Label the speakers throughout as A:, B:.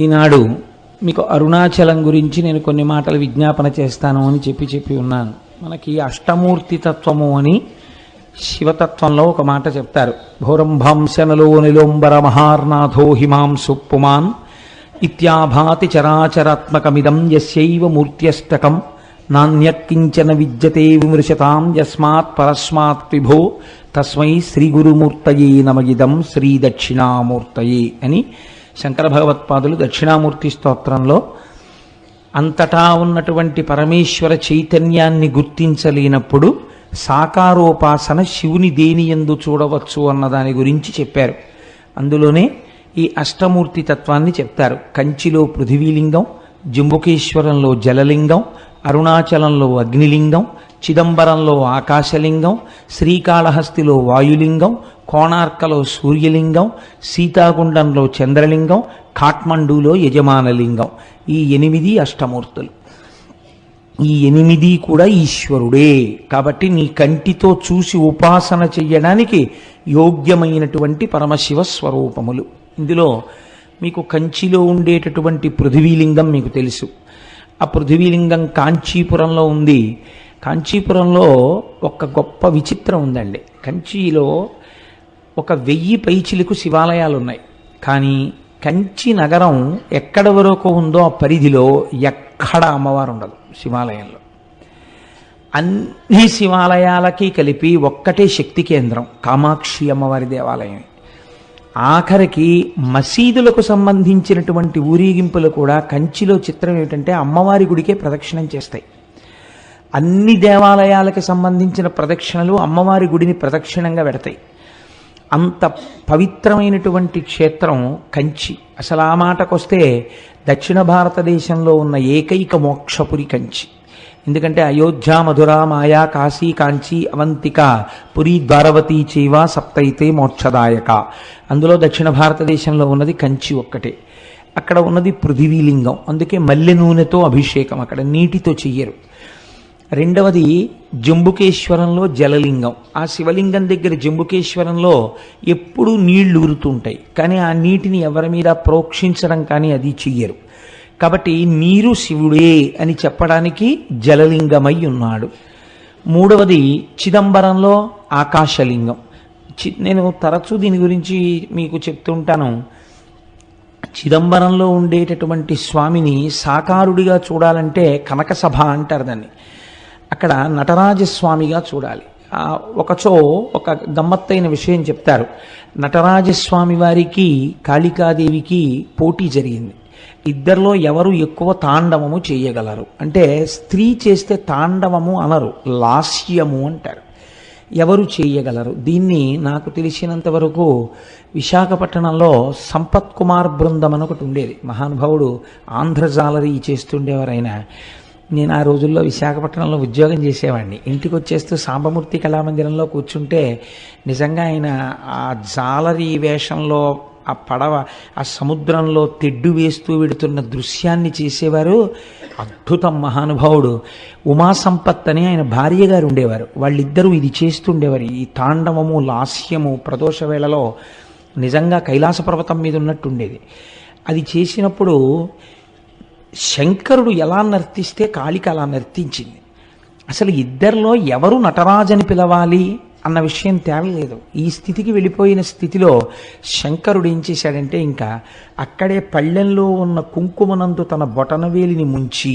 A: ఈనాడు మీకు అరుణాచలం గురించి నేను కొన్ని మాటలు విజ్ఞాపన చేస్తాను అని చెప్పి ఉన్నాను. మనకి అష్టమూర్తి తత్వము అని శివతత్వంలో ఒక మాట చెప్తారు. భౌరంభాంశనలో నిలోంబర మహార్నాథో హిమాంసు పుమాన్ ఇత్యాభాతి చరాచరాత్మకమిదం యస్యైవ మూర్త్యష్టకం నాణ్యత్కించన విద్యతే విమృశతాం యస్మాత్ పరస్మాత్ విభో తస్మై శ్రీ గురుమూర్తయే నమగిదం శ్రీ దక్షిణామూర్తయే అని శంకర భగవత్పాదులు దక్షిణామూర్తి స్తోత్రంలో అంతటా ఉన్నటువంటి పరమేశ్వర చైతన్యాన్ని గుర్తించలేనప్పుడు సాకారోపాసన శివుని దేనియందు చూడవచ్చు అన్న దాని గురించి చెప్పారు. అందులోనే ఈ అష్టమూర్తి తత్వాన్ని చెప్తారు. కంచిలో పృథివీలింగం, జంబుకేశ్వరంలో జలలింగం, అరుణాచలంలో అగ్నిలింగం, చిదంబరంలో ఆకాశలింగం, శ్రీకాళహస్తిలో వాయులింగం, కోణార్కలో సూర్యలింగం, సీతాగుండంలో చంద్రలింగం, కాఠ్మండూలో యజమానలింగం. ఈ 8 అష్టమూర్తులు. ఈ 8 కూడా ఈశ్వరుడే. కాబట్టి నీ కంటితో చూసి ఉపాసన చెయ్యడానికి యోగ్యమైనటువంటి పరమశివ స్వరూపములు. ఇందులో మీకు కంచిలో ఉండేటటువంటి పృథివీలింగం మీకు తెలుసు. ఆ పృథివీలింగం కాంచీపురంలో ఉంది. కాంచీపురంలో ఒక గొప్ప విచిత్రం ఉందండి. కంచిలో ఒక 1000 పైచిలకు శివాలయాలు ఉన్నాయి. కానీ కంచి నగరం ఎక్కడ వరకు ఉందో ఆ పరిధిలో ఎక్కడ అమ్మవారు ఉండదు శివాలయంలో. అన్ని శివాలయాలకి కలిపి ఒక్కటే శక్తి కేంద్రం కామాక్షి అమ్మవారి దేవాలయం. ఆఖరికి మసీదులకు సంబంధించినటువంటి ఊరేగింపులు కూడా కంచిలో చిత్రం ఏమిటంటే అమ్మవారి గుడికే ప్రదక్షిణం చేస్తాయి. అన్ని దేవాలయాలకు సంబంధించిన ప్రదక్షిణలు అమ్మవారి గుడిని ప్రదక్షిణంగా పెడతాయి. అంత పవిత్రమైనటువంటి క్షేత్రం కంచి. అసలు ఆ మాటకొస్తే దక్షిణ భారతదేశంలో ఉన్న ఏకైక మోక్షపురి కంచి. ఎందుకంటే అయోధ్య, మధుర, మాయా, కాశీ, కాంచి, అవంతిక, పురి, ద్వారవతి చైవ సప్తైతే మోక్షదాయక. అందులో దక్షిణ భారతదేశంలో ఉన్నది కంచి ఒక్కటే. అక్కడ ఉన్నది పృథివీలింగం. అందుకే మల్లె నూనెతో అభిషేకం, అక్కడ నీటితో చెయ్యరు. రెండవది జంబుకేశ్వరంలో జలలింగం. ఆ శివలింగం దగ్గర జంబుకేశ్వరంలో ఎప్పుడూ నీళ్లు ఊరుతుంటాయి. కానీ ఆ నీటిని ఎవరి మీద ప్రోక్షించడం కానీ అది చెయ్యరు. కాబట్టి నీరు శివుడే అని చెప్పడానికి జలలింగమై ఉన్నాడు. మూడవది చిదంబరంలో ఆకాశలింగం. నేను తరచూ దీని గురించి మీకు చెప్తుంటాను. చిదంబరంలో ఉండేటటువంటి స్వామిని సాకారుడిగా చూడాలంటే కనకసభ అంటారు దాన్ని. అక్కడ నటరాజస్వామిగా చూడాలి. ఒకచో ఒక గమ్మత్తైన విషయం చెప్తారు. నటరాజస్వామి వారికి కాళికాదేవికి పోటీ జరిగింది. ఇద్దరిలో ఎవరు ఎక్కువ తాండవము చేయగలరు అంటే, స్త్రీ చేస్తే తాండవము అనరు, లాస్యము అంటారు. ఎవరు చేయగలరు దీన్ని? నాకు తెలిసినంత వరకు విశాఖపట్నంలో సంపత్ కుమార్ బృందం అని ఒకటి ఉండేది. మహానుభావుడు ఆంధ్రజాలరీ చేస్తుండేవారు ఆయన. నేను ఆ రోజుల్లో విశాఖపట్నంలో ఉద్యోగం చేసేవాడిని. ఇంటికి వచ్చేస్తూ సాంబమూర్తి కళామందిరంలో కూర్చుంటే నిజంగా ఆయన ఆ జాలరీ వేషంలో ఆ పడవ ఆ సముద్రంలో తెడ్డు వేస్తూ వెడుతున్న దృశ్యాన్ని చేసేవారు. అద్భుతం. మహానుభావుడు ఉమాసంపత్ అని ఆయన భార్య గారు ఉండేవారు. వాళ్ళిద్దరూ ఇది చేస్తుండేవారు. ఈ తాండవము, లాస్యము ప్రదోష వేళలో నిజంగా కైలాస పర్వతం మీద ఉన్నట్టుండేది. అది చేసినప్పుడు శంకరుడు ఎలా నర్తిస్తే కాళిక అలా నర్తించింది. అసలు ఇద్దరిలో ఎవరు నటరాజని పిలవాలి అన్న విషయం తేలలేదు. ఈ స్థితికి వెళ్ళిపోయిన స్థితిలో శంకరుడు ఏం చేశాడంటే, ఇంకా అక్కడే పళ్ళెంలో ఉన్న కుంకుమనందు తన బొటనవేలిని ముంచి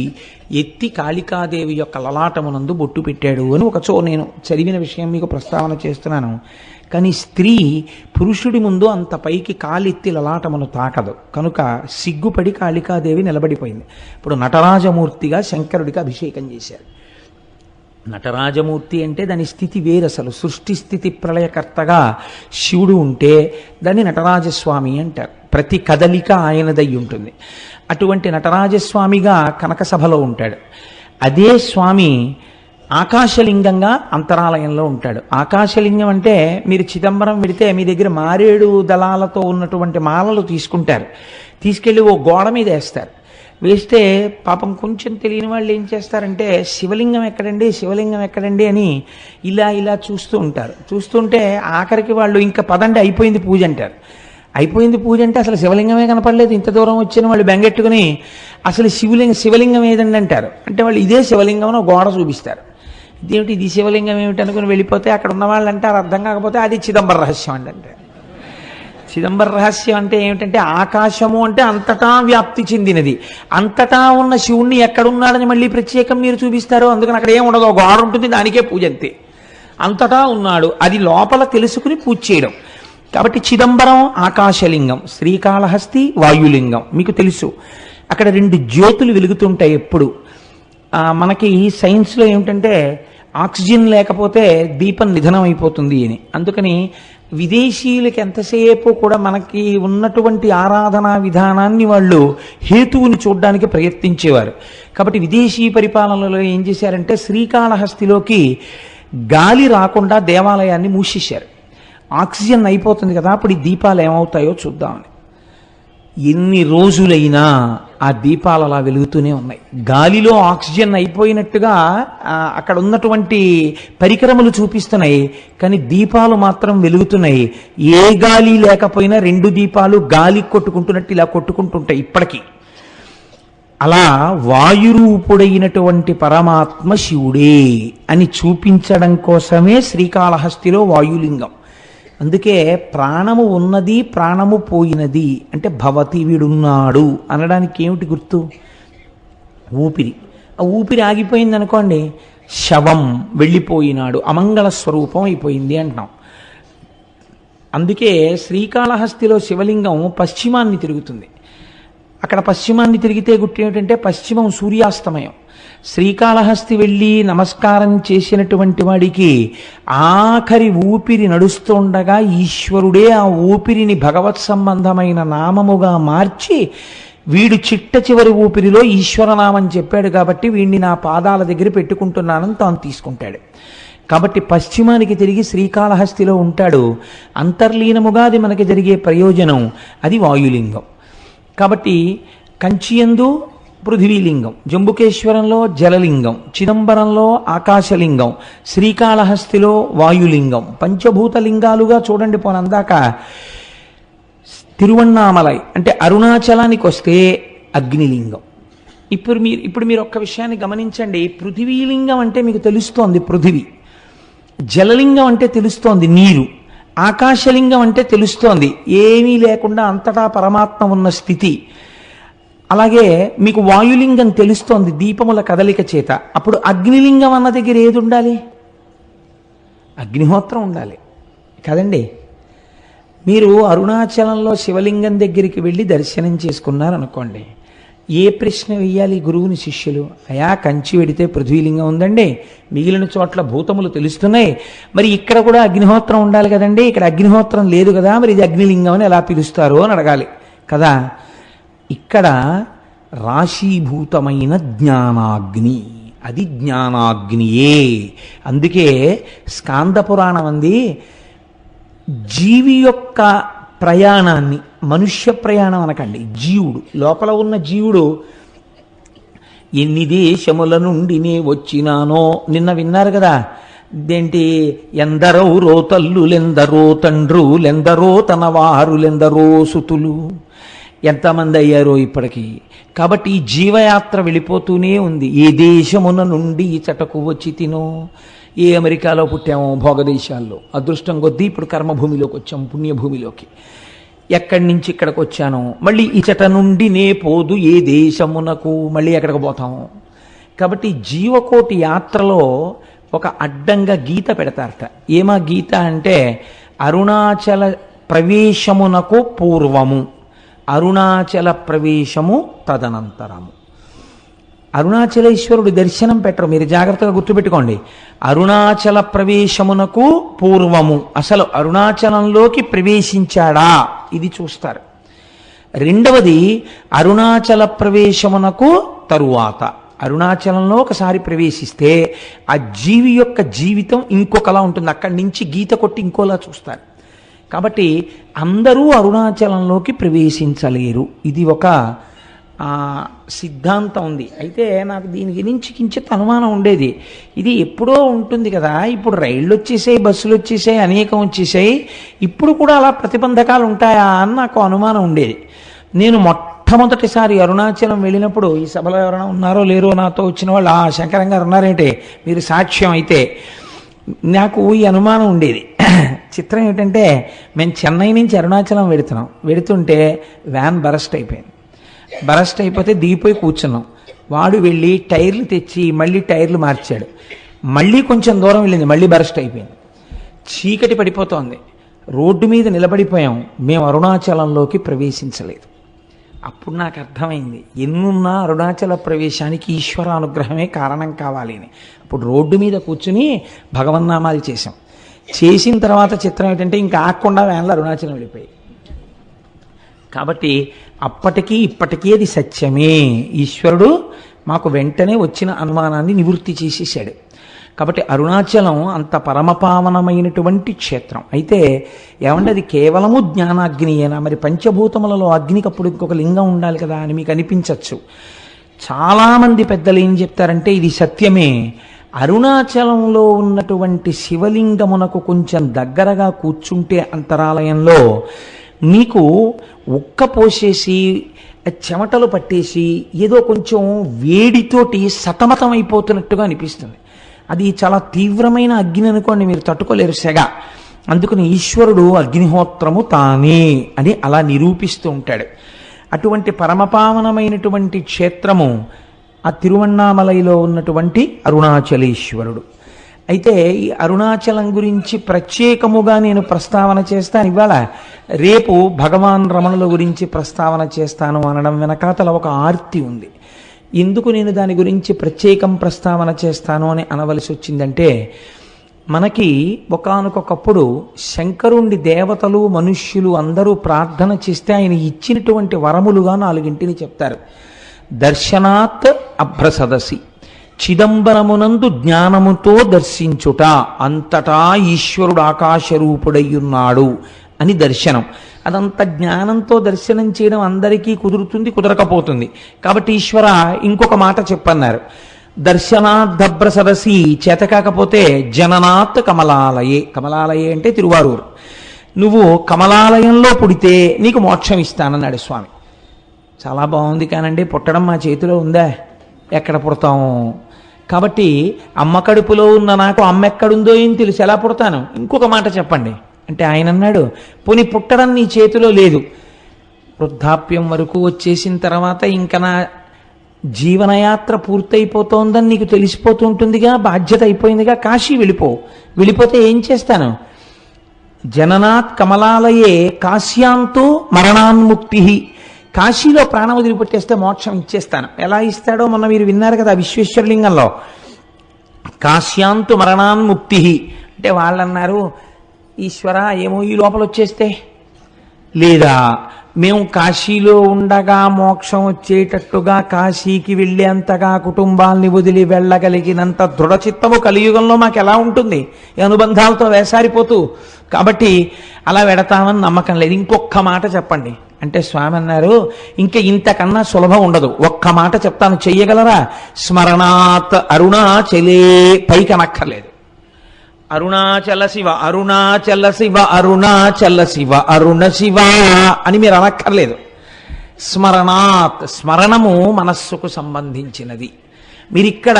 A: ఎత్తి కాళికాదేవి యొక్క లలాటమునందు బొట్టు పెట్టాడు అని ఒకచో నేను చదివిన విషయం మీకు ప్రస్తావన చేస్తున్నాను. కానీ స్త్రీ పురుషుడి ముందు అంత పైకి కాలెత్తి లలాటమును తాకదు. కనుక సిగ్గుపడి కాళికాదేవి నిలబడిపోయింది. ఇప్పుడు నటరాజమూర్తిగా శంకరుడికి అభిషేకం చేశారు. నటరాజమూర్తి అంటే దాని స్థితి వేరు. అసలు సృష్టి స్థితి ప్రళయకర్తగా శివుడు ఉంటే దాన్ని నటరాజస్వామి అంటారు. ప్రతి కదలిక ఆయనదై ఉంటుంది. అటువంటి నటరాజస్వామిగా కనకసభలో ఉంటాడు. అదే స్వామి ఆకాశలింగంగా అంతరాలయంలో ఉంటాడు. ఆకాశలింగం అంటే మీరు చిదంబరం వెడితే మీ దగ్గర మారేడు దళాలతో ఉన్నటువంటి మాలలు తీసుకుంటారు, తీసుకెళ్ళి ఓ గోడ మీద వేస్తారు. వేస్తే పాపం కొంచెం తెలియని వాళ్ళు ఏం చేస్తారంటే, శివలింగం ఎక్కడండి, శివలింగం ఎక్కడండి అని ఇలా ఇలా చూస్తూ ఉంటారు. చూస్తుంటే ఆఖరికి వాళ్ళు ఇంకా పదండి అయిపోయింది పూజ అంటారు. అయిపోయింది పూజ అంటే అసలు శివలింగమే కనపడలేదు, ఇంత దూరం వచ్చిన వాళ్ళు బెంగెట్టుకుని అసలు శివలింగం ఏదండి అంటారు. అంటే వాళ్ళు ఇదే శివలింగం అని గోడ చూపిస్తారు. ఇదేమిటి ఇది శివలింగం ఏమిటి అనుకుని వెళ్ళిపోతే అక్కడ ఉన్న వాళ్ళు అంటారు, అర్థం కాకపోతే అది చిదంబర రహస్యం అండి అంటే. చిదంబర రహస్యం అంటే ఏమిటంటే ఆకాశము అంటే అంతటా వ్యాప్తి చెందినది. అంతటా ఉన్న శివుణ్ణి ఎక్కడున్నాడని మళ్ళీ ప్రత్యేకం మీరు చూపిస్తారు. అందుకని అక్కడ ఏం ఉండదు, గోడ ఉంటుంది, దానికే పూజ అంతే. అంతటా ఉన్నాడు, అది లోపల తెలుసుకుని పూజ చేయడం. కాబట్టి చిదంబరం ఆకాశలింగం, శ్రీకాళహస్తి వాయులింగం. మీకు తెలుసు అక్కడ 2 జ్యోతులు వెలుగుతుంటాయి ఎప్పుడు. మనకి సైన్స్లో ఏమిటంటే ఆక్సిజన్ లేకపోతే దీపం నిధనం అయిపోతుంది అని. అందుకని విదేశీయులకి ఎంతసేపు కూడా మనకి ఉన్నటువంటి ఆరాధనా విధానాన్ని వాళ్ళు హేతువుని చూడడానికి ప్రయత్నించేవారు. కాబట్టి విదేశీ పరిపాలనలో ఏం చేశారంటే శ్రీకాళహస్తిలోకి గాలి రాకుండా దేవాలయాన్ని మూసేశారు. ఆక్సిజన్ అయిపోతుంది కదా, అప్పుడు ఈ దీపాలు ఏమవుతాయో చూద్దామని. ఎన్ని రోజులైనా ఆ దీపాలు అలా వెలుగుతూనే ఉన్నాయి. గాలిలో ఆక్సిజన్ అయిపోయినట్టుగా అక్కడ ఉన్నటువంటి పరికరములు చూపిస్తున్నాయి, కానీ దీపాలు మాత్రం వెలుగుతున్నాయి. ఏ గాలి లేకపోయినా 2 దీపాలు గాలి కొట్టుకుంటున్నట్టు ఇలా కొట్టుకుంటుంటాయి ఇప్పటికీ. అలా వాయురూపుడైనటువంటి పరమాత్మ శివుడే అని చూపించడం కోసమే శ్రీకాళహస్తిలో వాయులింగం. అందుకే ప్రాణము ఉన్నది, ప్రాణము పోయినది అంటే భవతి, వీడున్నాడు అనడానికి ఏమిటి గుర్తు? ఊపిరి. ఆ ఊపిరి ఆగిపోయింది అనుకోండి, శవం, వెళ్ళిపోయినాడు, అమంగళ స్వరూపం అయిపోయింది అంటున్నాం. అందుకే శ్రీకాళహస్తిలో శివలింగం పశ్చిమాన్ని తిరుగుతుంది. అక్కడ పశ్చిమాన్ని తిరిగితే గుర్తు ఏమిటంటే పశ్చిమం సూర్యాస్తమయం. శ్రీకాళహస్తి వెళ్ళి నమస్కారం చేసినటువంటి వాడికి ఆఖరి ఊపిరి నడుస్తుండగా ఈశ్వరుడే ఆ ఊపిరిని భగవత్ సంబంధమైన నామముగా మార్చి వీడు చిట్ట చివరి ఊపిరిలో ఈశ్వరనామం చెప్పాడు కాబట్టి వీడిని నా పాదాల దగ్గర పెట్టుకుంటున్నానని తాను తీసుకుంటాడు. కాబట్టి పశ్చిమానికి తిరిగి శ్రీకాళహస్తిలో ఉంటాడు. అంతర్లీనముగా అది మనకి జరిగే ప్రయోజనం, అది వాయులింగం. కాబట్టి కంచియందు పృథివీలింగం, జంబుకేశ్వరంలో జలలింగం, చిదంబరంలో ఆకాశలింగం, శ్రీకాళహస్తిలో వాయులింగం. పంచభూత లింగాలుగా చూడండి. పోనందాక తిరువణ్ణామలై అంటే అరుణాచలానికి వస్తే అగ్నిలింగం. ఇప్పుడు మీరు ఒక్క విషయాన్ని గమనించండి. పృథివీలింగం అంటే మీకు తెలుస్తోంది పృథివీ, జలలింగం అంటే తెలుస్తోంది నీరు, ఆకాశలింగం అంటే తెలుస్తోంది ఏమీ లేకుండా అంతటా పరమాత్మ ఉన్న స్థితి. అలాగే మీకు వాయులింగం తెలుస్తోంది దీపముల కదలిక చేత. అప్పుడు అగ్నిలింగం అన్న దగ్గర ఏది ఉండాలి? అగ్నిహోత్రం ఉండాలి కదండి. మీరు అరుణాచలంలో శివలింగం దగ్గరికి వెళ్ళి దర్శనం చేసుకున్నారనుకోండి, ఏ ప్రశ్న వెయ్యాలి గురువుని శిష్యులు? అయా కంచి వెడితే పృథ్వీలింగం ఉందండి, మిగిలిన చోట్ల భూతములు తెలుస్తున్నాయి, మరి ఇక్కడ కూడా అగ్నిహోత్రం ఉండాలి కదండి, ఇక్కడ అగ్నిహోత్రం లేదు కదా, మరి ఇది అగ్నిలింగం అని ఎలా పిలుస్తారు అని అడగాలి కదా. ఇక్కడ రాశీభూతమైన జ్ఞానాగ్ని, అది జ్ఞానాగ్నియే. అందుకే స్కాంద పురాణం అంది జీవి యొక్క ప్రయాణాన్ని, మనుష్య ప్రయాణం అనకండి, జీవుడు లోపల ఉన్న జీవుడు ఎన్ని దేశముల నుండి నే వచ్చినానో నిన్న విన్నారు కదా. ఇదేంటి, ఎందరో రోతల్లులెందరో తండ్రులెందరో తన వారులెందరో సుతులు, ఎంతమంది అయ్యారో ఇప్పటికీ. కాబట్టి ఈ జీవయాత్ర వెళ్ళిపోతూనే ఉంది. ఏ దేశమున నుండి ఈ చటకు వచ్చి తినో, ఏ అమెరికాలో పుట్టామో భోగదేశాల్లో, అదృష్టం కొద్దీ ఇప్పుడు కర్మభూమిలోకి వచ్చాం, పుణ్యభూమిలోకి. ఎక్కడి నుంచి ఇక్కడికి వచ్చానో, మళ్ళీ ఇచట నుండి నే పోదు ఏ దేశమునకు, మళ్ళీ ఎక్కడికి పోతాము. కాబట్టి జీవకోటి యాత్రలో ఒక అడ్డంగా గీత పెడతారట. ఏమా గీత అంటే అరుణాచల ప్రవేశమునకు పూర్వము, అరుణాచల ప్రవేశము తదనంతరము. అరుణాచలేశ్వరుడు దర్శనం పెట్టరు, మీరు జాగ్రత్తగా గుర్తుపెట్టుకోండి. అరుణాచల ప్రవేశమునకు పూర్వము, అసలు అరుణాచలంలోకి ప్రవేశించాడా ఇది చూస్తారు. రెండవది అరుణాచల ప్రవేశమునకు తరువాత, అరుణాచలంలో ఒకసారి ప్రవేశిస్తే ఆ జీవి యొక్క జీవితం ఇంకొకలా ఉంటుంది, అక్కడి నుంచి గీత కొట్టి ఇంకోలా చూస్తారు. కాబట్టి అందరూ అరుణాచలంలోకి ప్రవేశించలేరు. ఇది ఒక సిద్ధాంతం ఉంది. అయితే నాకు దీని గురించి కించిత్ అనుమానం ఉండేది. ఇది ఎప్పుడో ఉంటుంది కదా, ఇప్పుడు రైళ్ళు వచ్చేసాయి, బస్సులు వచ్చేసాయి, అనేకం వచ్చేసాయి, ఇప్పుడు కూడా అలా ప్రతిబంధకాలు ఉంటాయా అని నాకు అనుమానం ఉండేది. నేను మొట్టమొదటిసారి అరుణాచలం వెళ్ళినప్పుడు, ఈ సభలో ఎవరైనా ఉన్నారో లేరో నాతో వచ్చిన వాళ్ళు, శంకరం గారు ఉన్నారేంటే మీరు సాక్ష్యం అయితే, నాకు ఈ అనుమానం ఉండేది. చిత్రం ఏంటంటే, మేము చెన్నై నుంచి అరుణాచలం వెడుతుంటే వ్యాన్ బరస్ట్ అయిపోయింది. బరస్ట్ అయిపోతే దిగిపోయి కూర్చున్నాం. వాడు వెళ్ళి టైర్లు తెచ్చి మళ్ళీ టైర్లు మార్చాడు. మళ్ళీ కొంచెం దూరం వెళ్ళింది, మళ్ళీ బరస్ట్ అయిపోయింది. చీకటి పడిపోతోంది, రోడ్డు మీద నిలబడిపోయాం. మేము అరుణాచలంలోకి ప్రవేశించలేదు. అప్పుడు నాకు అర్థమైంది, ఎన్నున్నా అరుణాచల ప్రవేశానికి ఈశ్వరానుగ్రహమే కారణం కావాలి అని. అప్పుడు రోడ్డు మీద కూర్చుని భగవన్నామాలు చేశాం. చేసిన తర్వాత చిత్రం ఏంటంటే, ఇంకా ఆగకుండా వ్యాన్లో అరుణాచలం వెళ్ళిపోయి. కాబట్టి అప్పటికీ ఇప్పటికీ అది సత్యమే. ఈశ్వరుడు మాకు వెంటనే వచ్చిన అనుమానాన్ని నివృత్తి చేసేసాడు. కాబట్టి అరుణాచలం అంత పరమపావనమైనటువంటి క్షేత్రం. అయితే ఏమంటే అది కేవలము జ్ఞానాగ్నియేనా? మరి పంచభూతములలో అగ్నికి అప్పుడు ఇంకొక లింగం ఉండాలి కదా అని మీకు అనిపించవచ్చు. చాలామంది పెద్దలు ఏం చెప్తారంటే ఇది సత్యమే. అరుణాచలంలో ఉన్నటువంటి శివలింగమునకు కొంచెం దగ్గరగా కూర్చుంటే అంతరాలయంలో నీకు ఉక్క పోసేసి చెమటలు పట్టేసి ఏదో కొంచెం వేడితోటి సతమతమైపోతున్నట్టుగా అనిపిస్తుంది. అది చాలా తీవ్రమైన అగ్ని అనుకోండి, మీరు తట్టుకోలేరు సెగ. అందుకని ఈశ్వరుడు అగ్నిహోత్రము తానే అని అలా నిరూపిస్తూ ఉంటాడు. అటువంటి పరమపావనమైనటువంటి క్షేత్రము ఆ తిరువణ్ణామలైలో ఉన్నటువంటి అరుణాచలేశ్వరుడు. అయితే ఈ అరుణాచలం గురించి ప్రత్యేకముగా నేను ప్రస్తావన చేస్తాను ఇవాళ. రేపు భగవాన్ రమణుల గురించి ప్రస్తావన చేస్తాను అనడం వెనకాతల ఒక ఆర్తి ఉంది. ఎందుకు నేను దాని గురించి ప్రత్యేకం ప్రస్తావన చేస్తాను అని అనవలసి వచ్చిందంటే, మనకి ఒకానొకప్పుడు శంకరుణ్ణి దేవతలు మనుష్యులు అందరూ ప్రార్థన చేస్తే ఆయన ఇచ్చినటువంటి వరములుగా 4 చెప్తారు. దర్శనాత్ అభ్రసదసి, చిదంబరమునందు జ్ఞానముతో దర్శించుట, అంతటా ఈశ్వరుడు ఆకాశరూపుడయ్యున్నాడు అని దర్శనం. అదంత జ్ఞానంతో దర్శనం చేయడం అందరికీ కుదురుతుంది, కుదరకపోతుంది. కాబట్టి ఈశ్వర ఇంకొక మాట చెప్పన్నారు, దర్శనాద్దభ్ర సరసి, చేత కాకపోతే జననాత్ కమలాలయే. కమలాలయే అంటే తిరువారూరు. నువ్వు కమలాలయంలో పుడితే నీకు మోక్షం ఇస్తానన్నాడు స్వామి. చాలా బాగుంది కానండి, పుట్టడం మా చేతిలో ఉందా? ఎక్కడ పుడతాము? కాబట్టి అమ్మ కడుపులో ఉన్న నాకు అమ్మ ఎక్కడుందో ఏం తెలుసు, ఎలా పుడతాను? ఇంకొక మాట చెప్పండి అంటే ఆయన అన్నాడు, పోనీ పుట్టడం నీ చేతిలో లేదు, వృద్ధాప్యం వరకు వచ్చేసిన తర్వాత ఇంకా నా జీవనయాత్ర పూర్తయిపోతోందని నీకు తెలిసిపోతుంటుందిగా, బాధ్యత అయిపోయిందిగా, కాశీ వెళ్ళిపోతే ఏం చేస్తాను? జననాత్ కమలాలయే కాశ్యాంతో మరణాన్ముక్తి, కాశీలో ప్రాణం వదిలిపెట్టేస్తే మోక్షం ఇచ్చేస్తాను. ఎలా ఇస్తాడో మొన్న మీరు విన్నారు కదా విశ్వేశ్వరలింగంలో, కాశ్యాంతు మరణాన్ముక్తి అంటే వాళ్ళన్నారు, ఈశ్వర ఏమో ఈ లోపల వచ్చేస్తే, లేదా మేము కాశీలో ఉండగా మోక్షం వచ్చేటట్టుగా కాశీకి వెళ్ళేంతగా కుటుంబాల్ని వదిలి వెళ్ళగలిగినంత దృఢచిత్తము కలియుగంలో మాకు ఎలా ఉంటుంది? ఈ అనుబంధాలతో వేసారిపోతూ. కాబట్టి అలా వెడతామని నమ్మకం లేదు. ఇంకొక మాట చెప్పండి అంటే స్వామి అన్నారు, ఇంకా ఇంతకన్నా సులభం ఉండదు, ఒక్క మాట చెప్తాను, చెయ్యగలరా? స్మరణాత్ అరుణాచలే, పైకి అనక్కర్లేదు. అరుణాచల శివ అరుణాచల శివ అరుణాచల శివ అరుణ శివ అని మీరు అనక్కర్లేదు. స్మరణాత్, స్మరణము మనస్సుకు సంబంధించినది. మీరిక్కడ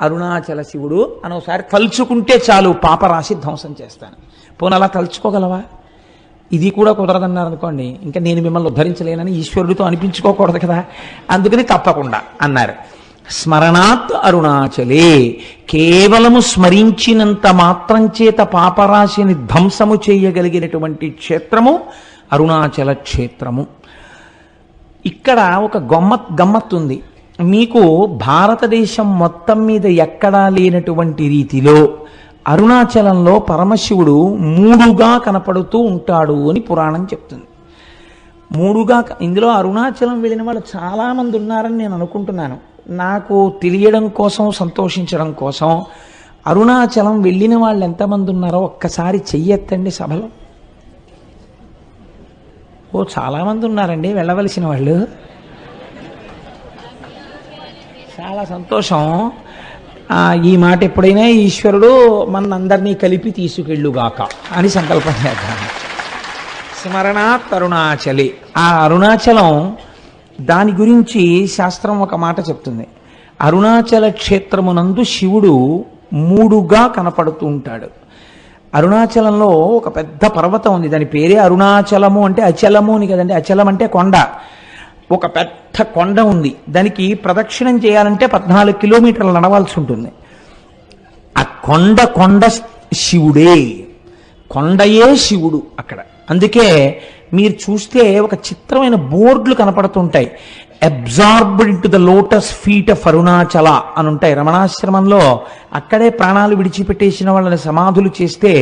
A: అరుణాచల శివుడు అని ఒకసారి తలుచుకుంటే చాలు, పాపరాశి ధ్వంసం చేస్తాను. పోనీ అలా తలుచుకోగలవా? ఇది కూడా కుదరదన్నారు అనుకోండి, ఇంకా నేను మిమ్మల్ని ఉద్ధరించలేనని ఈశ్వరుడితో అనిపించుకోకూడదు కదా, అందుకని తప్పకుండా అన్నారు. స్మరణాత్ అరుణాచలే, కేవలము స్మరించినంత మాత్రం చేత పాపరాశిని ధ్వంసము చేయగలిగినటువంటి క్షేత్రము అరుణాచల క్షేత్రము. ఇక్కడ ఒక గమ్మత్తుంది. మీకు భారతదేశం మొత్తం మీద ఎక్కడా లేనటువంటి రీతిలో అరుణాచలంలో పరమశివుడు 3గా కనపడుతూ ఉంటాడు అని పురాణం చెప్తుంది. 3గా, ఇందులో అరుణాచలం వెళ్ళిన వాళ్ళు చాలామంది ఉన్నారని నేను అనుకుంటున్నాను. నాకు తెలియడం కోసం, సంతోషించడం కోసం, అరుణాచలం వెళ్ళిన వాళ్ళు ఎంతమంది ఉన్నారో ఒక్కసారి చెయ్యెత్తండి సభలో. ఓ చాలామంది ఉన్నారండి వెళ్ళవలసిన వాళ్ళు. చాలా సంతోషం. ఈ మాట ఎప్పుడైనా ఈశ్వరుడు మనందరినీ కలిపి తీసుకెళ్ళుగాక అని సంకల్పం చేద్దాం. స్మరణాత్ అరుణాచలి. ఆ అరుణాచలం దాని గురించి శాస్త్రం ఒక మాట చెప్తుంది. అరుణాచల క్షేత్రమునందు శివుడు మూడుగా కనపడుతూ ఉంటాడు. అరుణాచలంలో ఒక పెద్ద పర్వతం ఉంది, దాని పేరే అరుణాచలము. అంటే అచలము అని కదండి, అచలం అంటే కొండ. ఒక పెద్ద కొండ ఉంది, దానికి ప్రదక్షిణం చేయాలంటే 14 కిలోమీటర్లు నడవాల్సి ఉంటుంది. ఆ కొండ శివుడే, కొండయే శివుడు అక్కడ. అందుకే మీరు చూస్తే ఒక చిత్రమైన బోర్డులు కనపడుతుంటాయి. Absorbed into the lotus feet of Arunachala అని ఉంటాయి. రమణాశ్రమంలో అక్కడే ప్రాణాలు విడిచిపెట్టేసిన వాళ్ళని సమాధులు చేస్తే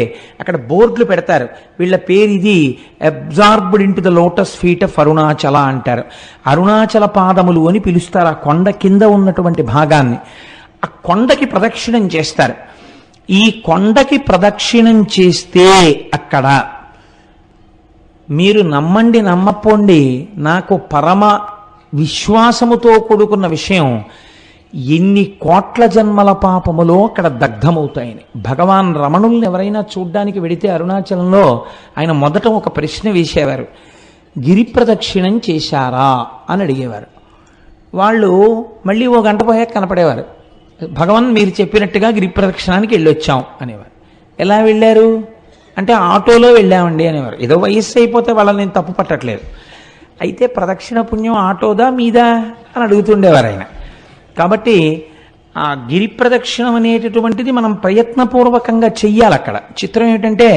A: అక్కడ బోర్డులు పెడతారు, వీళ్ళ పేరు ఇది, absorbed into the lotus feet of Arunachala అంటారు. అరుణాచల పాదములు అని పిలుస్తారు ఆ కొండ కింద ఉన్నటువంటి భాగాన్ని. ఆ కొండకి ప్రదక్షిణం చేస్తారు. ఈ కొండకి ప్రదక్షిణం చేస్తే అక్కడ మీరు నమ్మండి నమ్మపోండి, నాకు పరమ విశ్వాసముతో కూడుకున్న విషయం, ఎన్ని కోట్ల జన్మల పాపములో అక్కడ దగ్ధమవుతాయని. భగవాన్ రమణుల్ని ఎవరైనా చూడ్డానికి వెడితే అరుణాచలంలో ఆయన మొదట ఒక ప్రశ్న వేసేవారు, గిరి ప్రదక్షిణం చేశారా అని అడిగేవారు. వాళ్ళు మళ్ళీ ఓ గంట పోయాక కనపడేవారు, భగవాన్ మీరు చెప్పినట్టుగా గిరి ప్రదక్షిణానికి వెళ్ళొచ్చాం అనేవారు. ఎలా వెళ్ళారు అంటే ఆటోలో వెళ్ళామండి అనేవారు. ఏదో వయస్సు అయిపోతే వాళ్ళని నేను తప్పు పట్టట్లేదు, అయితే ప్రదక్షిణ పుణ్యం ఆటోదా మీదా అని అడుగుతుండేవారు ఆయన. కాబట్టి ఆ గిరి ప్రదక్షిణం అనేటటువంటిది మనం ప్రయత్నపూర్వకంగా చెయ్యాలి. అక్కడ చిత్రం ఏమిటంటే,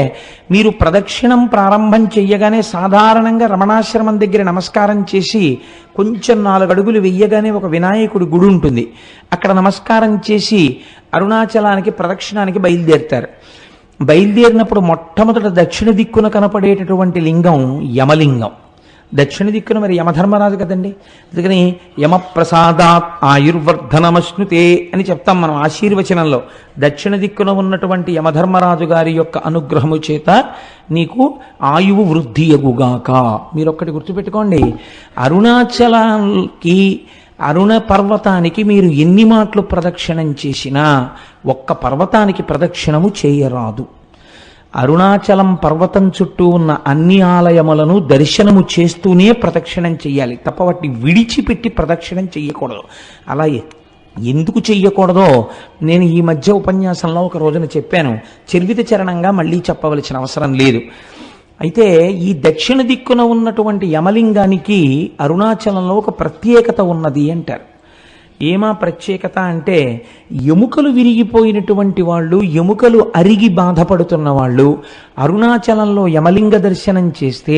A: మీరు ప్రదక్షిణం ప్రారంభం చెయ్యగానే సాధారణంగా రమణాశ్రమం దగ్గర నమస్కారం చేసి కొంచెం 4 అడుగులు వెయ్యగానే ఒక వినాయకుడి గుడి ఉంటుంది, అక్కడ నమస్కారం చేసి అరుణాచలానికి ప్రదక్షిణానికి బయలుదేరుతారు. బయలుదేరినప్పుడు మొట్టమొదట దక్షిణ దిక్కున కనపడేటటువంటి లింగం యమలింగం. దక్షిణ దిక్కున మరి యమధర్మరాజు కదండి, అందుకని యమప్రసాదాత్ ఆయుర్వర్ధనమశ్నుతే అని చెప్తాం మనం ఆశీర్వచనంలో. దక్షిణ దిక్కున ఉన్నటువంటి యమధర్మరాజు గారి యొక్క అనుగ్రహము చేత నీకు ఆయువు వృద్ధి ఎగుగాక. మీరు ఒక్కటి గుర్తుపెట్టుకోండి, అరుణాచలానికి అరుణ పర్వతానికి మీరు ఎన్ని మాటలు ప్రదక్షిణం చేసినా ఒక్క పర్వతానికి ప్రదక్షిణము చేయరాదు. అరుణాచలం పర్వతం చుట్టూ ఉన్న అన్ని ఆలయములను దర్శనము చేస్తూనే ప్రదక్షిణం చెయ్యాలి తప్ప వాటిని విడిచిపెట్టి ప్రదక్షిణం చెయ్యకూడదు. అలా ఎందుకు చెయ్యకూడదో నేను ఈ మధ్య ఉపన్యాసంలో ఒక రోజున చెప్పాను, చర్విత చరణంగా మళ్ళీ చెప్పవలసిన అవసరం లేదు. అయితే ఈ దక్షిణ దిక్కున ఉన్నటువంటి యమలింగానికి అరుణాచలంలో ఒక ప్రత్యేకత ఉన్నది అంటారు. ఏమా ప్రత్యేకత అంటే, ఎముకలు విరిగిపోయినటువంటి వాళ్ళు, ఎముకలు అరిగి బాధపడుతున్న వాళ్ళు అరుణాచలంలో యమలింగ దర్శనం చేస్తే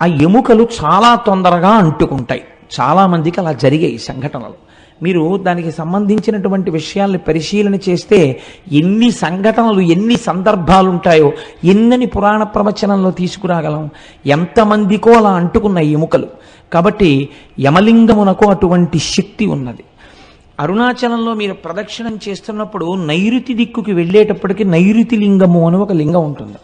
A: ఆ ఎముకలు చాలా తొందరగా అంటుకుంటాయి. చాలామందికి అలా జరిగాయి సంఘటనలు. మీరు దానికి సంబంధించినటువంటి విషయాల్ని పరిశీలన చేస్తే ఎన్ని సంఘటనలు, ఎన్ని సందర్భాలు ఉంటాయో ఎన్నని పురాణ ప్రవచనంలో తీసుకురాగలం. ఎంతమందికో అలా అంటుకున్న ఎముకలు. కాబట్టి యమలింగమునకు అటువంటి శక్తి ఉన్నది. అరుణాచలంలో మీరు ప్రదక్షిణం చేస్తున్నప్పుడు నైరుతి దిక్కుకి వెళ్ళేటప్పటికి నైరుతి లింగము అని ఒక లింగం ఉంటుంది.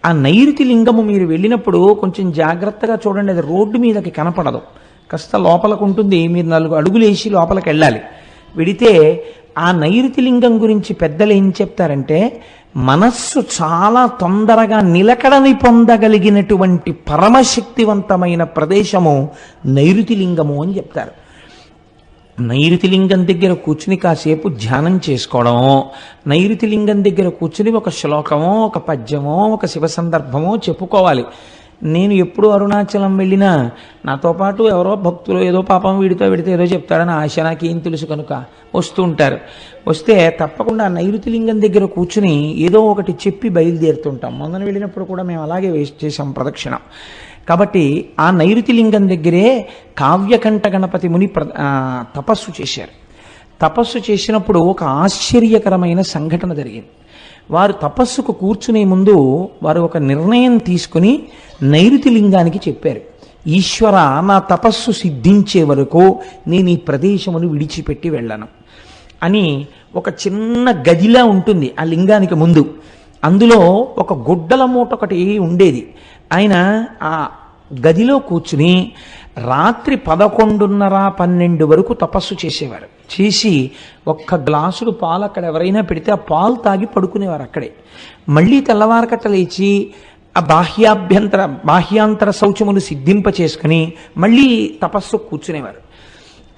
A: ఆ నైరుతి లింగము మీరు వెళ్ళినప్పుడు కొంచెం జాగ్రత్తగా చూడండి, అది రోడ్డు మీదకి కనపడదు, కాస్త లోపలకు ఉంటుంది. మీరు 4 అడుగులు వేసి లోపలికి వెళ్ళాలి. వెడితే ఆ నైరుతి లింగం గురించి పెద్దలు ఏం చెప్తారంటే, మనస్సు చాలా తొందరగా నిలకడని పొందగలిగినటువంటి పరమశక్తివంతమైన ప్రదేశము నైరుతి లింగము అని చెప్తారు. నైరుతి లింగం దగ్గర కూర్చుని కాసేపు ధ్యానం చేసుకోవడమో, నైరుతి లింగం దగ్గర కూర్చుని ఒక శ్లోకమో, ఒక పద్యమో, ఒక శివ సందర్భమో చెప్పుకోవాలి. నేను ఎప్పుడు అరుణాచలం వెళ్ళినా నాతో పాటు ఎవరో భక్తులు ఏదో పాపం వీడితో వెడితే ఏదో చెప్తాడని ఆశ, నాకేం తెలుసు కనుక వస్తూ ఉంటారు. వస్తే తప్పకుండా నైరుతి లింగం దగ్గర కూర్చుని ఏదో ఒకటి చెప్పి బయలుదేరుతుంటాం. మొన్న వెళ్ళినప్పుడు కూడా మేము అలాగే చేసాం ప్రదక్షిణ. కాబట్టి ఆ నైరుతి లింగం దగ్గరే కావ్యకంఠ గణపతి ముని తపస్సు చేశారు. తపస్సు చేసినప్పుడు ఒక ఆశ్చర్యకరమైన సంఘటన జరిగింది. వారు తపస్సుకు కూర్చునే ముందు వారు ఒక నిర్ణయం తీసుకుని నైరుతి లింగానికి చెప్పారు, ఈశ్వర, నా తపస్సు సిద్ధించే వరకు నేను ఈ ప్రదేశమును విడిచిపెట్టి వెళ్ళను అని. ఒక చిన్న గదిలా ఉంటుంది ఆ లింగానికి ముందు, అందులో ఒక గుడ్డల మూట ఒకటి ఉండేది. ఆయన ఆ గదిలో కూర్చుని రాత్రి 11:30-12 వరకు తపస్సు చేసేవారు. చేసి ఒక్క గ్లాసుడు పాలు అక్కడ ఎవరైనా పెడితే ఆ పాలు తాగి పడుకునేవారు అక్కడే. మళ్ళీ తెల్లవారకట్ట లేచి ఆ బాహ్యాంతర శౌచములు సిద్ధింప చేసుకుని మళ్ళీ తపస్సు కూర్చునేవారు.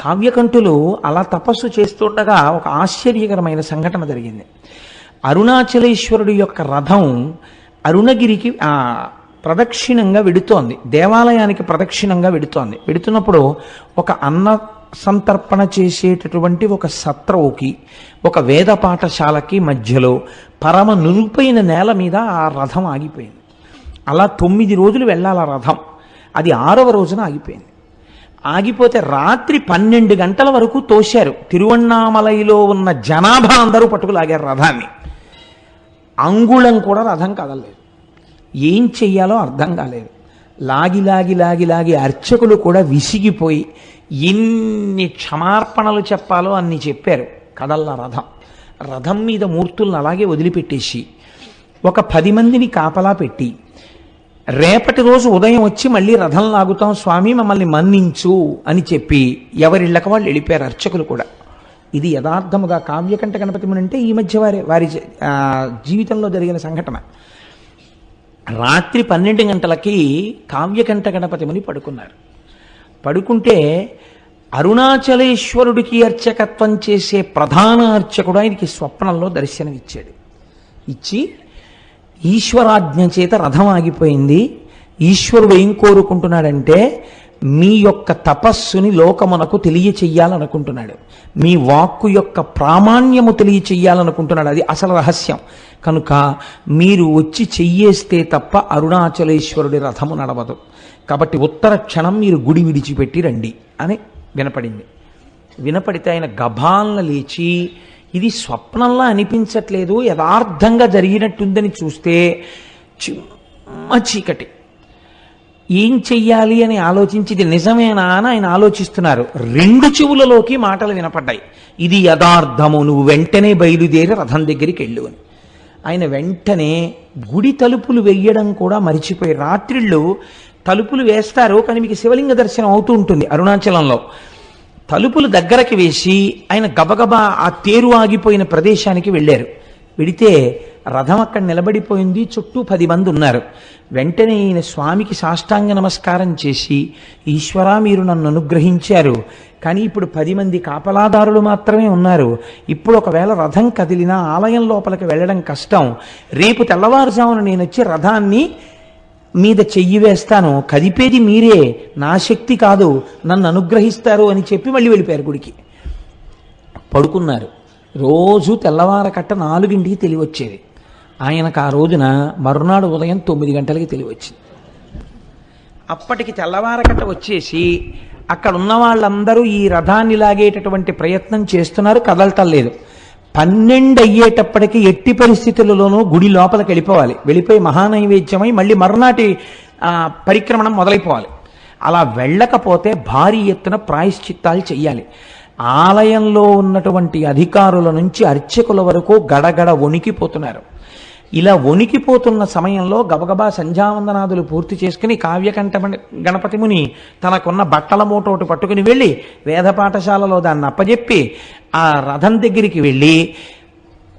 A: కావ్యకంఠులు అలా తపస్సు చేస్తుండగా ఒక ఆశ్చర్యకరమైన సంఘటన జరిగింది. అరుణాచలేశ్వరుడి యొక్క రథం అరుణగిరికి ప్రదక్షిణంగా వెడుతోంది, దేవాలయానికి ప్రదక్షిణంగా వెడుతోంది. వెడుతున్నప్పుడు ఒక అన్న సంతర్పణ చేసేటటువంటి ఒక సత్రవుకి ఒక వేద పాఠశాలకి మధ్యలో పరమ నునుపైన నేల మీద ఆ రథం ఆగిపోయింది. అలా 9 రోజులు వెళ్ళాల రథం. అది 6వ రోజున ఆగిపోయింది. ఆగిపోతే రాత్రి 12 గంటల వరకు తోశారు. తిరువణ్ణామలైలో ఉన్న జనాభా అందరూ పట్టుకులాగారు రథాన్ని. అంగుళం కూడా రథం కదలలేదు. ఏం చెయ్యాలో అర్థం కాలేదు. లాగి అర్చకులు కూడా విసిగిపోయి ఎన్ని క్షమార్పణలు చెప్పాలో అన్ని చెప్పారు. కదల్లా రథం. రథం మీద మూర్తులను అలాగే వదిలిపెట్టేసి ఒక 10 మందిని కాపలా పెట్టి రేపటి రోజు ఉదయం వచ్చి మళ్ళీ రథం లాగుతాం స్వామి, మమ్మల్ని మన్నించు అని చెప్పి ఎవరిళ్ళక వాళ్ళు వెళ్ళిపోయారు అర్చకులు కూడా. ఇది యథార్థముగా కావ్యకంఠ గణపతి ముని అంటే ఈ మధ్య వారి జీవితంలో జరిగిన సంఘటన. రాత్రి 12 గంటలకి కావ్యకంఠ గణపతి ముని పడుకున్నారు. పడుకుంటే అరుణాచలేశ్వరుడికి అర్చకత్వం చేసే ప్రధాన అర్చకుడు ఆయనకి స్వప్నంలో దర్శనమిచ్చాడు. ఇచ్చి ఈశ్వరాజ్ఞ చేత రథం ఆగిపోయింది, ఈశ్వరుడు ఏం కోరుకుంటున్నాడంటే మీ యొక్క తపస్సుని లోకమునకు తెలియచెయ్యాలనుకుంటున్నాడు, మీ వాక్కు యొక్క ప్రామాణ్యము తెలియచెయ్యాలనుకుంటున్నాడు. అది అసలు రహస్యం. కనుక మీరు వచ్చి చెయ్యేస్తే తప్ప అరుణాచలేశ్వరుడి రథము నడవదు. కాబట్టి ఉత్తర క్షణం మీరు గుడి విడిచిపెట్టి రండి అని వినపడింది. వినపడితే ఆయన గభాలన లేచి ఇది స్వప్నంలా అనిపించట్లేదు, యథార్థంగా జరిగినట్టుందని చూస్తే చిమ్మ చీకటి. ఏం చెయ్యాలి అని ఆలోచించి ఇది నిజమేనా అని ఆయన ఆలోచిస్తున్నారు. 2 చెవులలోకి మాటలు వినపడ్డాయి, ఇది యథార్థము, నువ్వు వెంటనే బయలుదేరి రథం దగ్గరికి వెళ్ళు అని. ఆయన వెంటనే గుడి తలుపులు వెయ్యడం కూడా మరిచిపోయి, రాత్రిళ్ళు తలుపులు వేస్తారు కానీ మీకు శివలింగ దర్శనం అవుతూ ఉంటుంది అరుణాచలంలో, తలుపులు దగ్గరకి వేసి ఆయన గబగబా ఆ తేరు ఆగిపోయిన ప్రదేశానికి వెళ్ళారు. వెడితే రథం అక్కడ నిలబడిపోయింది, చుట్టూ 10 మంది ఉన్నారు. వెంటనే ఈయన స్వామికి సాష్టాంగ నమస్కారం చేసి, ఈశ్వరా మీరు నన్ను అనుగ్రహించారు, కానీ ఇప్పుడు 10 మంది కాపలాదారులు మాత్రమే ఉన్నారు. ఇప్పుడు ఒకవేళ రథం కదిలినా ఆలయం లోపలికి వెళ్ళడం కష్టం. రేపు తెల్లవారుజామున నేను వచ్చి రథాన్ని మీద చెయ్యి వేస్తాను, కదిపేది మీరే, నా శక్తి కాదు, నన్ను అనుగ్రహిస్తారు అని చెప్పి మళ్ళీ వెళ్ళిపోయారు గుడికి. పడుకున్నారు. రోజు తెల్లవారకట్ట 4ంటికి తెలివచ్చేది. ఆయనకు ఆ రోజున మరునాడు ఉదయం 9 గంటలకి తెలివచ్చింది. అప్పటికి తెల్లవారకట్ట వచ్చేసి అక్కడ ఉన్న వాళ్ళందరూ ఈ రథాన్ని లాగేటటువంటి ప్రయత్నం చేస్తున్నారు, కదలటం లేదు. 12 అయ్యేటప్పటికి ఎట్టి పరిస్థితులలోనూ గుడి లోపలికి వెళ్ళిపోవాలి. వెళ్ళిపోయి మహానైవేద్యమై మళ్ళీ మరునాటి పరిక్రమణం మొదలైపోవాలి. అలా వెళ్ళకపోతే భారీ ఎత్తున ప్రాయశ్చిత్తాలు చెయ్యాలి. ఆలయంలో ఉన్నటువంటి అధికారుల నుంచి అర్చకుల వరకు గడగడ వణికిపోతున్నారు. ఇలా వణికిపోతున్న సమయంలో గబగబా సంధ్యావందనాదులు పూర్తి చేసుకుని కావ్యకంఠ గణపతి ముని తనకున్న బట్టల మూటోటి పట్టుకుని వెళ్ళి వేద పాఠశాలలో దాన్ని అప్పజెప్పి ఆ రథం దగ్గరికి వెళ్ళి,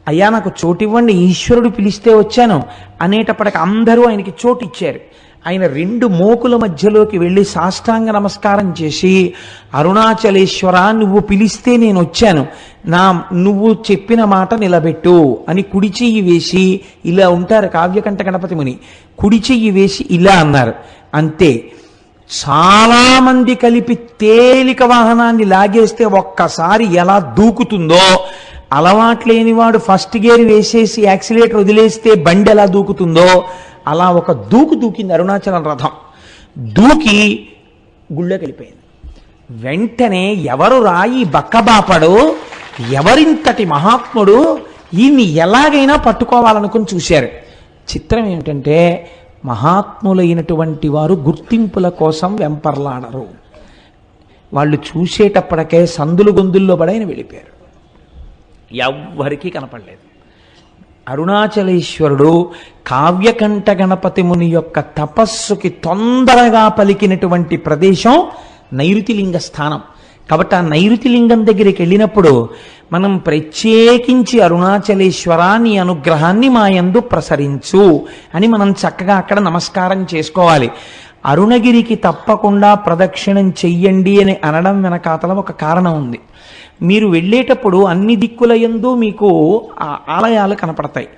A: అయ్యా నాకు చోటు ఇవ్వండి, ఈశ్వరుడు పిలిస్తే వచ్చాను అనేటప్పటికి అందరూ ఆయనకి చోటు ఇచ్చారు. ఆయన 2 మోకుల మధ్యలోకి వెళ్ళి సాష్టాంగ నమస్కారం చేసి, అరుణాచలేశ్వర నువ్వు పిలిస్తే నేను వచ్చాను, నువ్వు చెప్పిన మాట నిలబెట్టు అని కుడి చెయ్యి వేసి, ఇలా ఉంటారు కావ్యకంఠ గణపతి ముని, కుడి చెయ్యి వేసి ఇలా అన్నారు. అంతే. చాలా మంది కలిపి తేలిక వాహనాన్ని లాగేస్తే ఒక్కసారి ఎలా దూకుతుందో, అలవాట్లేనివాడు ఫస్ట్ గేర్ వేసేసి యాక్సిలేటర్ వదిలేస్తే బండి ఎలా దూకుతుందో అలా ఒక దూకింది అరుణాచలం రథం. దూకి గుళ్ళోకి వెళ్ళిపోయింది. వెంటనే ఎవరు రాయి బక్కబాపడు, ఎవరింతటి మహాత్ముడు, ఈయన్ని ఎలాగైనా పట్టుకోవాలనుకుని చూశారు. చిత్రం ఏమిటంటే మహాత్ములైనటువంటి వారు గుర్తింపుల కోసం వెంపర్లాడరు. వాళ్ళు చూసేటప్పటికే సందులు గొంతుల్లో పడైన వెళ్ళిపోయారు. ఎవ్వరికీ కనపడలేదు. అరుణాచలేశ్వరుడు కావ్యకంఠ గణపతి ముని యొక్క తపస్సుకి తొందరగా పలికినటువంటి ప్రదేశం నైరుతిలింగ స్థానం. కాబట్టి ఆ నైరుతిలింగం దగ్గరికి వెళ్ళినప్పుడు మనం ప్రత్యేకించి అరుణాచలేశ్వర నీ అనుగ్రహాన్ని మా యందు ప్రసరించు అని మనం చక్కగా అక్కడ నమస్కారం చేసుకోవాలి. అరుణగిరికి తప్పకుండా ప్రదక్షిణం చెయ్యండి అని అనడం వెనకాతల ఒక కారణం ఉంది. మీరు వెళ్ళేటప్పుడు అన్ని దిక్కుల యందు మీకు ఆ ఆలయాలు కనపడతాయి.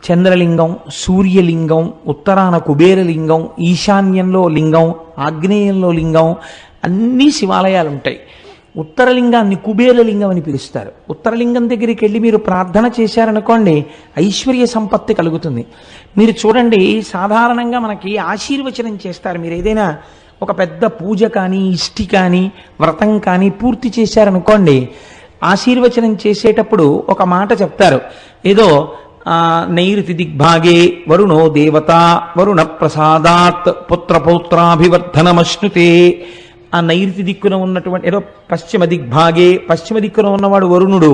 A: చంద్రలింగం, సూర్యలింగం, ఉత్తరాన కుబేరలింగం, ఈశాన్యంలో లింగం, ఆగ్నేయంలో లింగం, అన్ని శివాలయాలు ఉంటాయి. ఉత్తరలింగాన్ని కుబేరలింగం అని పిలుస్తారు. ఉత్తరలింగం దగ్గరికి వెళ్ళి మీరు ప్రార్థన చేశారనుకోండి, ఐశ్వర్య సంపత్తి కలుగుతుంది. మీరు చూడండి, సాధారణంగా మనకి ఆశీర్వచనం చేస్తారు. మీరు ఏదైనా ఒక పెద్ద పూజ కానీ, ఇష్టి కానీ, వ్రతం కానీ పూర్తి చేశారనుకోండి, ఆశీర్వచనం చేసేటప్పుడు ఒక మాట చెప్తారు. ఏదో నైరుతి దిగ్భాగే వరుణో దేవత వరుణ ప్రసాదాత్ పుత్రపౌత్రాభివర్ధనమశ్నుతే. ఆ నైరుతి దిక్కున ఉన్నటువంటి ఏదో పశ్చిమ దిగ్భాగే, పశ్చిమ దిక్కున ఉన్నవాడు వరుణుడు.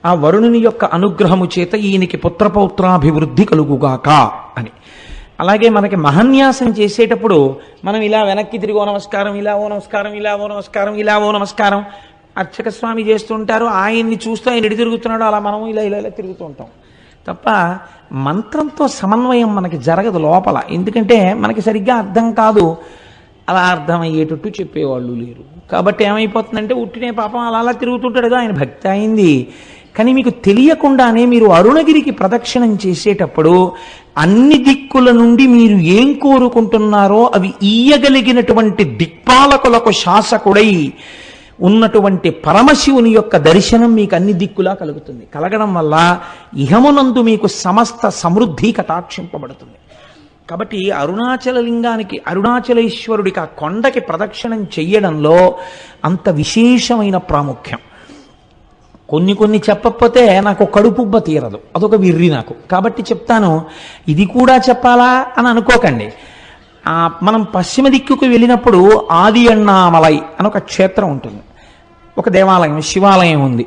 A: ఆ వరుణుని యొక్క అనుగ్రహము చేత ఈయనకి పుత్రపౌత్రాభివృద్ధి కలుగుగాక అని. అలాగే మనకి మహన్యాసం చేసేటప్పుడు మనం ఇలా వెనక్కి తిరిగి ఓ నమస్కారం, ఇలా ఓ నమస్కారం, ఇలా ఓ నమస్కారం, ఇలా ఓ నమస్కారం అర్చక స్వామి చేస్తుంటారు. ఆయన్ని చూస్తూ ఆయన ఎడి తిరుగుతున్నాడు, అలా మనం ఇలా ఇలా ఇలా తిరుగుతూ ఉంటాం తప్ప మంత్రంతో సమన్వయం మనకి జరగదు లోపల. ఎందుకంటే మనకి సరిగ్గా అర్థం కాదు, అలా అర్థమయ్యేటట్టు చెప్పేవాళ్ళు లేరు. కాబట్టి ఏమైపోతుందంటే ఉట్టినే పాపం అలా అలా తిరుగుతుంటాడు, ఆయన భక్తి అయింది. కానీ మీకు తెలియకుండానే మీరు అరుణగిరికి ప్రదక్షిణం చేసేటప్పుడు అన్ని దిక్కుల నుండి మీరు ఏం కోరుకుంటున్నారో అవి ఈయగలిగినటువంటి దిక్పాలకులకు శాసకుడై ఉన్నటువంటి పరమశివుని యొక్క దర్శనం మీకు అన్ని దిక్కులా కలుగుతుంది. కలగడం వల్ల ఇహమునందు మీకు సమస్త సమృద్ధి కటాక్షింపబడుతుంది. కాబట్టి అరుణాచల లింగానికి, అరుణాచలేశ్వరుడికి ఆ కొండకి ప్రదక్షిణం చెయ్యడంలో అంత విశేషమైన ప్రాముఖ్యం. కొన్ని చెప్పకపోతే నాకు కడుపుబ్బ తీరదు, అదొక విర్రి నాకు. కాబట్టి చెప్తాను, ఇది కూడా చెప్పాలా అని అనుకోకండి. మనం పశ్చిమ దిక్కుకు వెళ్ళినప్పుడు ఆది అన్నామలై అని ఒక క్షేత్రం ఉంటుంది, ఒక దేవాలయం, శివాలయం ఉంది.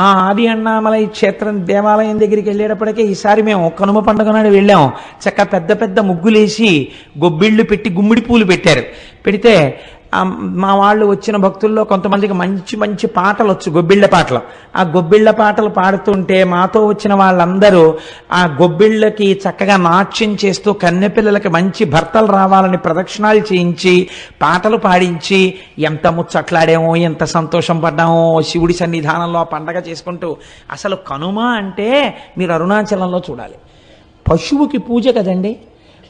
A: ఆ ఆది అన్నామలై క్షేత్రం దేవాలయం దగ్గరికి వెళ్ళేటప్పటికే ఈసారి మేము కనుమ పండుగ నాడు వెళ్ళాం. చక్క పెద్ద పెద్ద ముగ్గులేసి గొబ్బిళ్ళు పెట్టి గుమ్మిడి పూలు పెట్టారు. పెడితే మా వాళ్ళు వచ్చిన భక్తుల్లో కొంతమందికి మంచి మంచి పాటలు వచ్చు, గొబ్బిళ్ళ పాటలు. ఆ గొబ్బిళ్ళ పాటలు పాడుతుంటే మాతో వచ్చిన వాళ్ళందరూ ఆ గొబ్బిళ్ళకి చక్కగా నాట్యం చేస్తూ కన్నెపిల్లలకి మంచి భర్తలు రావాలని ప్రదక్షిణాలు చేయించి పాటలు పాడించి ఎంత ముచ్చట్లాడామో, ఎంత సంతోషం పడ్డామో శివుడి సన్నిధానంలో పండగ చేసుకుంటూ. అసలు కనుమ అంటే మీరు అరుణాచలంలో చూడాలి. పశువుకి పూజ కదండి.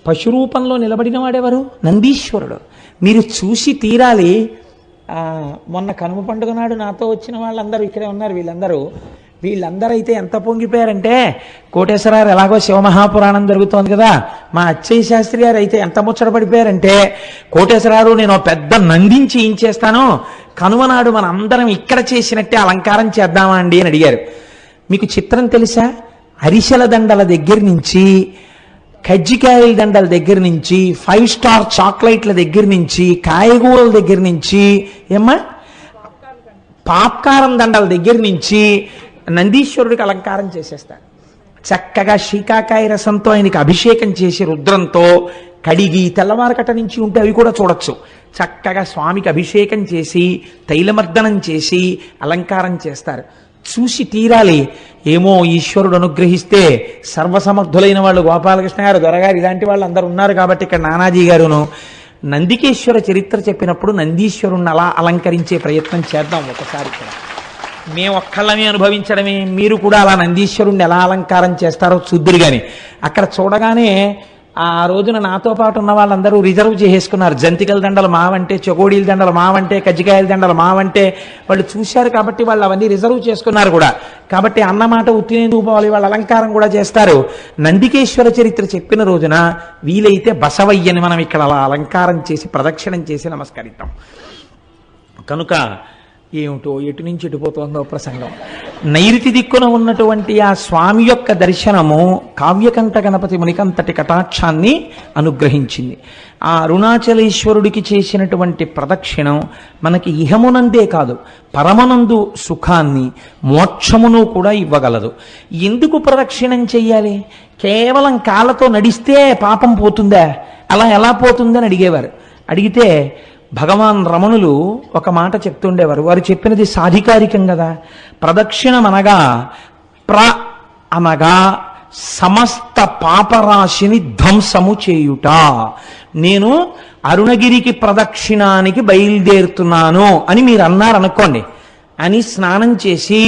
A: పశు రూపంలో నిలబడిన వాడెవరు? నందీశ్వరుడు. మీరు చూసి తీరాలి. మొన్న కనుమ పండుగ నాడు నాతో వచ్చిన వాళ్ళందరూ ఇక్కడే ఉన్నారు. వీళ్ళందరూ అయితే ఎంత పొంగిపోయారంటే, కోటేశ్వరరావు ఎలాగో శివమహాపురాణం జరుగుతోంది కదా, మా అచ్చయ్య శాస్త్రి గారు అయితే ఎంత ముచ్చట పడిపోయారంటే, కోటేశ్వరరావు నేను పెద్ద నందించి ఏం చేస్తాను, కనుమ నాడు మన అందరం ఇక్కడ చేసినట్టే అలంకారం చేద్దామా అండి అని అడిగారు. మీకు చిత్రం తెలుసా? అరిసెల దండల దగ్గర నుంచి, కజ్జికాయల దండల దగ్గర నుంచి, 5 స్టార్ చాక్లెట్ల దగ్గర నుంచి, కాయగూరల దగ్గర నుంచి, ఏమ్మా పాప్కారం దండల దగ్గర నుంచి నందీశ్వరుడికి అలంకారం చేసేస్తారు. చక్కగా శీకాకాయ రసంతో ఆయనకి అభిషేకం చేసి రుద్రంతో కడిగి తెల్లవారకట నుంచి ఉంటే అవి కూడా చూడొచ్చు. చక్కగా స్వామికి అభిషేకం చేసి తైలమర్దనం చేసి అలంకారం చేస్తారు. చూసి తీరాలి. ఏమో ఈశ్వరుడు అనుగ్రహిస్తే సర్వసమర్థులైన వాళ్ళు గోపాలకృష్ణ గారు, దొరగారు, ఇలాంటి వాళ్ళు అందరూ ఉన్నారు కాబట్టి ఇక్కడ నానాజీ గారును నందికేశ్వర చరిత్ర చెప్పినప్పుడు నందీశ్వరుణ్ణి అలా అలంకరించే ప్రయత్నం చేద్దాం ఒకసారి. ఇక్కడ మేము ఒక్కళ్ళమే అనుభవించడమే, మీరు కూడా అలా నందీశ్వరుణ్ణి ఎలా అలంకారం చేస్తారో చూద్దురు. కానీ అక్కడ చూడగానే ఆ రోజున నాతో పాటు ఉన్న వాళ్ళందరూ రిజర్వ్ చేసేసుకున్నారు. జంతికల దండలు మావంటే, చెకోడీల దండలు మావంటే, కజ్జికాయల దండలు మావంటే వాళ్ళు చూశారు కాబట్టి వాళ్ళు అవన్నీ రిజర్వ్ చేసుకున్నారు కూడా. కాబట్టి అన్నమాట ఉత్తినేందుకు పోవాలి, వాళ్ళ అలంకారం కూడా చేస్తారు. నందికేశ్వర చరిత్ర చెప్పిన రోజున వీలైతే బసవయ్యని మనం ఇక్కడ అలా అలంకారం చేసి ప్రదక్షిణం చేసి నమస్కరిద్దాం. కనుక ఏమిటో ఎటు నుంచి ఎటుపోతుందో ప్రసంగం. నైరుతి దిక్కున ఉన్నటువంటి ఆ స్వామి యొక్క దర్శనము కావ్యకంఠ గణపతి మునికంతటి కటాక్షాన్ని అనుగ్రహించింది. ఆ అరుణాచలేశ్వరుడికి చేసినటువంటి ప్రదక్షిణం మనకి ఇహమునందే కాదు పరమనందు సుఖాన్ని మోక్షమును కూడా ఇవ్వగలదు. ఎందుకు ప్రదక్షిణం చెయ్యాలి? కేవలం కాళ్ళతో నడిస్తే పాపం పోతుందా? అలా ఎలా పోతుందని అడిగేవారు. అడిగితే భగవాన్ రమణులు ఒక మాట చెప్తుండేవారు. వారు చెప్పినది సాధికారికం కదా. ప్రదక్షిణం అనగా సమస్త పాపరాశిని ధ్వంసము చేయుట. నేను అరుణగిరికి ప్రదక్షిణానికి బయలుదేరుతున్నాను అని మీరు అన్నారనుకోండి, అని స్నానం చేసి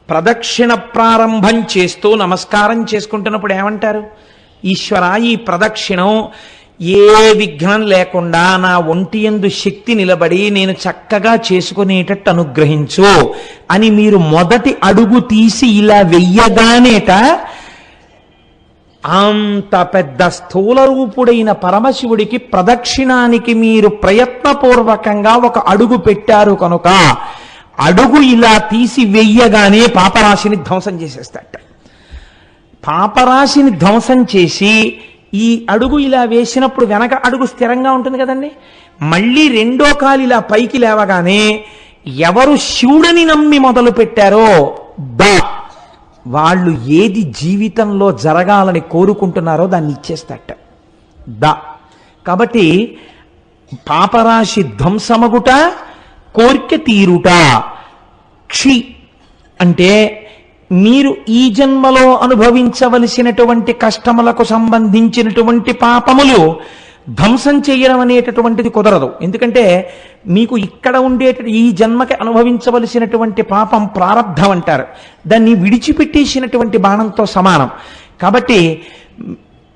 A: ప్రదక్షిణ ప్రారంభం చేస్తూ నమస్కారం చేసుకుంటున్నప్పుడు ఏమంటారు? ఈశ్వర, ఈ ప్రదక్షిణం ఏ విఘ్నం లేకుండా నా ఒంటి యందు శక్తి నిలబడి నేను చక్కగా చేసుకునేటట్టు అనుగ్రహించు అని మీరు మొదటి అడుగు తీసి ఇలా వెయ్యగానేట అంత పెద్ద స్థూల రూపుడైన పరమశివుడికి ప్రదక్షిణానికి మీరు ప్రయత్నపూర్వకంగా ఒక అడుగు పెట్టారు కనుక అడుగు ఇలా తీసి వెయ్యగానే పాపరాశిని ధ్వంసం చేసేస్తాట. పాపరాశిని ధ్వంసం చేసి ఈ అడుగు ఇలా వేసినప్పుడు వెనక అడుగు స్థిరంగా ఉంటుంది కదండి. మళ్ళీ రెండో కాలు ఇలా పైకి లేవగానే ఎవరు శివుడిని నమ్మి మొదలు పెట్టారో వాళ్ళు ఏది జీవితంలో జరగాలని కోరుకుంటున్నారో దాన్ని ఇచ్చేస్తట. కాబట్టి పాపరాశి ధ్వంసమగుట, కోర్కె తీరుట. క్షి అంటే మీరు ఈ జన్మలో అనుభవించవలసినటువంటి కష్టములకు సంబంధించినటువంటి పాపములు ధ్వంసం చేయడం అనేటటువంటిది కుదరదు. ఎందుకంటే మీకు ఇక్కడ ఈ జన్మకి అనుభవించవలసినటువంటి పాపం ప్రారబ్ధం అంటారు. దాన్ని విడిచిపెట్టేసినటువంటి బాణంతో సమానం. కాబట్టి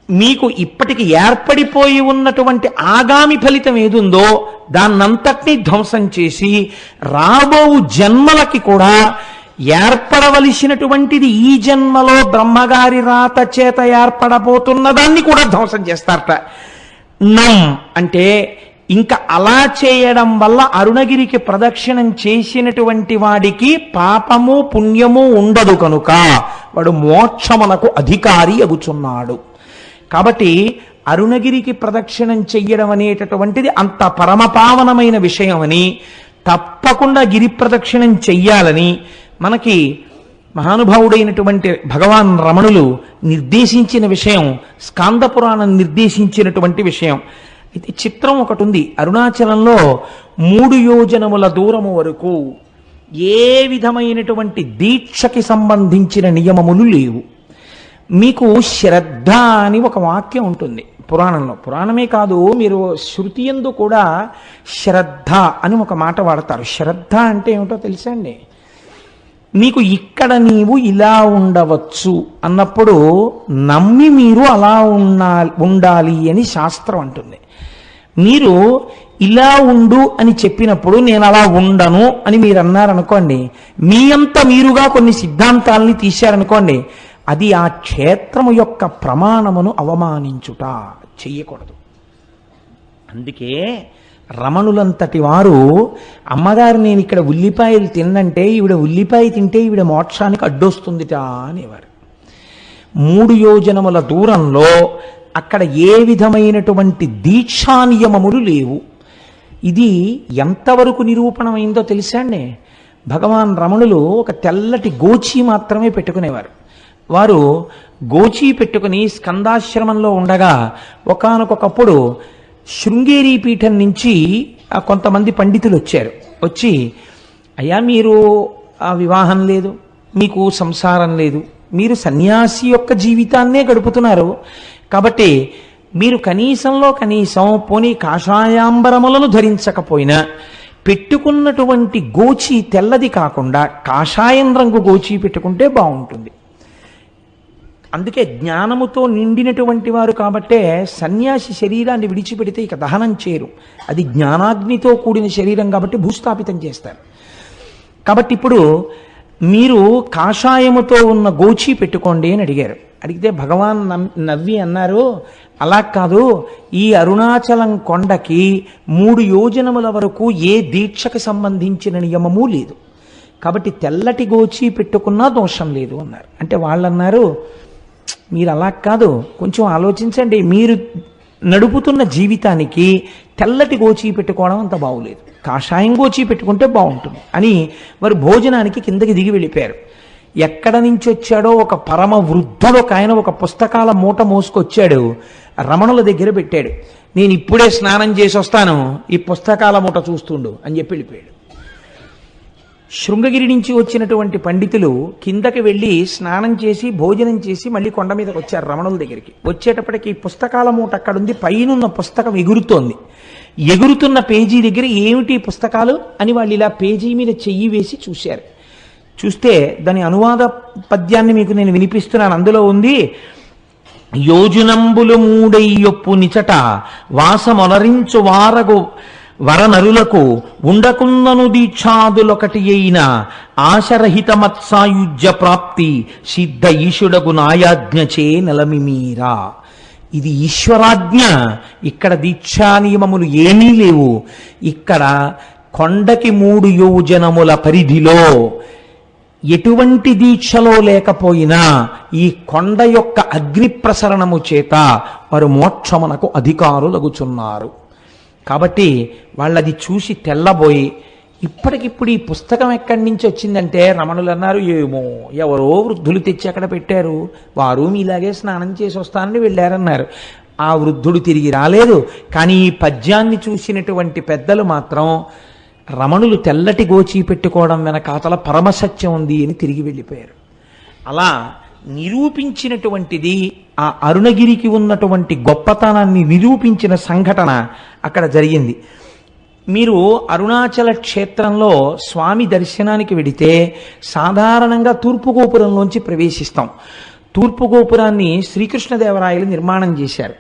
A: మీకు ఇప్పటికి ఏర్పడిపోయి ఉన్నటువంటి ఆగామి ఫలితం ఏదుందో దాన్నంతటినీ ధ్వంసం చేసి రాబో జన్మలకి కూడా ఏర్పడవలసినటువంటిది ఈ జన్మలో బ్రహ్మగారి రాత చేత ఏర్పడబోతున్న దాన్ని కూడా ధ్వంసం చేస్తారట. అంటే ఇంకా అలా చేయడం వల్ల అరుణగిరికి ప్రదక్షిణం చేసినటువంటి వాడికి పాపము పుణ్యము ఉండదు కనుక వాడు మోక్షమునకు అధికారి అగుచున్నాడు. కాబట్టి అరుణగిరికి ప్రదక్షిణం చెయ్యడం అనేటటువంటిది అంత పరమపావనమైన విషయమని, తప్పకుండా గిరి ప్రదక్షిణం చెయ్యాలని మనకి మహానుభావుడైనటువంటి భగవాన్ రమణులు నిర్దేశించిన విషయం, స్కాంద పురాణం నిర్దేశించినటువంటి విషయం. అయితే చిత్రం ఒకటి ఉంది. అరుణాచలంలో 3 యోజనముల దూరము వరకు ఏ విధమైనటువంటి దీక్షకి సంబంధించిన నియమములు లేవు. మీకు శ్రద్ధ అని ఒక వాక్యం ఉంటుంది పురాణంలో. పురాణమే కాదు, మీరు శృతి యందు కూడా శ్రద్ధ అని ఒక మాట వాడతారు. శ్రద్ధ అంటే ఏమిటో తెలుసా అండి? నీకు ఇక్కడ నీవు ఇలా ఉండవచ్చు అన్నప్పుడు నమ్మి మీరు అలా ఉండాలి అని శాస్త్రం అంటుంది. మీరు ఇలా ఉండు అని చెప్పినప్పుడు నేను అలా ఉండను అని మీరు అన్నారనుకోండి, మీ అంత మీరుగా కొన్ని సిద్ధాంతాలని తీశారనుకోండి, అది ఆ క్షేత్రము యొక్క ప్రమాణమును అవమానించుట, చెయ్యకూడదు. అందుకే రమణులంతటి వారు అమ్మగారు నేను ఇక్కడ ఉల్లిపాయలు తిన్నంటే ఈవిడ ఉల్లిపాయ తింటే ఈవిడ మోక్షానికి అడ్డొస్తుందిట అనేవారు. 3 యోజనముల దూరంలో అక్కడ ఏ విధమైనటువంటి దీక్షా నియమములు లేవు. ఇది ఎంతవరకు నిరూపణమైందో తెలుసా అండి? భగవాన్ రమణులు ఒక తెల్లటి గోచీ మాత్రమే పెట్టుకునేవారు. వారు గోచీ పెట్టుకుని స్కందాశ్రమంలో ఉండగా ఒకానొకప్పుడు శృంగేరి పీఠం నుంచి కొంతమంది పండితులు వచ్చి అయ్యా మీరు ఆ వివాహం లేదు, మీకు సంసారం లేదు, మీరు సన్యాసి యొక్క జీవితాన్నే గడుపుతున్నారు, కాబట్టి మీరు కనీసంలో కనీసం పోనీ కాషాయాంబరములను ధరించకపోయినా పెట్టుకున్నటువంటి గోచి తెల్లది కాకుండా కాషాయం రంగు గోచి పెట్టుకుంటే బాగుంటుంది. అందుకే జ్ఞానముతో నిండినటువంటి వారు కాబట్టే సన్యాసి శరీరాన్ని విడిచిపెడితే ఇక దహనం చేయరు. అది జ్ఞానాగ్నితో కూడిన శరీరం కాబట్టి భూస్థాపితం చేస్తారు. కాబట్టి ఇప్పుడు మీరు కాషాయముతో ఉన్న గోచి పెట్టుకోండి అని అడిగారు. అడిగితే భగవాన్ నవ్వి అన్నారు, అలా కాదు, ఈ అరుణాచలం కొండకి 3 యోజనముల వరకు ఏ దీక్షకు సంబంధించిన నియమము లేదు, కాబట్టి తెల్లటి గోచి పెట్టుకున్నా దోషం లేదు అన్నారు. అంటే వాళ్ళు అన్నారు, మీరు అలా కాదు, కొంచెం ఆలోచించండి, మీరు నడుపుతున్న జీవితానికి తెల్లటి గోచి పెట్టుకోవడం అంత బాగులేదు, కాషాయం గోచి పెట్టుకుంటే బాగుంటుంది అని వారు భోజనానికి కిందకి దిగి వెళ్ళిపోయారు. ఎక్కడ నుంచి వచ్చాడో ఒక పరమ వృద్ధుడు ఒక ఆయన ఒక పుస్తకాల మూట మోసుకొచ్చాడు, రమణుల దగ్గర పెట్టాడు. నేను ఇప్పుడే స్నానం చేసి వస్తాను, ఈ పుస్తకాల మూట చూస్తుండు అని చెప్పి వెళ్ళిపోయాడు. శృంగగిరి నుంచి వచ్చినటువంటి పండితులు కిందకి వెళ్ళి స్నానం చేసి భోజనం చేసి మళ్ళీ కొండ మీదకి వచ్చారు రమణుల దగ్గరికి. వచ్చేటప్పటికి పుస్తకాల మూట అక్కడుంది, పైనున్న పుస్తకం ఎగురుతోంది. ఎగురుతున్న పేజీ దగ్గర ఏమిటి పుస్తకాలు అని వాళ్ళు ఇలా పేజీ మీద చెయ్యి వేసి చూశారు. చూస్తే దాని అనువాద పద్యాన్ని మీకు నేను వినిపిస్తున్నాను. అందులో ఉంది, యోజనంబులు 3 నిచట వాసమొనరించు వారగు వరనరులకు ఉండకుందను దీక్షాదులొకటి అయిన ఆశరహిత మత్సాయుజ్య ప్రాప్తి సిద్ధ ఈశుడగు నాయాజ్ఞచే నెలమిమీరా. ఇది ఈశ్వరాజ్ఞ, ఇక్కడ దీక్షా నియమములు ఏమీ లేవు. ఇక్కడ కొండకి 3 యోజనముల పరిధిలో ఎటువంటి దీక్షలో లేకపోయినా ఈ కొండ యొక్క అగ్ని ప్రసరణము చేత వారు మోక్షమునకు అధికారులగుచున్నారు. కాబట్టి వాళ్ళది చూసి తెల్లబోయి, ఇప్పటికిప్పుడు ఈ పుస్తకం ఎక్కడి నుంచి వచ్చిందంటే రమణులు అన్నారు, ఏమో ఎవరో వృద్ధులు తెచ్చి అక్కడ పెట్టారు, వారు మీలాగే స్నానం చేసి వస్తానని వెళ్ళారన్నారు. ఆ వృద్ధుడు తిరిగి రాలేదు. కానీ ఈ పద్యాన్ని చూసినటువంటి పెద్దలు మాత్రం రమణులు తెల్లటి గోచి పెట్టుకోవడం వెనకాతల పరమసత్యం ఉంది అని తిరిగి వెళ్ళిపోయారు. అలా నిరూపించినటువంటిది ఆ అరుణగిరికి ఉన్నటువంటి గొప్పతనాన్ని నిరూపించిన సంఘటన అక్కడ జరిగింది. మీరు అరుణాచల క్షేత్రంలో స్వామి దర్శనానికి వెడితే సాధారణంగా తూర్పు గోపురంలోంచి ప్రవేశిస్తాం. తూర్పు గోపురాన్ని శ్రీకృష్ణదేవరాయలు నిర్మాణం చేశారు.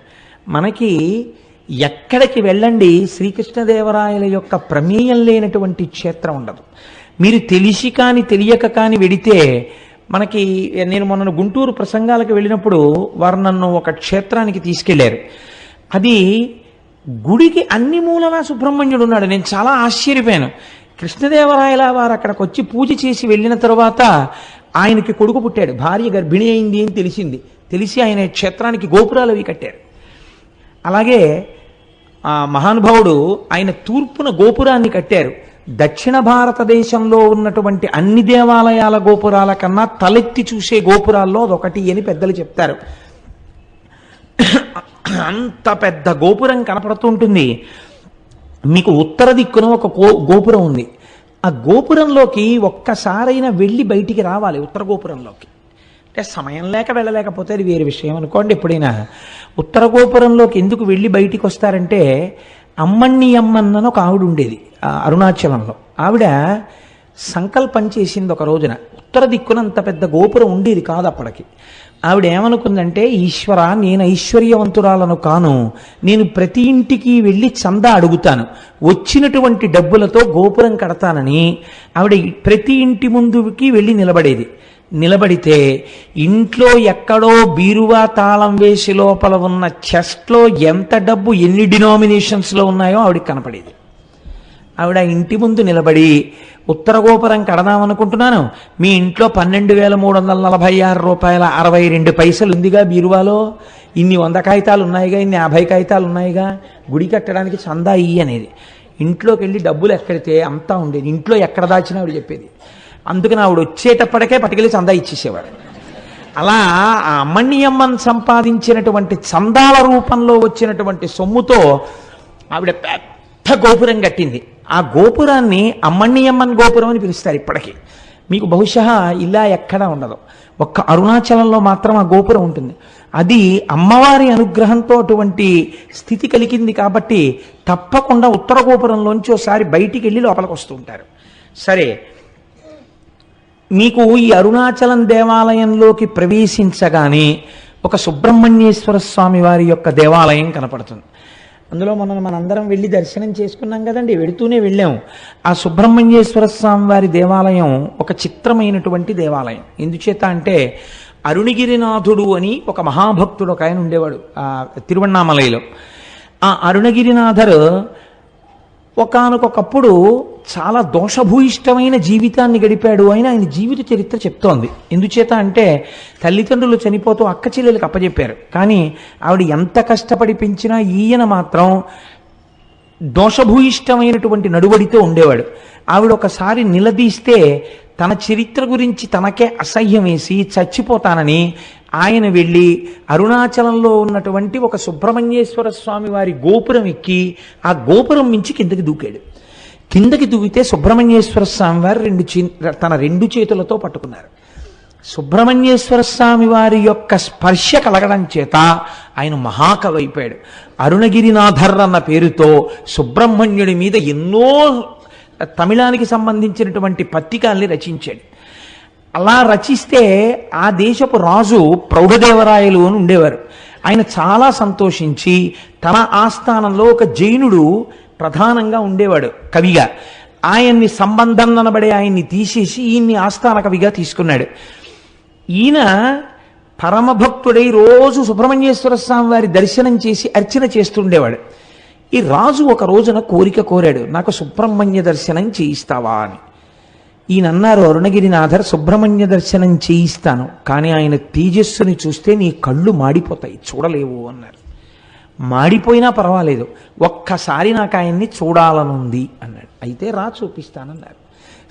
A: మనకి ఎక్కడికి వెళ్ళండి శ్రీకృష్ణదేవరాయల యొక్క ప్రమేయం లేనటువంటి క్షేత్రం ఉండదు. మీరు తెలిసి కానీ తెలియక కానీ వెడితే, మనకి నేను మొన్న గుంటూరు ప్రసంగాలకు వెళ్ళినప్పుడు వారు నన్ను ఒక క్షేత్రానికి తీసుకెళ్లారు. అది గుడికి అన్ని మూలలా సుబ్రహ్మణ్యుడు ఉన్నాడు. నేను చాలా ఆశ్చర్యపోయాను. కృష్ణదేవరాయల వారు అక్కడికి వచ్చి పూజ చేసి వెళ్ళిన తర్వాత ఆయనకి కొడుకు పుట్టాడు, భార్య గర్భిణి అయింది అని తెలిసి ఆయన క్షేత్రానికి గోపురాలు అవి కట్టారు. అలాగే ఆ మహానుభావుడు ఆయన తూర్పున గోపురాన్ని కట్టారు. దక్షిణ భారతదేశంలో ఉన్నటువంటి అన్ని దేవాలయాల గోపురాల కన్నా తలెత్తి చూసే గోపురాల్లో అదొకటి అని పెద్దలు చెప్తారు. అంత పెద్ద గోపురం కనపడుతుంటుంది. మీకు ఉత్తర దిక్కున ఒక గోపురం ఉంది. ఆ గోపురంలోకి ఒక్కసారైనా వెళ్ళి బయటికి రావాలి. ఉత్తర గోపురంలోకి అంటే సమయం లేక వెళ్ళలేకపోతే అది వేరే విషయం అనుకోండి. ఎప్పుడైనా ఉత్తర గోపురంలోకి ఎందుకు వెళ్ళి బయటికి వస్తారంటే, అమ్మణ్ణి అమ్మన్నను ఒక ఆవిడ ఉండేది అరుణాచలంలో. ఆవిడ సంకల్పం చేసింది ఒక రోజున. ఉత్తర దిక్కున అంత పెద్ద గోపురం ఉండేది కాదు అప్పటికి. ఆవిడ ఏమనుకుందంటే, ఈశ్వర, నేను ఐశ్వర్యవంతురాలను కాను, నేను ప్రతి ఇంటికి వెళ్ళి చందా అడుగుతాను, వచ్చినటువంటి డబ్బులతో గోపురం కడతానని ఆవిడ ప్రతి ఇంటి ముందుకి వెళ్ళి నిలబడితే ఇంట్లో ఎక్కడో బీరువా తాళం వేసి లోపల ఉన్న చెస్ట్లో ఎంత డబ్బు ఎన్ని డినామినేషన్స్లో ఉన్నాయో ఆవిడకి కనపడేది. ఆవిడ ఇంటి ముందు నిలబడి, ఉత్తర గోపురం కడదామనుకుంటున్నాను, మీ ఇంట్లో 12,346 రూపాయల 62 పైసలు ఉందిగా బీరువాలో, ఇన్ని 100 కాగితాలు ఉన్నాయిగా, ఇన్ని 50 కాగితాలు ఉన్నాయిగా, గుడి కట్టడానికి చందా ఇయ్యి అనేది. ఇంట్లోకి వెళ్ళి డబ్బులు ఎక్కడితే అంతా ఉండేది. ఇంట్లో ఎక్కడ దాచినా ఆవిడ చెప్పేది. అందుకని ఆవిడ వచ్చేటప్పటికే పట్టుకెళ్ళి చందా ఇచ్చేసేవాడు. అలా ఆ అమ్మణ్యమ్మన్ సంపాదించినటువంటి చందాల రూపంలో వచ్చినటువంటి సొమ్ముతో ఆవిడ పెద్ద గోపురం కట్టింది. ఆ గోపురాన్ని అమ్మణ్యమ్మన్ గోపురం అని పిలుస్తారు ఇప్పటికీ. మీకు బహుశా ఇలా ఎక్కడా ఉండదు, ఒక్క అరుణాచలంలో మాత్రం ఆ గోపురం ఉంటుంది. అది అమ్మవారి అనుగ్రహంతో అటువంటి స్థితి కలిగింది కాబట్టి తప్పకుండా ఉత్తర గోపురంలోంచి ఒకసారి బయటికి వెళ్ళి లోపలికి వస్తూ ఉంటారు. సరే, మీకు ఈ అరుణాచలం దేవాలయంలోకి ప్రవేశించగానే ఒక సుబ్రహ్మణ్యేశ్వర స్వామి వారి యొక్క దేవాలయం కనపడుతుంది. అందులో మనందరం వెళ్ళి దర్శనం చేసుకున్నాం కదండి, వెడుతూనే వెళ్ళాం. ఆ సుబ్రహ్మణ్యేశ్వర స్వామి వారి దేవాలయం ఒక చిత్రమైనటువంటి దేవాలయం. ఎందుచేత అంటే అరుణగిరినాథుడు అని ఒక మహాభక్తుడు ఒక ఆయన ఉండేవాడు ఆ తిరువణ్ణామలైలో. ఆ అరుణగిరినాథర్ ఒకానొకప్పుడు చాలా దోషభూయిష్టమైన జీవితాన్ని గడిపాడు అని ఆయన జీవిత చరిత్ర చెప్తోంది. ఎందుచేత అంటే తల్లిదండ్రులు చనిపోతూ అక్క చెల్లెలకు అప్పచెప్పారు, కానీ ఆవిడ ఎంత కష్టపడి పెంచినా ఈయన మాత్రం దోషభూయిష్టమైనటువంటి నడువడితో ఉండేవాడు. ఆవిడ ఒకసారి నిలదీస్తే తన చరిత్ర గురించి తనకే అసహ్యం వేసి చచ్చిపోతానని ఆయన వెళ్ళి అరుణాచలంలో ఉన్నటువంటి ఒక సుబ్రహ్మణ్యేశ్వర స్వామి వారి గోపురం ఎక్కి ఆ గోపురం మించి కిందకి దూకాడు. కిందకి దూకితే సుబ్రహ్మణ్యేశ్వర స్వామి వారు తన రెండు చేతులతో పట్టుకున్నారు. సుబ్రహ్మణ్యేశ్వర స్వామి వారి యొక్క స్పర్శ కలగడం చేత ఆయన మహాకవి అయిపోయాడు. అరుణగిరినాథర్ అన్న పేరుతో సుబ్రహ్మణ్యుడి మీద ఎన్నో తమిళానికి సంబంధించినటువంటి పత్రికల్ని రచించాడు. అలా రచిస్తే ఆ దేశపు రాజు ప్రౌఢదేవరాయలు అని ఉండేవారు. ఆయన చాలా సంతోషించి తన ఆస్థానంలో ఒక జైనుడు ప్రధానంగా ఉండేవాడు కవిగా. ఆయన్ని సంబంధం అనబడే ఆయన్ని తీసేసి ఈయన్ని ఆస్థాన కవిగా తీసుకున్నాడు. ఈయన పరమభక్తుడై రోజు సుబ్రహ్మణ్యేశ్వర స్వామి వారి దర్శనం చేసి అర్చన చేస్తుండేవాడు. ఈ రాజు ఒక రోజున కోరిక కోరాడు, నాకు సుబ్రహ్మణ్య దర్శనం చేయిస్తావా అని. ఈయన అన్నారు, అరుణగిరినాథర్ సుబ్రహ్మణ్య దర్శనం చేయిస్తాను, కానీ ఆయన తేజస్సుని చూస్తే నీ కళ్ళు మాడిపోతాయి, చూడలేవు అన్నారు. మాడిపోయినా పర్వాలేదు, ఒక్కసారి నాకు ఆయన్ని చూడాలనుంది అన్నాడు. అయితే రా చూపిస్తానన్నారు.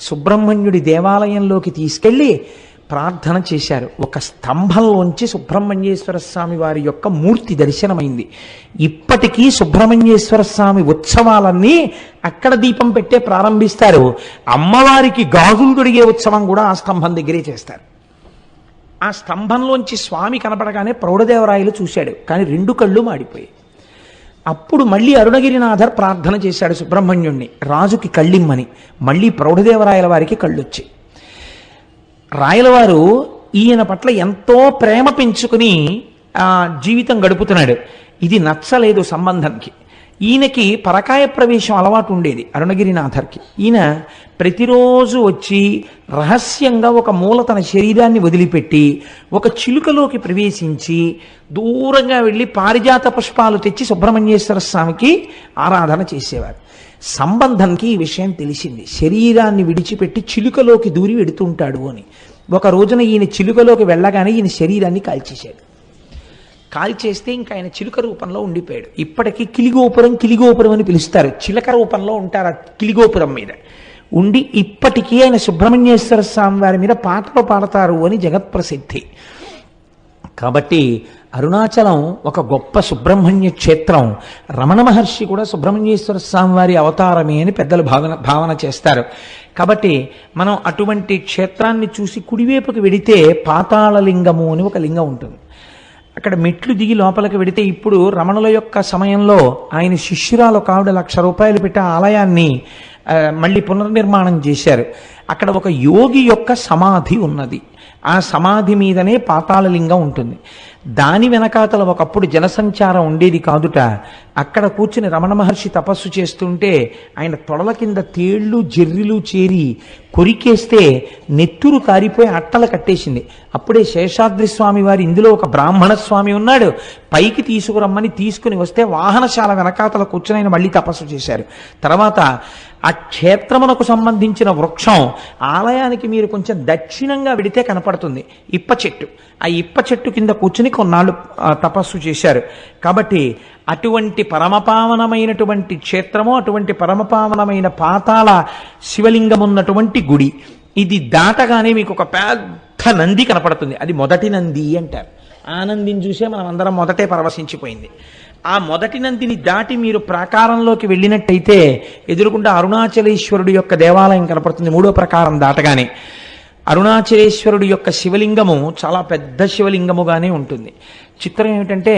A: సుబ్రహ్మణ్యుడి దేవాలయంలోకి తీసుకెళ్ళి ప్రార్థన చేశారు. ఒక స్తంభంలోంచి సుబ్రహ్మణ్యేశ్వర స్వామి వారి యొక్క మూర్తి దర్శనమైంది. ఇప్పటికీ సుబ్రహ్మణ్యేశ్వర స్వామి ఉత్సవాలన్నీ అక్కడ దీపం పెట్టే ప్రారంభిస్తారు. అమ్మవారికి గాజులు తొడిగే ఉత్సవం కూడా ఆ స్తంభం దగ్గరే చేస్తారు. ఆ స్తంభంలోంచి స్వామి కనపడగానే ప్రౌఢదేవరాయలు చూశాడు, కానీ రెండు కళ్ళు మాడిపోయాయి. అప్పుడు మళ్ళీ అరుణగిరినాథర్ ప్రార్థన చేశాడు సుబ్రహ్మణ్యుణ్ణి, రాజుకి కళ్ళిమ్మని. మళ్ళీ ప్రౌఢదేవరాయల వారికి కళ్ళొచ్చాయి. రాయలవారు ఈయన పట్ల ఎంతో ప్రేమ పెంచుకుని జీవితం గడుపుతున్నాడు. ఇది నచ్చలేదు సంబంధానికి. ఈయనకి పరకాయ ప్రవేశం అలవాటు ఉండేది అరుణగిరినాథర్కి. ఈయన ప్రతిరోజు వచ్చి రహస్యంగా ఒక మూల తన శరీరాన్ని వదిలిపెట్టి ఒక చిలుకలోకి ప్రవేశించి దూరంగా వెళ్ళి పారిజాత పుష్పాలు తెచ్చి సుబ్రహ్మణ్యేశ్వర స్వామికి ఆరాధన చేసేవారు. సంబంధంకి ఈ విషయం తెలిసింది, శరీరాన్ని విడిచిపెట్టి చిలుకలోకి దూరి వెడుతుంటాడు అని. ఒక రోజున ఈయన చిలుకలోకి వెళ్ళగానే ఈయన శరీరాన్ని కాల్చేశాడు. కాల్చేస్తే ఇంకా ఆయన చిలుక రూపంలో ఉండిపోయాడు. ఇప్పటికీ కిలిగోపురం అని పిలుస్తారు. చిలక రూపంలో ఉంటారు ఆ కిలిగోపురం మీద ఉండి. ఇప్పటికీ ఆయన సుబ్రహ్మణ్యేశ్వర స్వామి వారి మీద పాటలు పాడతారు అని జగత్ప్రసిద్ధి. కాబట్టి అరుణాచలం ఒక గొప్ప సుబ్రహ్మణ్య క్షేత్రం. రమణ మహర్షి కూడా సుబ్రహ్మణ్యేశ్వర స్వామి వారి అవతారమే అని పెద్దలు భావన చేస్తారు. కాబట్టి మనం అటువంటి క్షేత్రాన్ని చూసి కుడివైపుకి వెడితే పాతాళలింగము అని ఒక లింగం ఉంటుంది. అక్కడ మెట్లు దిగి లోపలికి వెడితే, ఇప్పుడు రమణుల యొక్క సమయంలో ఆయన శిష్యురాలు ఒక ఆవిడ ₹1,00,000 పెట్టి ఆలయాన్ని మళ్ళీ పునర్నిర్మాణం చేశారు. అక్కడ ఒక యోగి యొక్క సమాధి ఉన్నది. ఆ సమాధి మీదనే పాతాళలింగం ఉంటుంది. దాని వెనకాతల ఒకప్పుడు జనసంచారం ఉండేది కాదుట. అక్కడ కూర్చుని రమణ మహర్షి తపస్సు చేస్తుంటే ఆయన తొడల కింద తేళ్లు జెర్రిలు చేరి కొరికేస్తే నెత్తురు కారిపోయి అట్టలు కట్టేసింది. అప్పుడే శేషాద్రి స్వామి వారు, ఇందులో ఒక బ్రాహ్మణ స్వామి ఉన్నాడు, పైకి తీసుకురమ్మని తీసుకుని వస్తే వాహనశాల వెనకాతల కూర్చుని ఆయన మళ్ళీ తపస్సు చేశారు. తర్వాత ఆ క్షేత్రమునకు సంబంధించిన వృక్షం ఆలయానికి మీరు కొంచెం దక్షిణంగా వెడితే కనపడుతుంది, ఇప్ప చెట్టు. ఆ ఇప్ప చెట్టు కింద కూర్చుని కొన్నాళ్ళు తపస్సు చేశారు. కాబట్టి అటువంటి పరమపావనమైనటువంటి క్షేత్రము, అటువంటి పరమపావనమైన పాతాళ శివలింగం ఉన్నటువంటి గుడి. ఇది దాటగానే మీకు ఒక పెద్ద నంది కనపడుతుంది. అది మొదటి నంది అంటారు. ఆ నందిని చూసే మనం అందరం మొదటే పరవశించిపోయింది. ఆ మొదటి నందిని దాటి మీరు ప్రాకారంలోకి వెళ్ళినట్టయితే ఎదురుకుండా అరుణాచలేశ్వరుడు యొక్క దేవాలయం కనపడుతుంది. మూడో ప్రాకారం దాటగానే అరుణాచలేశ్వరుడు యొక్క శివలింగము చాలా పెద్ద శివలింగముగానే ఉంటుంది. చిత్రం ఏమిటంటే,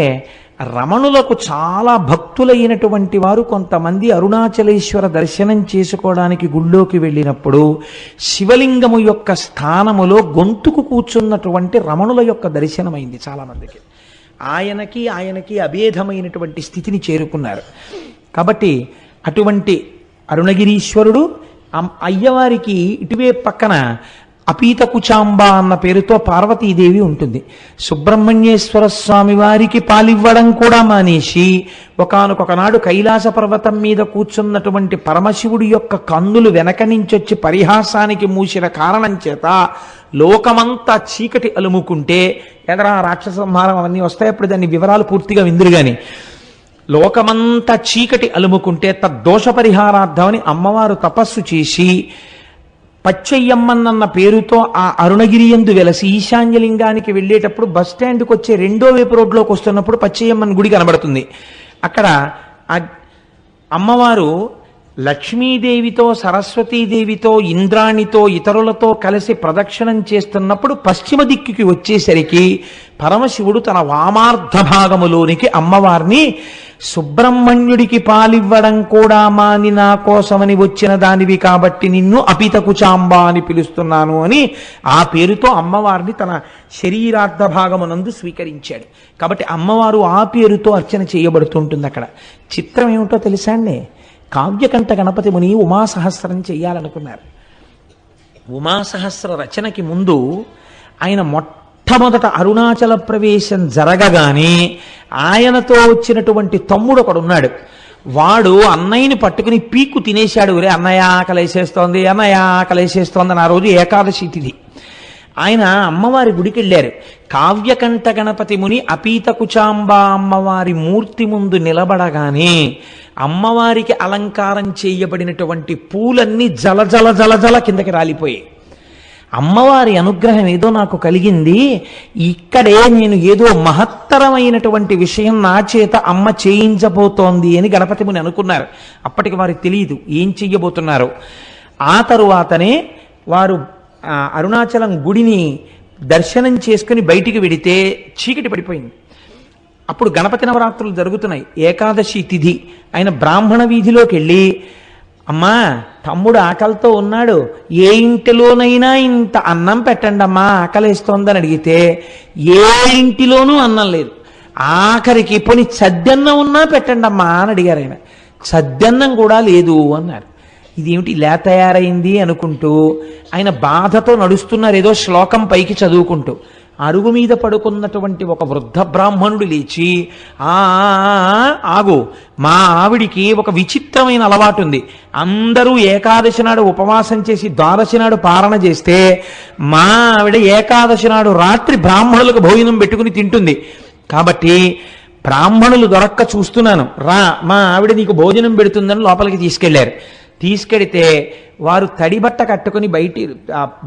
A: రమణులకు చాలా భక్తులైనటువంటి వారు కొంతమంది అరుణాచలేశ్వర దర్శనం చేసుకోవడానికి గుళ్ళోకి వెళ్ళినప్పుడు శివలింగము యొక్క స్థానములో గొంతుకు కూర్చున్నటువంటి రమణుల యొక్క దర్శనమైంది చాలామందికి. ఆయనకి అభేదమైనటువంటి స్థితిని చేరుకున్నారు. కాబట్టి అటువంటి అరుణగిరీశ్వరుడు అయ్యవారికి ఇటువే పక్కన అపీత కుచాంబ అన్న పేరుతో పార్వతీదేవి ఉంటుంది. సుబ్రహ్మణ్యేశ్వర స్వామి వారికి పాలివ్వడం కూడా మానేసి ఒకానొకనాడు కైలాస పర్వతం మీద కూర్చున్నటువంటి పరమశివుడి యొక్క కన్నులు వెనక నుంచొచ్చి పరిహాసానికి మూసిన కారణం చేత లోకమంతా చీకటి అలుముకుంటే ఎదరా రాక్షస సంహారం అవన్నీ వస్తాయి, అప్పుడు దాని వివరాలు పూర్తిగా విందురు గాని లోకమంతా చీకటి అలుముకుంటే తద్దోష పరిహారార్థమని అమ్మవారు తపస్సు చేసి పచ్చయ్యమ్మన్న పేరుతో ఆ అరుణగిరి యందు వెలసి ఈశాన్యలింగానికి వెళ్ళేటప్పుడు బస్ స్టాండ్కి వచ్చే రెండో వైపు రోడ్లోకి వస్తున్నప్పుడు పచ్చయ్యమ్మని గుడి కనబడుతుంది. అక్కడ అమ్మవారు లక్ష్మీదేవితో సరస్వతీదేవితో ఇంద్రాణితో ఇతరులతో కలిసి ప్రదక్షిణం చేస్తున్నప్పుడు పశ్చిమ దిక్కుకి వచ్చేసరికి పరమశివుడు తన వామార్ధ భాగములోనికి అమ్మవారిని సుబ్రహ్మణ్యుడికి పాలివ్వడం కూడా మాని నా కోసమని వచ్చిన దానివి కాబట్టి నిన్ను అపిత కుచాంబ అని పిలుస్తున్నాను అని ఆ పేరుతో అమ్మవారిని తన శరీరార్థ భాగమునందు స్వీకరించాడు. కాబట్టి అమ్మవారు ఆ పేరుతో అర్చన చేయబడుతుంటుంది. అక్కడ చిత్రం ఏమిటో తెలుసా అండి? కావ్యకంఠ గణపతి ముని ఉమాసహస్రం చెయ్యాలనుకున్నారు. ఉమాసహస్ర రచనకి ముందు ఆయన మొట్టమొదట అరుణాచల ప్రవేశం జరగగానే ఆయనతో వచ్చినటువంటి తమ్ముడు ఒకడున్నాడు. వాడు అన్నయ్యని పట్టుకుని పీక్కు తినేశాడు. రే అన్నయ్య ఆకలేసేస్తోంది, అన్నయ్య ఆకలేసేస్తోంది అని. ఆ రోజు ఏకాదశి తిథి. ఆయన అమ్మవారి గుడికి వెళ్ళారు. కావ్యకంఠ గణపతి ముని అపీత కుచాంబ అమ్మవారి మూర్తి ముందు నిలబడగానే అమ్మవారికి అలంకారం చేయబడినటువంటి పూలన్నీ జల జల జల జల కిందకి రాలిపోయాయి. అమ్మవారి అనుగ్రహం ఏదో నాకు కలిగింది, ఇక్కడే నేను ఏదో మహత్తరమైనటువంటి విషయం నా చేత అమ్మ చేయించబోతోంది అని గణపతి ముని అనుకున్నారు. అప్పటికి వారికి తెలియదు ఏం చెయ్యబోతున్నారు. ఆ తరువాతనే వారు అరుణాచలం గుడిని దర్శనం చేసుకుని బయటికి వెడితే చీకటి పడిపోయింది. అప్పుడు గణపతి నవరాత్రులు జరుగుతున్నాయి. ఏకాదశి తిథి. ఆయన బ్రాహ్మణ వీధిలోకి వెళ్ళి, అమ్మా తమ్ముడు ఆకలితో ఉన్నాడు, ఏ ఇంటిలోనైనా ఇంత అన్నం పెట్టండి అమ్మా ఆకలేస్తోందని అడిగితే ఏ ఇంటిలోనూ అన్నం లేదు. ఆఖరికి పోని సద్దన్నం ఉన్నా పెట్టండి అమ్మా అని అడిగారు. ఆయన సద్దన్నం కూడా లేదు అన్నారు. ఇదేమిటి ఇలా తయారైంది అనుకుంటూ ఆయన బాధతో నడుస్తున్నారు, ఏదో శ్లోకం పైకి చదువుకుంటూ. అరుగు మీద పడుకున్నటువంటి ఒక వృద్ధ బ్రాహ్మణుడు లేచి, ఆగు, మా ఆవిడికి ఒక విచిత్రమైన అలవాటు ఉంది. అందరూ ఏకాదశి నాడు ఉపవాసం చేసి ద్వాదశి నాడు పారణ చేస్తే మా ఆవిడ ఏకాదశి నాడు రాత్రి బ్రాహ్మణులకు భోజనం పెట్టుకుని తింటుంది. కాబట్టి బ్రాహ్మణులు దొరక్క చూస్తున్నాను, రా మా ఆవిడ నీకు భోజనం పెడుతుందని లోపలికి తీసుకెళ్లారు. తీసుకెడితే వారు తడిబట్ట కట్టుకుని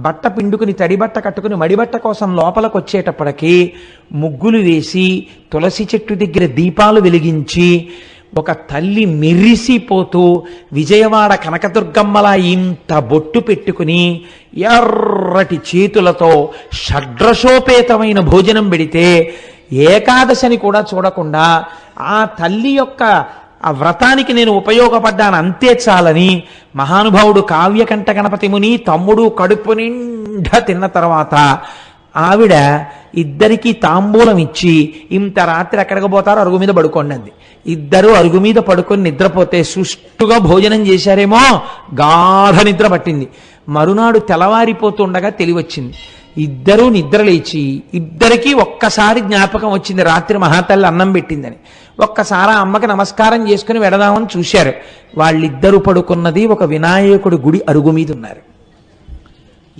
A: బట్ట పిండుకుని తడిబట్ట కట్టుకుని మడిబట్ట కోసం లోపలికి వచ్చేటప్పటికి ముగ్గులు వేసి తులసి చెట్టు దగ్గర దీపాలు వెలిగించి ఒక తల్లి మెరిసిపోతూ విజయవాడ కనకదుర్గమ్మలా ఇంత బొట్టు పెట్టుకుని ఎర్రటి చేతులతో షడ్రశోపేతమైన భోజనం పెడితే ఏకాదశని కూడా చూడకుండా ఆ తల్లి యొక్క ఆ వ్రతానికి నేను ఉపయోగపడ్డాను అంతే చాలని మహానుభావుడు కావ్యకంఠ గణపతి ముని తమ్ముడు కడుపు నిండా తిన్న తర్వాత ఆవిడ ఇద్దరికీ తాంబూలం ఇచ్చి, ఇంత రాత్రి ఎక్కడికి పోతారో అరుగు మీద పడుకోండి అంది. ఇద్దరు అరుగు మీద పడుకొని నిద్రపోతే సుష్టుగా భోజనం చేశారేమో గాఢ నిద్ర పట్టింది. మరునాడు తెల్లవారిపోతుండగా తెలివచ్చింది. ఇద్దరూ నిద్రలేచి ఇద్దరికీ ఒక్కసారి జ్ఞాపకం వచ్చింది, రాత్రి మహాతల్లి అన్నం పెట్టిందని. ఒక్కసారి ఆ అమ్మకి నమస్కారం చేసుకుని వెడదామని చూశారు. వాళ్ళిద్దరూ పడుకున్నది ఒక వినాయకుడి గుడి అరుగు మీద ఉన్నారు.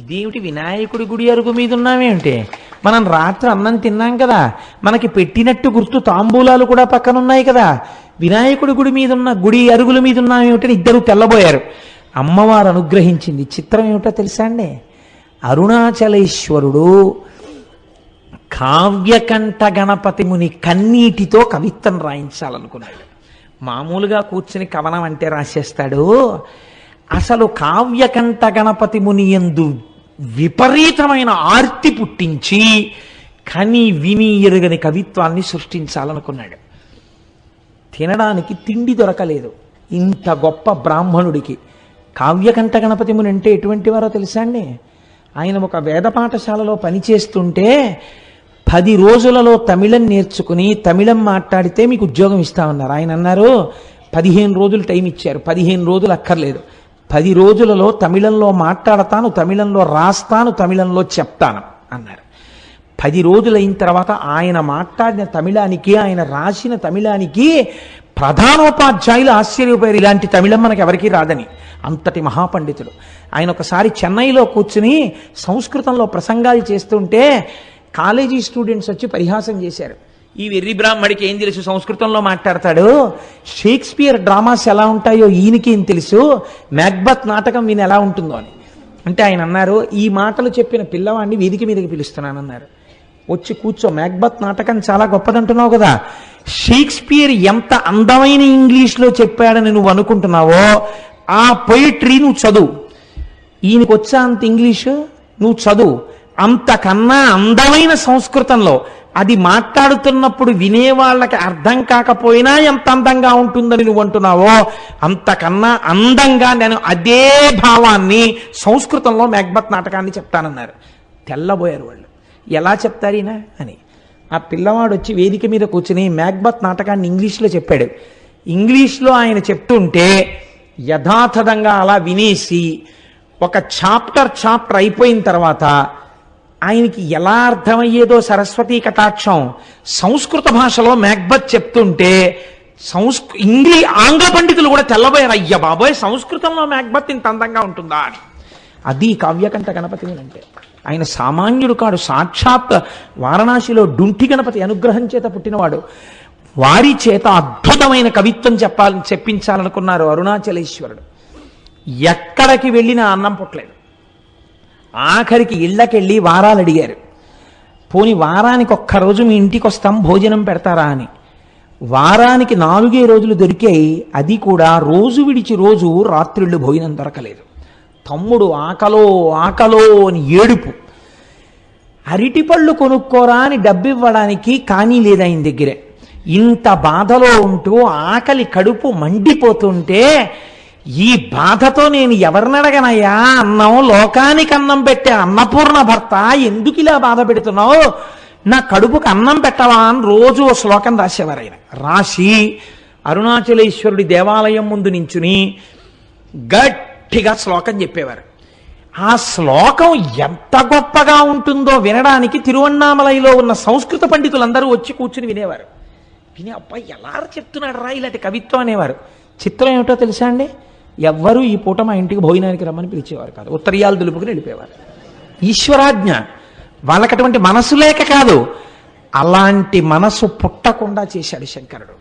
A: ఇదేమిటి వినాయకుడి గుడి అరుగు మీద ఉన్నామేమిటి? మనం రాత్రి అన్నం తిన్నాం కదా, మనకి పెట్టినట్టు గుర్తు తాంబూలాలు కూడా పక్కన ఉన్నాయి కదా, వినాయకుడి గుడి మీద ఉన్న గుడి అరుగుల మీద ఉన్నామేమిటని ఇద్దరు తెల్లబోయారు. అమ్మవారు అనుగ్రహించింది. చిత్రం ఏమిటో తెలుసా అండి? అరుణాచలేశ్వరుడు కావ్యకంఠ గణపతి ముని కన్నీటితో కవిత్వం రాయించాలనుకున్నాడు. మామూలుగా కూర్చుని కవనం అంటే రాసేస్తాడు. అసలు కావ్యకంఠ గణపతి ముని యందు విపరీతమైన ఆర్తి పుట్టించి కని విని ఎరుగని కవిత్వాన్ని సృష్టించాలనుకున్నాడు. తినడానికి తిండి దొరకలేదు ఇంత గొప్ప బ్రాహ్మణుడికి. కావ్యకంఠ గణపతి ముని అంటే ఎటువంటి వారో తెలుసా అండి? ఆయన ఒక వేద పాఠశాలలో పనిచేస్తుంటే 10 రోజులలో తమిళం నేర్చుకుని తమిళం మాట్లాడితే మీకు ఉద్యోగం ఇస్తామన్నారు. ఆయన అన్నారు 15 రోజులు టైం ఇచ్చారు. 15 రోజులు అక్కర్లేదు, 10 రోజులలో తమిళంలో మాట్లాడతాను, తమిళంలో రాస్తాను, తమిళంలో చెప్తాను అన్నారు. 10 రోజులైన తర్వాత ఆయన మాట్లాడిన తమిళానికి, ఆయన రాసిన తమిళానికి ప్రధానోపాధ్యాయులు ఆశ్చర్యపోయారు. ఇలాంటి తమిళం మనకి ఎవరికీ రాదని. అంతటి మహాపండితుడు ఆయన. ఒకసారి చెన్నైలో కూర్చుని సంస్కృతంలో ప్రసంగాలు చేస్తుంటే కాలేజీ స్టూడెంట్స్ వచ్చి పరిహాసం చేశారు. ఈ వెర్రి బ్రాహ్మడికి ఏం తెలుసు, సంస్కృతంలో మాట్లాడతాడు, షేక్స్పియర్ డ్రామాస్ ఎలా ఉంటాయో ఈయనకి ఏం తెలుసు, మ్యాక్బత్ నాటకం ఈయన ఎలా ఉంటుందో అని. అంటే ఆయన అన్నారు, ఈ మాటలు చెప్పిన పిల్లవాడిని వేదిక మీదకి పిలుస్తున్నానన్నారు. వచ్చి కూర్చో, మ్యాక్బత్ నాటకం చాలా గొప్పదంటున్నావు కదా, షేక్స్పియర్ ఎంత అందమైన ఇంగ్లీష్లో చెప్పాడని నువ్వు అనుకుంటున్నావో ఆ పొయిట్రీ నువ్వు చదువు. ఈయనకి వచ్చా అంత ఇంగ్లీషు, నువ్వు చదువు. అంతకన్నా అందమైన సంస్కృతంలో అది మాట్లాడుతున్నప్పుడు వినేవాళ్ళకి అర్థం కాకపోయినా ఎంత అందంగా ఉంటుందని నువ్వు అంటున్నావో అంతకన్నా అందంగా నేను అదే భావాన్ని సంస్కృతంలో మ్యాక్బత్ నాటకాన్ని చెప్తానన్నారు. తెల్లబోయారు వాళ్ళు. ఎలా చెప్తారు ఈయన అని. ఆ పిల్లవాడు వచ్చి వేదిక మీద కూర్చుని మ్యాక్బత్ నాటకాన్ని ఇంగ్లీష్లో చెప్పాడు. ఇంగ్లీష్లో ఆయన చెప్తుంటే యథాతథంగా అలా వినేసి ఒక చాప్టర్ అయిపోయిన తర్వాత ఆయనకి ఎలా అర్థమయ్యేదో సరస్వతీ కటాక్షం, సంస్కృత భాషలో మ్యాక్బత్ చెప్తుంటే ఆంగ్ల పండితులు కూడా తెల్లబోయారు. అయ్య బాబోయ్, సంస్కృతంలో మ్యాక్బత్ ఇంత అందంగా ఉంటుందా అని. అది కావ్యకంఠ గణపతి అంటే. ఆయన సామాన్యుడు కాడు, సాక్షాత్ వారణాసిలో డుంఠి గణపతి అనుగ్రహం చేత పుట్టినవాడు. వారి చేత అద్భుతమైన కవిత్వం చెప్పించాలనుకున్నారు అరుణాచలేశ్వరుడు. ఎక్కడికి వెళ్ళినా అన్నం పుట్టలేదు. ఆఖరికి ఇళ్ళకెళ్ళి వారాలు అడిగారు, పోని వారానికి ఒక్కరోజు మీ ఇంటికి వస్తాం, భోజనం పెడతారా అని. వారానికి 4 రోజులు దొరికాయి. అది కూడా రోజు విడిచి రోజు రాత్రిళ్ళు భోజనం దొరకలేదు. తమ్ముడు ఆకలో ఆకలో అని ఏడుపు. అరటిపళ్ళు కొనుక్కోరా అని డబ్బివ్వడానికి కానీ లేదు ఆయన దగ్గరే. ఇంత బాధలో ఉంటూ ఆకలి కడుపు మండిపోతుంటే ఈ బాధతో నేను ఎవరినడగనయ్యా, అన్నం లోకానికి అన్నం పెట్టే అన్నపూర్ణ భర్త, ఎందుకు ఇలా బాధ పెడుతున్నావు, నా కడుపుకి అన్నం పెట్టవా అని రోజు ఓ శ్లోకం రాసేవారు ఆయన. రాసి అరుణాచలేశ్వరుడి దేవాలయం ముందు నించుని గట్టిగా శ్లోకం చెప్పేవారు. ఆ శ్లోకం ఎంత గొప్పగా ఉంటుందో వినడానికి తిరువన్నామలైలో ఉన్న సంస్కృత పండితులందరూ వచ్చి కూర్చుని వినేవారు. విని అబ్బాయి ఎలా చెప్తున్నాడు రా ఇలాంటి కవిత్వం అనేవారు. చిత్రం ఏమిటో తెలుసా అండి, ఎవ్వరూ ఈ పూట మా ఇంటికి భోజనానికి రమ్మని పిలిచేవారు కాదు, ఉత్తరీయాలు దులుపుకుని వెళ్ళిపోయేవారు. ఈశ్వరాజ్ఞ. వాళ్ళకి అటువంటి మనసు లేక కాదు, అలాంటి మనసు పుట్టకుండా చేశాడు శంకరుడు.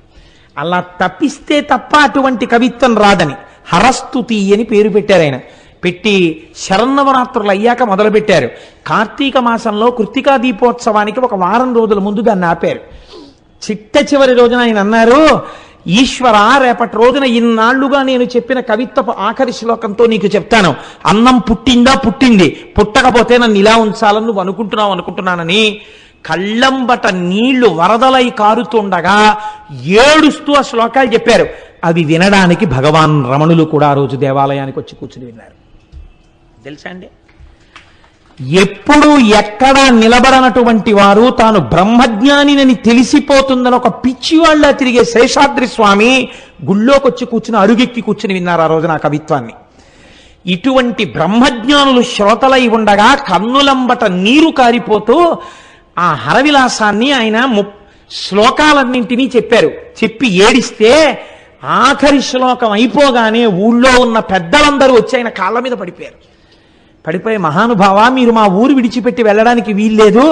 A: అలా తప్పిస్తే తప్ప అటువంటి కవిత్వం రాదని హరస్తుతి అని పేరు పెట్టారు ఆయన. పెట్టి శరన్నవరాత్రులు అయ్యాక మొదలుపెట్టారు. కార్తీక మాసంలో కృత్తికా దీపోత్సవానికి ఒక వారం రోజుల ముందు దాన్ని ఆపారు. చిట్ట చివరి రోజున ఆయన అన్నారు, ఈశ్వర, రేపటి రోజున ఇన్నాళ్లుగా నేను చెప్పిన కవిత్వపు ఆఖరి శ్లోకంతో నీకు చెప్తాను. అన్నం పుట్టిందా? పుట్టింది. పుట్టకపోతే నన్ను ఇలా ఉంచాలని నువ్వు అనుకుంటున్నానని కళ్ళంబట నీళ్లు వరదలై కారుతుండగా ఏడుస్తూ ఆ శ్లోకాలు చెప్పారు. అవి వినడానికి భగవాన్ రమణులు కూడా ఆ రోజు దేవాలయానికి వచ్చి కూర్చుని విన్నారు. తెలుసా అండి? ఎప్పుడు ఎక్కడా నిలబడనటువంటి వారు తాను బ్రహ్మజ్ఞానినని తెలిసిపోతుందని ఒక పిచ్చివాళ్ళ తిరిగే శేషాద్రి స్వామి గుళ్ళోకి వచ్చి కూర్చుని అరుగెక్కి కూర్చుని విన్నారు ఆ రోజున ఆ కవిత్వాన్ని. ఇటువంటి బ్రహ్మజ్ఞానులు శ్రోతలై ఉండగా కన్నులంబట నీరు కారిపోతూ ఆ హరవిలాసాన్ని ఆయన శ్లోకాలన్నింటినీ చెప్పారు. చెప్పి ఏడిస్తే ఆఖరి శ్లోకం అయిపోగానే ఊళ్ళో ఉన్న పెద్దలందరూ వచ్చి ఆయన కాళ్ళ మీద పడిపోయారు. పడిపోయి, మహానుభావ, మీరు మా ఊరు విడిచిపెట్టి వెళ్ళడానికి వీల్లేదు,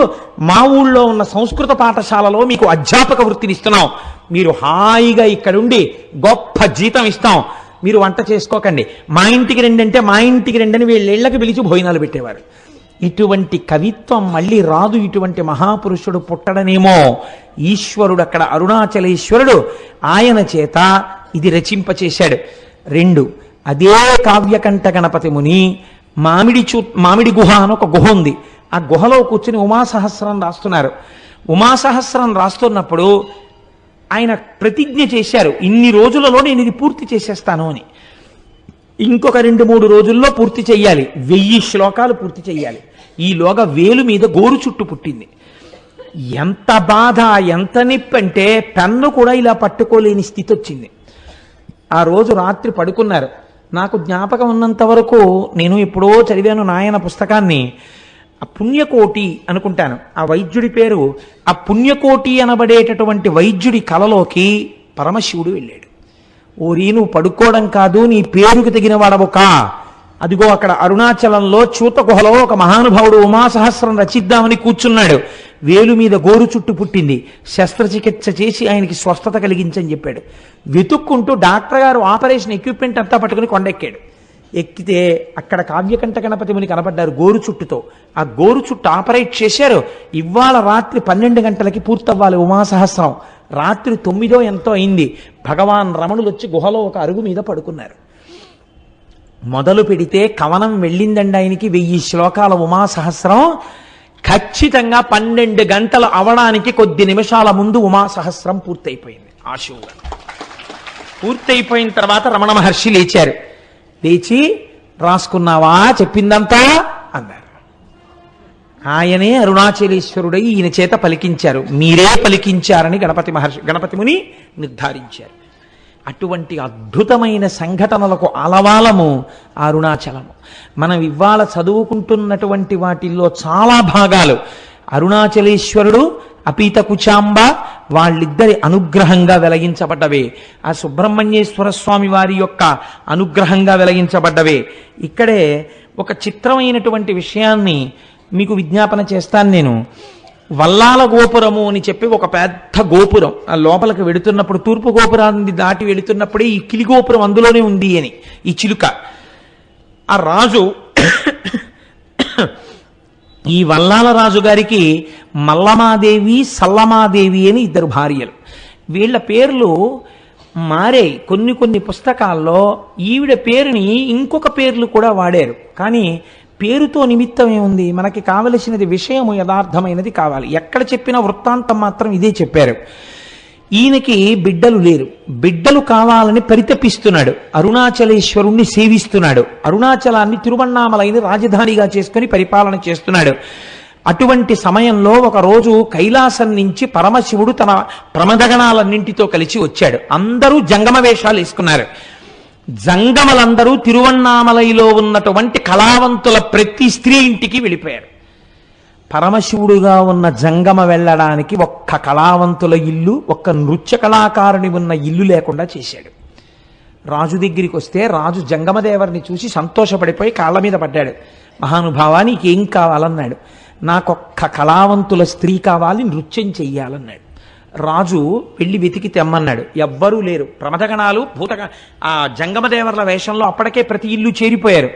A: మా ఊళ్ళో ఉన్న సంస్కృత పాఠశాలలో మీకు అధ్యాపక వృత్తిని ఇస్తున్నాం, మీరు హాయిగా ఇక్కడుండి గొప్ప జీతం ఇస్తాం, మీరు వంట చేసుకోకండి, మా ఇంటికి రండి అంటే మా ఇంటికి రండి అని వీళ్ళకి పిలిచి భోజనాలు పెట్టేవారు. ఇటువంటి కవిత్వం మళ్ళీ రాదు, ఇటువంటి మహాపురుషుడు పుట్టడనేమో. ఈశ్వరుడు అక్కడ అరుణాచలేశ్వరుడు ఆయన చేత ఇది రచింపచేశాడు. 2, అదే కావ్యకంఠ గణపతి ముని మామిడి గుహ అని ఒక గుహ ఉంది. ఆ గుహలో కూర్చుని ఉమాసహస్రం రాస్తున్నారు. ఉమాసహస్రం రాస్తున్నప్పుడు ఆయన ప్రతిజ్ఞ చేశారు, ఇన్ని రోజులలో నేను ఇది పూర్తి చేసేస్తాను అని. ఇంకొక 2-3 రోజుల్లో పూర్తి చెయ్యాలి, 1000 శ్లోకాలు పూర్తి చెయ్యాలి. ఈలోగా వేలు మీద గోరు చుట్టు పుట్టింది. ఎంత బాధ, ఎంత నిప్పు అంటే పెన్ను కూడా ఇలా పట్టుకోలేని స్థితి వచ్చింది. ఆ రోజు రాత్రి పడుకున్నారు. నాకు జ్ఞాపకం ఉన్నంత వరకు నేను ఎప్పుడో చదివాను నాయన పుస్తకాన్ని, ఆ పుణ్యకోటి అనుకుంటాను ఆ వైద్యుడి పేరు. ఆ పుణ్యకోటి అనబడేటటువంటి వైద్యుడి కలలోకి పరమశివుడు వెళ్ళాడు. ఓరి నువ్వు పడుకోవడం కాదు, నీ పేరుకు తగిన వాడవు కా, అదిగో అక్కడ అరుణాచలంలో చూత గుహలో ఒక మహానుభావుడు ఉమాసహస్రం రచిద్దామని కూర్చున్నాడు. వేలు మీద గోరు చుట్టు పుట్టింది, శస్త్రచికిత్స చేసి ఆయనకి స్వస్థత కలిగించని చెప్పాడు. వెతుక్కుంటూ డాక్టర్ గారు ఆపరేషన్ ఎక్విప్మెంట్ అంతా పట్టుకుని కొండెక్కాడు. ఎక్కితే అక్కడ కావ్యకంఠ గణపతి ముని కనపడ్డారు గోరు చుట్టుతో. ఆ గోరు చుట్టు ఆపరేట్ చేశారు. ఇవాళ రాత్రి 12 గంటలకి పూర్తవ్వాలి ఉమాసహస్రం. రాత్రి 9 ఎంతో అయింది. భగవాన్ రమణులు వచ్చి గుహలో ఒక అరుగు మీద పడుకున్నారు. మొదలు పెడితే కవనం వెళ్ళిందండి ఆయనకి 1000 శ్లోకాల ఉమాసహస్రం. ఖచ్చితంగా 12 గంటలు అవడానికి కొద్ది నిమిషాల ముందు ఉమాసహస్రం పూర్తయిపోయింది. ఆశువుగా పూర్తయిపోయిన తర్వాత రమణ మహర్షి లేచారు. లేచి రాసుకున్నావా చెప్పిందంతా అన్నారు. ఆయనే అరుణాచలేశ్వరుడై ఈయన చేత పలికించారు. మీరే పలికించారని గణపతి ముని నిర్ధారించారు. అటువంటి అద్భుతమైన సంఘటనలకు ఆలవాలము అరుణాచలము. మనం ఇవాళ చదువుకుంటున్నటువంటి వాటిల్లో చాలా భాగాలు అరుణాచలేశ్వరుడు, అపీత కుచాంబ వాళ్ళిద్దరి అనుగ్రహంగా వెలగించబడ్డవే. ఆ సుబ్రహ్మణ్యేశ్వర స్వామి వారి యొక్క అనుగ్రహంగా వెలగించబడ్డవే. ఇక్కడే ఒక చిత్రమైనటువంటి విషయాన్ని మీకు విజ్ఞాపన చేస్తాను నేను. వల్లాల గోపురము అని చెప్పి ఒక పెద్ద గోపురం, ఆ లోపలికి వెడుతున్నప్పుడు తూర్పు గోపురాన్ని దాటి వెళుతున్నప్పుడే ఈ కిలి గోపురం అందులోనే ఉంది అని ఈ చిలుక. ఆ రాజు ఈ వల్లాల రాజు గారికి మల్లమాదేవి, సల్లమాదేవి అని 2 భార్యలు. వీళ్ళ పేర్లు మారే. కొన్ని పుస్తకాల్లో ఈవిడ పేరుని ఇంకొక పేర్లు కూడా వాడారు. కానీ పేరుతో నిమిత్తం ఏముంది, మనకి కావలసినది విషయము యథార్థమైనది కావాలి. ఎక్కడ చెప్పిన వృత్తాంతం మాత్రం ఇదే చెప్పారు. ఈయనకి బిడ్డలు లేరు, బిడ్డలు కావాలని పరితపిస్తున్నాడు. అరుణాచలేశ్వరుణ్ణి సేవిస్తున్నాడు. అరుణాచలాన్ని తిరువణ్ణామలైని రాజధానిగా చేసుకుని పరిపాలన చేస్తున్నాడు. అటువంటి సమయంలో ఒకరోజు కైలాసం నుంచి పరమశివుడు తన ప్రమదగణాలన్నింటితో కలిసి వచ్చాడు. అందరూ జంగమ వేషాలు వేసుకున్నారు. జంగమలందరూ తిరువణ్ణామలైలో ఉన్నటువంటి కళావంతుల ప్రతి స్త్రీ ఇంటికి వెళ్ళిపోయారు. పరమశివుడుగా ఉన్న జంగమ వెళ్ళడానికి ఒక్క కళావంతుల ఇల్లు, ఒక్క నృత్య కళాకారుని ఉన్న ఇల్లు లేకుండా చేశాడు. రాజు దగ్గరికి వస్తే రాజు జంగమదేవరిని చూసి సంతోషపడిపోయి కాళ్ళ మీద పడ్డాడు. మహానుభావా నీకేం కావాలన్నాడు. నాకొక్క కళావంతుల స్త్రీ కావాలి, నృత్యం చెయ్యాలన్నాడు. రాజు వెళ్ళి వెతికి తెమ్మన్నాడు. ఎవ్వరూ లేరు. ప్రమదగణాలు ఆ జంగమదేవర్ల వేషంలో అప్పటికే ప్రతి ఇల్లు చేరిపోయారు.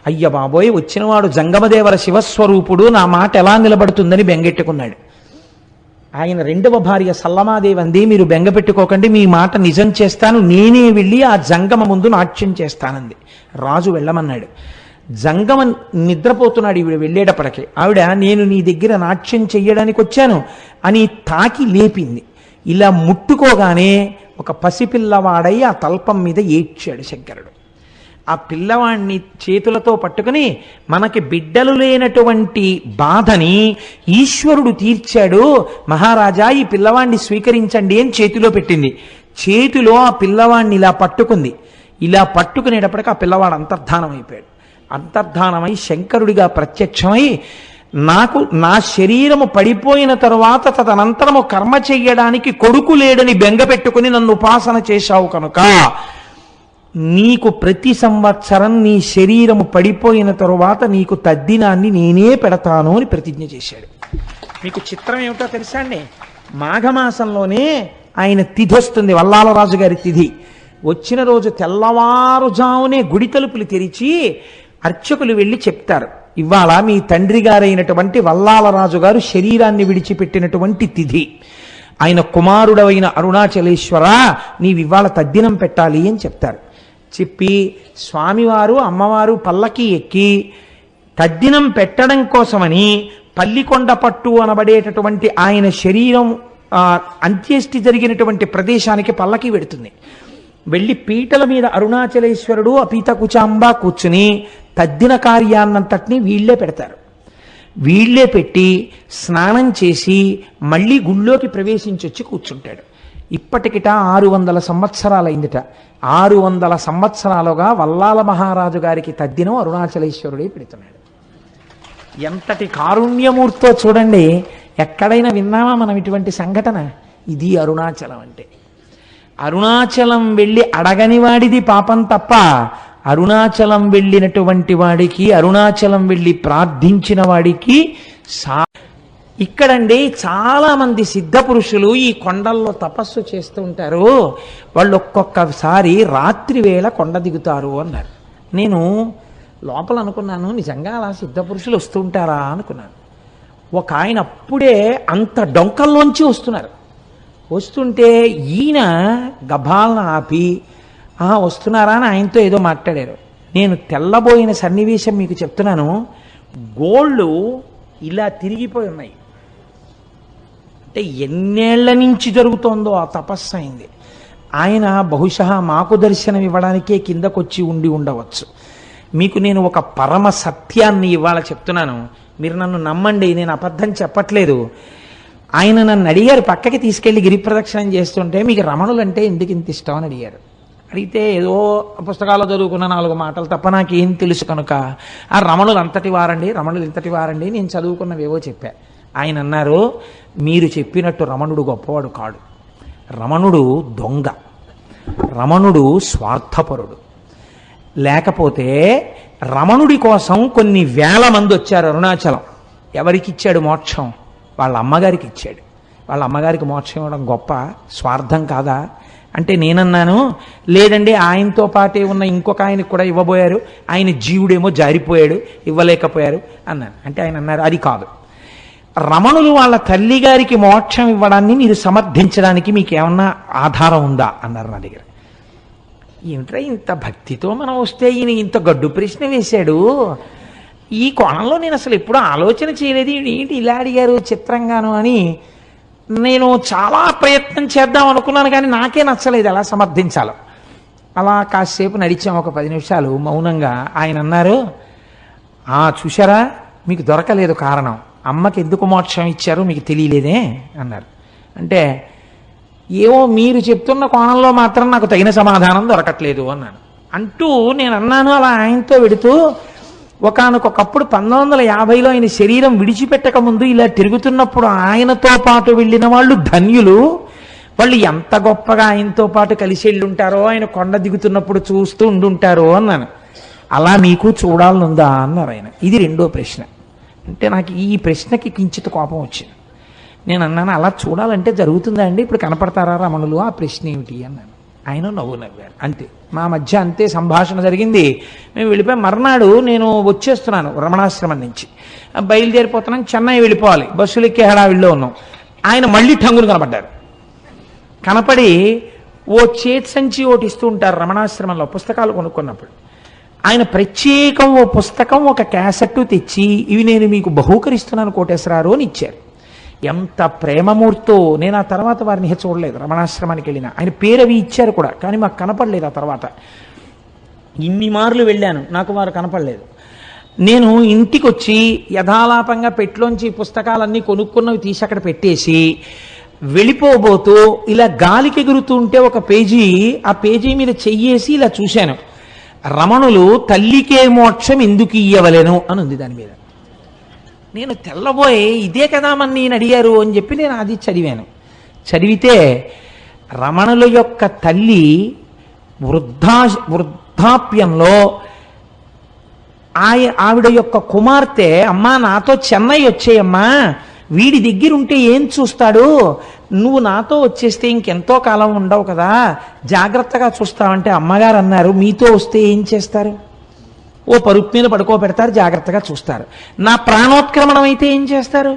A: అయ్య బాబోయ్, వచ్చినవాడు జంగమదేవర శివస్వరూపుడు, నా మాట ఎలా నిలబడుతుందని బెంగెట్టుకున్నాడు. ఆయన 2వ భార్య సల్లమాదేవి అంది, మీరు బెంగ పెట్టుకోకండి, మీ మాట నిజం చేస్తాను, నేనే వెళ్ళి ఆ జంగమ ముందు నాట్యం చేస్తానంది. రాజు వెళ్ళమన్నాడు. జంగమ నిద్రపోతున్నాడు. ఈవిడ వెళ్ళేటప్పటికి ఆవిడ నేను నీ దగ్గర నాట్యం చెయ్యడానికి వచ్చాను అని తాకి లేపింది. ఇలా ముట్టుకోగానే ఒక పసిపిల్లవాడై ఆ తల్పం మీద ఏడ్చాడు శంకరుడు. ఆ పిల్లవాడిని చేతులతో పట్టుకుని మనకి బిడ్డలు లేనటువంటి బాధని ఈశ్వరుడు తీర్చాడు, మహారాజా ఈ పిల్లవాడిని స్వీకరించండి అని చేతిలో పెట్టింది. చేతిలో ఆ పిల్లవాడిని ఇలా పట్టుకుంది. ఇలా పట్టుకునేటప్పటికి ఆ పిల్లవాడు అంతర్ధానం అయిపోయాడు. అంతర్ధానమై శంకరుడిగా ప్రత్యక్షమై, నాకు నా శరీరము పడిపోయిన తరువాత తదనంతరము కర్మ చెయ్యడానికి కొడుకు లేడని బెంగ పెట్టుకుని నన్ను ఉపాసన చేశావు కనుక నీకు ప్రతి సంవత్సరం నీ శరీరము పడిపోయిన తరువాత నీకు తద్దినాన్ని నేనే పెడతాను అని ప్రతిజ్ఞ చేశాడు. మీకు చిత్రం ఏమిటో తెలుసా అండి, మాఘమాసంలోనే ఆయన తిథి వస్తుంది, వల్లాలరాజు గారి తిథి. వచ్చిన రోజు తెల్లవారుజామునే గుడి తలుపులు తెరిచి అర్చకులు వెళ్ళి చెప్తారు, ఇవాళ మీ తండ్రి గారైనటువంటి వల్లాలరాజు గారు శరీరాన్ని విడిచిపెట్టినటువంటి తిథి, ఆయన కుమారుడవైన అరుణాచలేశ్వర నీవివాళ తద్దినం పెట్టాలి అని చెప్తారు. చెప్పి స్వామివారు అమ్మవారు పల్లకి ఎక్కి తద్దినం పెట్టడం కోసమని పల్లికొండ పట్టు అనబడేటటువంటి ఆయన శరీరం అంత్యేష్టి జరిగినటువంటి ప్రదేశానికి పల్లకి వెడుతుంది. వెళ్ళి పీటల మీద అరుణాచలేశ్వరుడు అపీత కుచాంబ కూర్చుని తద్దిన కార్యాన్నంతటినీ వీళ్లే పెడతారు. వీళ్ళే పెట్టి స్నానం చేసి మళ్ళీ గుళ్ళోకి ప్రవేశించొచ్చి కూర్చుంటాడు. ఇప్పటికిట 600 సంవత్సరాలైందిట. 600 సంవత్సరాలుగా వల్లాల మహారాజు గారికి తద్దినం అరుణాచలేశ్వరుడే పెడుతున్నాడు. ఎంతటి కారుణ్యమూర్తో చూడండి. ఎక్కడైనా విన్నామా మనం ఇటువంటి సంఘటన? ఇది అరుణాచలం అంటే. అరుణాచలం వెళ్ళి అడగని వాడిది పాపం తప్ప, అరుణాచలం వెళ్ళినటువంటి వాడికి, అరుణాచలం వెళ్ళి ప్రార్థించిన వాడికి ఇక్కడండి చాలా మంది సిద్ధ పురుషులు ఈ కొండల్లో తపస్సు చేస్తూ ఉంటారు. వాళ్ళు ఒక్కొక్కసారి రాత్రి వేళ కొండ దిగుతారు అన్నారు. నేను లోపల అనుకున్నాను, నిజంగా అలా సిద్ధ పురుషులు వస్తూ ఉంటారా అనుకున్నాను. ఒక ఆయన అప్పుడే అంత డొంకల్లోంచి వస్తున్నారు. వస్తుంటే ఈయన గభాలను ఆపి వస్తున్నారా అని ఆయనతో ఏదో మాట్లాడారు. నేను తెల్లబోయిన సన్నివేశం మీకు చెప్తున్నాను. గోళ్ళు ఇలా తిరిగిపోయి ఉన్నాయి. అంటే ఎన్నేళ్ల నుంచి జరుగుతోందో ఆ తపస్సు అయింది. ఆయన బహుశా మాకు దర్శనం ఇవ్వడానికే కిందకొచ్చి ఉండి ఉండవచ్చు. మీకు నేను ఒక పరమ సత్యాన్ని ఇవాళ చెప్తున్నాను, మీరు నన్ను నమ్మండి, నేను అబద్ధం చెప్పట్లేదు. ఆయన నన్ను అడిగారు, పక్కకి తీసుకెళ్లి గిరి ప్రదక్షిణం చేస్తుంటే మీకు రమణులంటే ఎందుకు ఇంత ఇష్టం అని అడిగారు. అడిగితే ఏదో పుస్తకాల్లో చదువుకున్న 4 మాటలు తప్ప నాకేం తెలుసు కనుక ఆ రమణులు అంతటి వారండి, రమణులు ఇంతటి వారండి, నేను చదువుకున్నవేవో చెప్పా. ఆయన అన్నారు, మీరు చెప్పినట్టు రమణుడు గొప్పవాడు కాడు. రమణుడు దొంగ, రమణుడు స్వార్థపరుడు. లేకపోతే రమణుడి కోసం కొన్ని వేల మంది వచ్చారు అరుణాచలం. ఎవరికి ఇచ్చాడు మోక్షం? వాళ్ళ అమ్మగారికి ఇచ్చాడు. వాళ్ళ అమ్మగారికి మోక్షం ఇవ్వడం గొప్ప, స్వార్థం కాదా అంటే నేనన్నాను, లేదండి ఆయనతో పాటే ఉన్న ఇంకొక ఆయనకు కూడా ఇవ్వబోయారు, ఆయన జీవుడేమో జారిపోయాడు, ఇవ్వలేకపోయారు అన్నాను. అంటే ఆయన అన్నారు, అది కాదు, రమణులు వాళ్ళ తల్లి గారికి మోక్షం ఇవ్వడాన్ని మీరు సమర్థించడానికి మీకు ఏమన్నా ఆధారం ఉందా అన్నారు నా దగ్గర. ఏమిట్రా ఇంత భక్తితో మనం వస్తే ఈయన ఇంత గడ్డు ప్రశ్న వేశాడు, ఈ కోణంలో నేను అసలు ఎప్పుడూ ఆలోచన చేయలేదు, ఏంటి ఇలా అడిగారు చిత్రంగాను అని నేను చాలా ప్రయత్నం చేద్దాం అనుకున్నాను. కానీ నాకే నచ్చలేదు ఎలా సమర్థించాలో. అలా కాసేపు నడిచాం, ఒక 10 నిమిషాలు మౌనంగా. ఆయన అన్నారు, చూశారా మీకు దొరకలేదు కారణం, అమ్మకి ఎందుకు మోక్షం ఇచ్చారో మీకు తెలియలేదే అన్నారు. అంటే ఏవో మీరు చెప్తున్న కోణంలో మాత్రం నాకు తగిన సమాధానం దొరకట్లేదు అన్నాను. అంటూ నేను అన్నాను అలా ఆయనతో వెడుతూ, ఒకానొకప్పుడు 1950లో ఆయన శరీరం విడిచిపెట్టక ముందు ఇలా తిరుగుతున్నప్పుడు ఆయనతో పాటు వెళ్ళిన వాళ్ళు ధన్యులు, వాళ్ళు ఎంత గొప్పగా ఆయనతో పాటు కలిసి వెళ్ళుంటారో, ఆయన కొండ దిగుతున్నప్పుడు చూస్తూ ఉండుంటారో అన్నాను. అలా మీకు చూడాలనుందా అన్నారు ఆయన. ఇది రెండో ప్రశ్న. అంటే నాకు ఈ ప్రశ్నకి కించిత కోపం వచ్చింది. నేను అన్నాను, అలా చూడాలంటే జరుగుతుందా అండి, ఇప్పుడు కనపడతారా రమణులు, ఆ ప్రశ్న ఏమిటి అన్నాను. ఆయన నవ్వారు. అంతే, మా మధ్య అంతే సంభాషణ జరిగింది. మేము వెళ్ళిపోయి మర్నాడు నేను వచ్చేస్తున్నాను రమణాశ్రమం నుంచి, బయలుదేరిపోతున్నాను, చెన్నై వెళ్ళిపోవాలి, బస్సులు ఎక్కే హడావిడిలో ఉన్నాం. ఆయన మళ్ళీ ఠంగులు కనపడ్డారు. కనపడి ఓ చేతి సంచి ఒకటి ఇస్తూ ఉంటారు రమణాశ్రమంలో పుస్తకాలు కొనుక్కున్నప్పుడు. ఆయన ప్రత్యేకం ఓ పుస్తకం ఒక క్యాసెట్ తెచ్చి, ఇవి నేను మీకు బహూకరిస్తున్నాను కోటేశ్వరారు అని ఇచ్చారు. ఎంత ప్రేమమూర్తో. నేను ఆ తర్వాత వారిని చూడలేదు, రమణాశ్రమానికి వెళ్ళిన ఆయన పేరు అవి ఇచ్చారు కూడా, కానీ మాకు కనపడలేదు. ఆ తర్వాత ఇన్ని మార్లు వెళ్ళాను, నాకు వారు కనపడలేదు. నేను ఇంటికి వచ్చి యథాలాపంగా పెట్లోంచి పుస్తకాలన్నీ కొనుక్కున్నవి తీసి అక్కడ పెట్టేసి వెళ్ళిపోబోతూ ఇలా గాలికి ఎగురుతూ ఉంటే ఒక పేజీ, ఆ పేజీ మీద చెయ్యేసి ఇలా చూశాను, రమణులు తల్లికే మోక్షం ఎందుకు ఇయ్యవలెను అని ఉంది దాని మీద. నేను తెల్లబోయి ఇదే కదా మన నేను అడిగారు అని చెప్పి నేను అది చదివాను. చదివితే రమణుల యొక్క తల్లి వృద్ధాప్యంలో ఆవిడ యొక్క కుమార్తె, అమ్మా నాతో చెన్నై వచ్చేయమ్మా, వీడి దగ్గర ఉంటే ఏం చూస్తాడు, నువ్వు నాతో వచ్చేస్తే ఇంకెంతో కాలం ఉండవు కదా, జాగ్రత్తగా చూస్తావంటే అమ్మగారు అన్నారు, మీతో వస్తే ఏం చేస్తారు, ఓ పరుపు మీద పడుకోబెడతారు, జాగ్రత్తగా చూస్తారు. నా ప్రాణోత్క్రమణం అయితే ఏం చేస్తారు,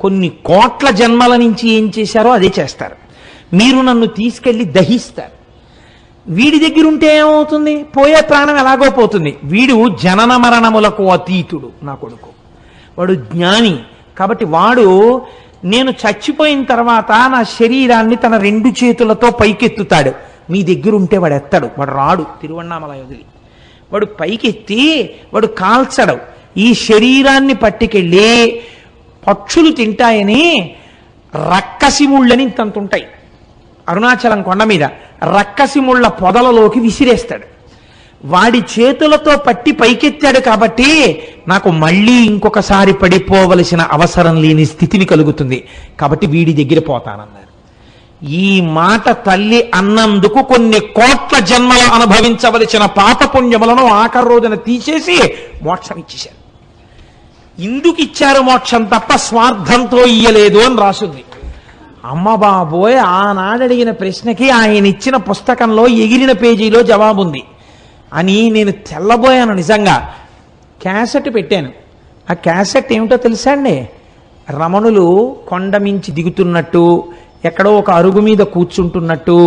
A: కొన్ని కోట్ల జన్మల నుంచి ఏం చేశారో అదే చేస్తారు. మీరు నన్ను తీసుకెళ్ళి దహిస్తారు. వీడి దగ్గర ఉంటే ఏమవుతుంది, పోయే ప్రాణం ఎలాగో పోతుంది. వీడు జనన మరణములకు అతీతుడు, నా కొడుకు, వాడు జ్ఞాని. కాబట్టి వాడు నేను చచ్చిపోయిన తర్వాత నా శరీరాన్ని తన 2 చేతులతో పైకెత్తుతాడు. మీ దగ్గర ఉంటే వాడు ఎత్తాడు, వాడు రాడు తిరువణ్ణామలై వదిలి, వాడు పైకెత్తి వాడు కాల్చడు. ఈ శరీరాన్ని పట్టుకెళ్ళి పక్షులు తింటాయని రక్కసిముళ్ళని ఇంతంతుంటాయి అరుణాచలం కొండ మీద, రక్కసిముళ్ళ పొదలలోకి విసిరేస్తాడు. వాడి చేతులతో పట్టి పైకెత్తాడు కాబట్టి నాకు మళ్ళీ ఇంకొకసారి పడిపోవలసిన అవసరం లేని స్థితిని కలుగుతుంది, కాబట్టి వీడి దగ్గర పోతానన్నారు. ఈ మాట తల్లి అన్నందుకు కొన్ని కోట్ల జన్మలు అనుభవించవలసిన పాపపుణ్యములను ఆఖరి రోజున తీసేసి మోక్షం ఇచ్చేశారు. ఇందుకు ఇచ్చారు మోక్షం తప్ప స్వార్థంతో ఇయ్యలేదు అని రాసుంది. అమ్మ బాబోయ్, ఆనాడు అడిగిన ప్రశ్నకి ఆయన ఇచ్చిన పుస్తకంలో ఎగిరిన పేజీలో జవాబుంది అని నేను తెల్లబోయాను. నిజంగా క్యాసెట్ పెట్టాను. ఆ క్యాసెట్ ఏమిటో తెలుసా అండి? రమణులు కొండ మించి దిగుతున్నట్టు, ఎక్కడో ఒక అరుగు మీద కూర్చుంటున్నట్టు,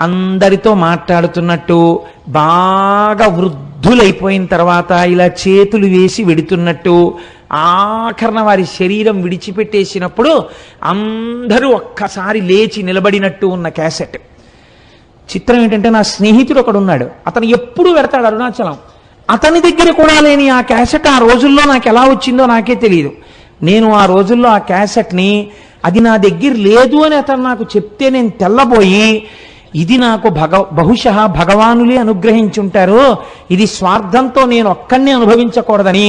A: అందరితో మాట్లాడుతున్నట్టు, బాగా వృద్ధులైపోయిన తర్వాత ఇలా చేతులు వేసి వెడుతున్నట్టు, ఆఖరణ వారి శరీరం విడిచిపెట్టేసినప్పుడు అందరూ ఒక్కసారి లేచి నిలబడినట్టు ఉన్న క్యాసెట్. చిత్రం ఏంటంటే, నా స్నేహితుడు ఒకడు ఉన్నాడు, అతను ఎప్పుడు పెడతాడు అరుణాచలం. అతని దగ్గర కూడా లేని ఆ క్యాసెట్ ఆ రోజుల్లో నాకు ఎలా వచ్చిందో నాకే తెలియదు. నేను ఆ రోజుల్లో ఆ క్యాసెట్ని, అది నా దగ్గర లేదు అని అతను నాకు చెప్తే నేను తెల్లబోయి, ఇది నాకు బహుశः భగవానులే అనుగ్రహించుంటారు, ఇది స్వార్థంతో నేను ఒక్కడిని అనుభవించకూడదని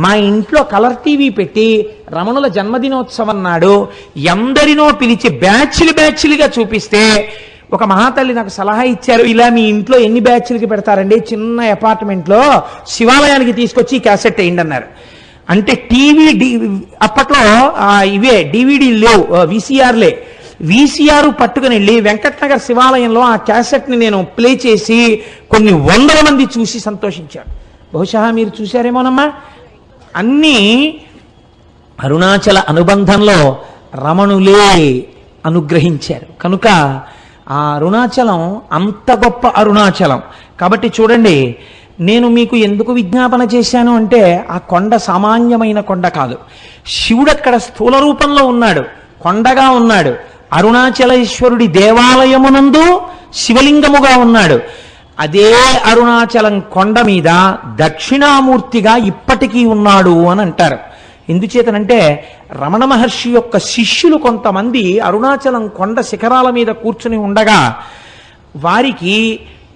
A: మా ఇంట్లో కలర్ టీవీ పెట్టి రమణుల జన్మదినోత్సవం నాడు ఎందరినో పిలిచి బ్యాచ్లుగా చూపిస్తే ఒక మహాతల్లి నాకు సలహా ఇచ్చారు, ఇలా మీ ఇంట్లో ఎన్ని బ్యాచ్లకి పెడతారండి, చిన్న అపార్ట్మెంట్లో శివాలయానికి తీసుకొచ్చి క్యాసెట్ వేయండి అన్నారు. అంటే టీవీ అప్పట్లో ఇవే డివిడీలు లేవు, వీసీఆర్లే. వీసీఆర్ పట్టుకుని వెళ్ళి వెంకటనగర్ శివాలయంలో ఆ క్యాసెట్ని నేను ప్లే చేసి కొన్ని వందల మంది చూసి సంతోషించారు. బహుశా మీరు చూశారేమోనమ్మా. అన్నీ అరుణాచల అనుబంధంలో రమణులే అనుగ్రహించారు కనుక ఆ అరుణాచలం అంత గొప్ప అరుణాచలం. కాబట్టి చూడండి, నేను మీకు ఎందుకు విజ్ఞాపన చేశాను అంటే, ఆ కొండ సామాన్యమైన కొండ కాదు. శివుడు అక్కడ స్థూల రూపంలో ఉన్నాడు, కొండగా ఉన్నాడు. అరుణాచలేశ్వరుడి దేవాలయమునందు శివలింగముగా ఉన్నాడు. అదే అరుణాచలం కొండ మీద దక్షిణామూర్తిగా ఇప్పటికీ ఉన్నాడు అని అంటారు. ఎందుచేతనంటే, రమణ మహర్షి యొక్క శిష్యులు కొంతమంది అరుణాచలం కొండ శిఖరాల మీద కూర్చుని ఉండగా వారికి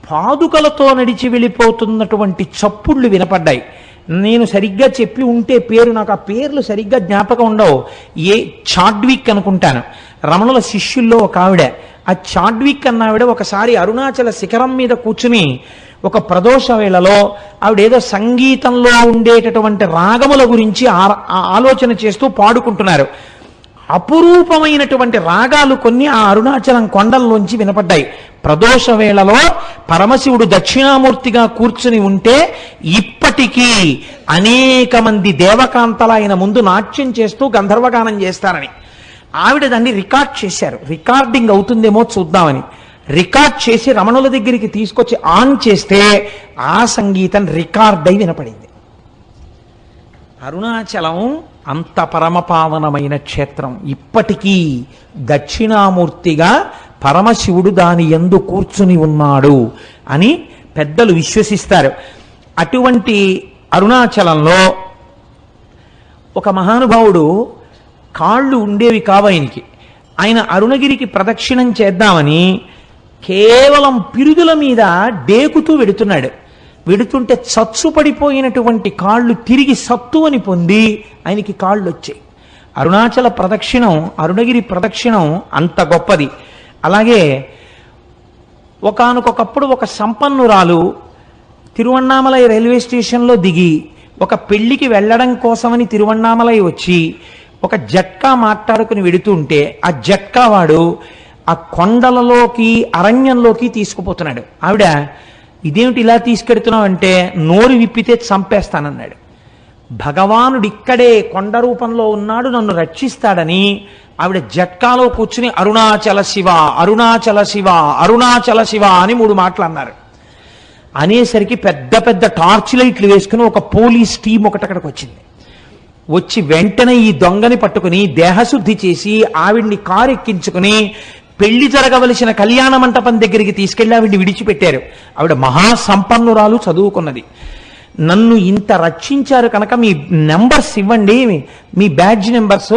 A: పాదుకలతో నడిచి వెళ్ళిపోతున్నటువంటి చప్పుళ్ళు వినపడ్డాయి. నేను సరిగ్గా చెప్పి ఉంటే పేరు, నాకు ఆ పేర్లు సరిగ్గా జ్ఞాపకం ఉండవు. చాడ్విక్ అనుకుంటాను, రమణుల శిష్యుల్లో ఒక ఆవిడ. ఆ చాడ్విక్ అన్నావిడ ఒకసారి అరుణాచల శిఖరం మీద కూర్చుని ఒక ప్రదోష వేళలో ఆవిడ ఏదో సంగీతంలో ఉండేటటువంటి రాగముల గురించి ఆలోచన చేస్తూ పాడుకుంటున్నారు. అపురూపమైనటువంటి రాగాలు కొన్ని ఆ అరుణాచలం కొండల్లోంచి వినపడ్డాయి. ప్రదోష వేళలో పరమశివుడు దక్షిణామూర్తిగా కూర్చుని ఉంటే ఇప్పటికీ అనేక మంది దేవకాంతలు ఆయన ముందు నాట్యం చేస్తూ గంధర్వగానం చేస్తారని ఆవిడ దాన్ని రికార్డ్ చేశారు. రికార్డింగ్ అవుతుందేమో చూద్దామని రికార్డ్ చేసి రమణుల దగ్గరికి తీసుకొచ్చి ఆన్ చేస్తే ఆ సంగీతం రికార్డ్ అయి వినపడింది. అరుణాచలం అంత పరమపావనమైన క్షేత్రం. ఇప్పటికీ దక్షిణామూర్తిగా పరమశివుడు దాని యందు కూర్చుని ఉన్నాడు అని పెద్దలు విశ్వసిస్తారు. అటువంటి అరుణాచలంలో ఒక మహానుభావుడు, కాళ్ళు ఉండేవి కావు ఆయనకి, ఆయన అరుణగిరికి ప్రదక్షిణం చేద్దామని కేవలం పిరుదుల మీద డేకుతూ వెడుతున్నాడు. వెడుతుంటే చచ్చు పడిపోయినటువంటి కాళ్ళు తిరిగి సత్తువని పొంది ఆయనకి కాళ్ళు వచ్చాయి. అరుణాచల ప్రదక్షిణం, అరుణగిరి ప్రదక్షిణం అంత గొప్పది. అలాగే ఒకానొకప్పుడు ఒక సంపన్నురాలు తిరువణ్ణామలై రైల్వే స్టేషన్లో దిగి ఒక పెళ్లికి వెళ్ళడం కోసమని తిరువణ్ణామలై వచ్చి ఒక జట్కా మాట్లాడుకుని వెడుతుంటే ఆ జట్కా వాడు ఆ కొండలలోకి అరణ్యంలోకి తీసుకుపోతున్నాడు. ఆవిడ, ఇదేమిటి ఇలా తీసుకెడుతున్నావు అంటే, నోరు విప్పితే చంపేస్తానన్నాడు. భగవానుడు ఇక్కడే కొండ రూపంలో ఉన్నాడు, నన్ను రక్షిస్తాడని ఆవిడ జట్కాలో కూర్చుని అరుణాచల శివ, అరుణాచల శివ, అరుణాచల శివ అని 3 మాటలు అన్నారు. అనేసరికి పెద్ద పెద్ద టార్చ్ లైట్లు వేసుకుని ఒక పోలీస్ టీం ఒకటక్కడికి వచ్చింది. వచ్చి వెంటనే ఈ దొంగని పట్టుకుని దేహశుద్ధి చేసి ఆవిడ్ని కారు ఎక్కించుకుని పెళ్లి జరగవలసిన కళ్యాణ మంటపం దగ్గరికి తీసుకెళ్లి ఆవిడ్ని విడిచిపెట్టారు. ఆవిడ మహాసంపన్నురాలు, చదువుకున్నది. నన్ను ఇంత రక్షించారు కనుక మీ నెంబర్స్ ఇవ్వండి, మీ బ్యాడ్జ్ నెంబర్స్,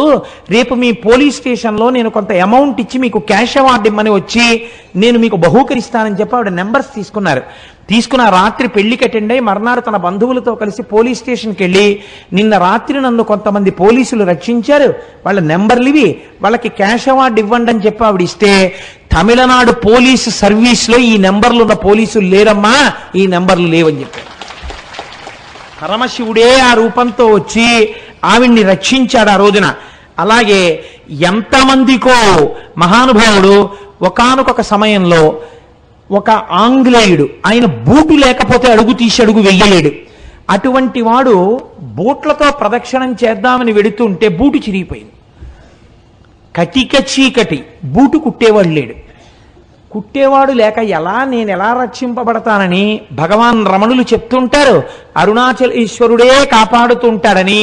A: రేపు మీ పోలీస్ స్టేషన్లో నేను కొంత అమౌంట్ ఇచ్చి మీకు క్యాష్ అవార్డు ఇమ్మని వచ్చి నేను మీకు బహూకరిస్తానని చెప్పి ఆవిడ నెంబర్స్ తీసుకున్నారు. తీసుకున్న రాత్రి పెళ్లికి అటెండ్ అయ్యి మర్నాడు తన బంధువులతో కలిసి పోలీస్ స్టేషన్కి వెళ్ళి, నిన్న రాత్రి నన్ను కొంతమంది పోలీసులు రక్షించారు, వాళ్ళ నెంబర్లు ఇవి, వాళ్ళకి క్యాష్ అవార్డు ఇవ్వండి అని చెప్పి ఆవిడ ఇస్తే, తమిళనాడు పోలీసు సర్వీస్లో ఈ నెంబర్లు ఉన్న పోలీసులు లేరమ్మా, ఈ నెంబర్లు లేవని చెప్పారు. పరమశివుడే ఆ రూపంతో వచ్చి ఆవిడ్ని రక్షించాడు ఆ రోజున. అలాగే ఎంతమందికో మహానుభావుడు ఒకానొక సమయంలో ఒక ఆంగ్లేయుడు, ఆయన బూటు లేకపోతే అడుగు తీసి అడుగు వెయ్యలేడు. అటువంటి వాడు బూట్లతో ప్రదక్షిణం చేద్దామని వెడుతుంటే బూటు చిరిగిపోయింది. కటిక చీకటి, బూటు కుట్టేవాడు లేడు. కుట్టేవాడు లేక నేను ఎలా రక్షింపబడతానని భగవాన్ రమణులు చెప్తుంటారు. అరుణాచల ఈశ్వరుడే కాపాడుతుంటాడని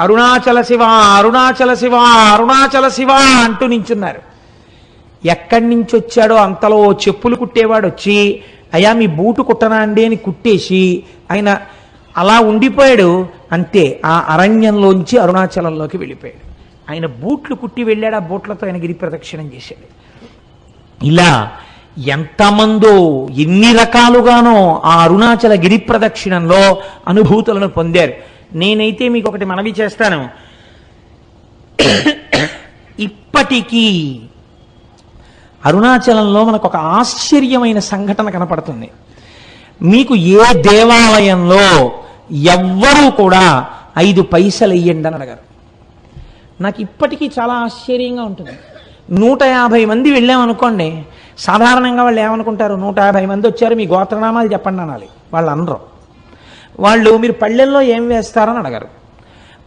A: అరుణాచల శివ అరుణాచల శివ అరుణాచల శివ అంటూ నించున్నారు. ఎక్కడి నుంచి వచ్చాడో అంతలో చెప్పులు కుట్టేవాడు వచ్చి, అయ్యా మీ బూటు కుట్టనా అండి అని కుట్టేసి ఆయన అలా ఉండిపోయాడు. అంతే, ఆ అరణ్యంలోంచి అరుణాచలంలోకి వెళ్ళిపోయాడు. ఆయన బూట్లు కుట్టి వెళ్ళాడు, ఆ బూట్లతో ఆయన గిరి ప్రదక్షిణం చేశాడు. ఇలా ఎంతమందో ఎన్ని రకాలుగానో ఆ అరుణాచల గిరి ప్రదక్షిణంలో అనుభూతులను పొందారు. నేనైతే మీకు ఒకటి మనవి చేస్తాను. ఇప్పటికీ అరుణాచలంలో మనకు ఒక ఆశ్చర్యమైన సంఘటన కనపడుతుంది. మీకు ఏ దేవాలయంలో ఎవ్వరూ కూడా 5 పైసలు వెయ్యండి అని అడగారు. నాకు ఇప్పటికీ చాలా ఆశ్చర్యంగా ఉంటుంది. 150 మంది వెళ్ళామనుకోండి, సాధారణంగా వాళ్ళు ఏమనుకుంటారు, 150 మంది వచ్చారు మీ గోత్రనామాలు చెప్పండి అనాలి. వాళ్ళు అనరు. వాళ్ళు మీరు పళ్ళెల్లో ఏం వేస్తారని అడగారు.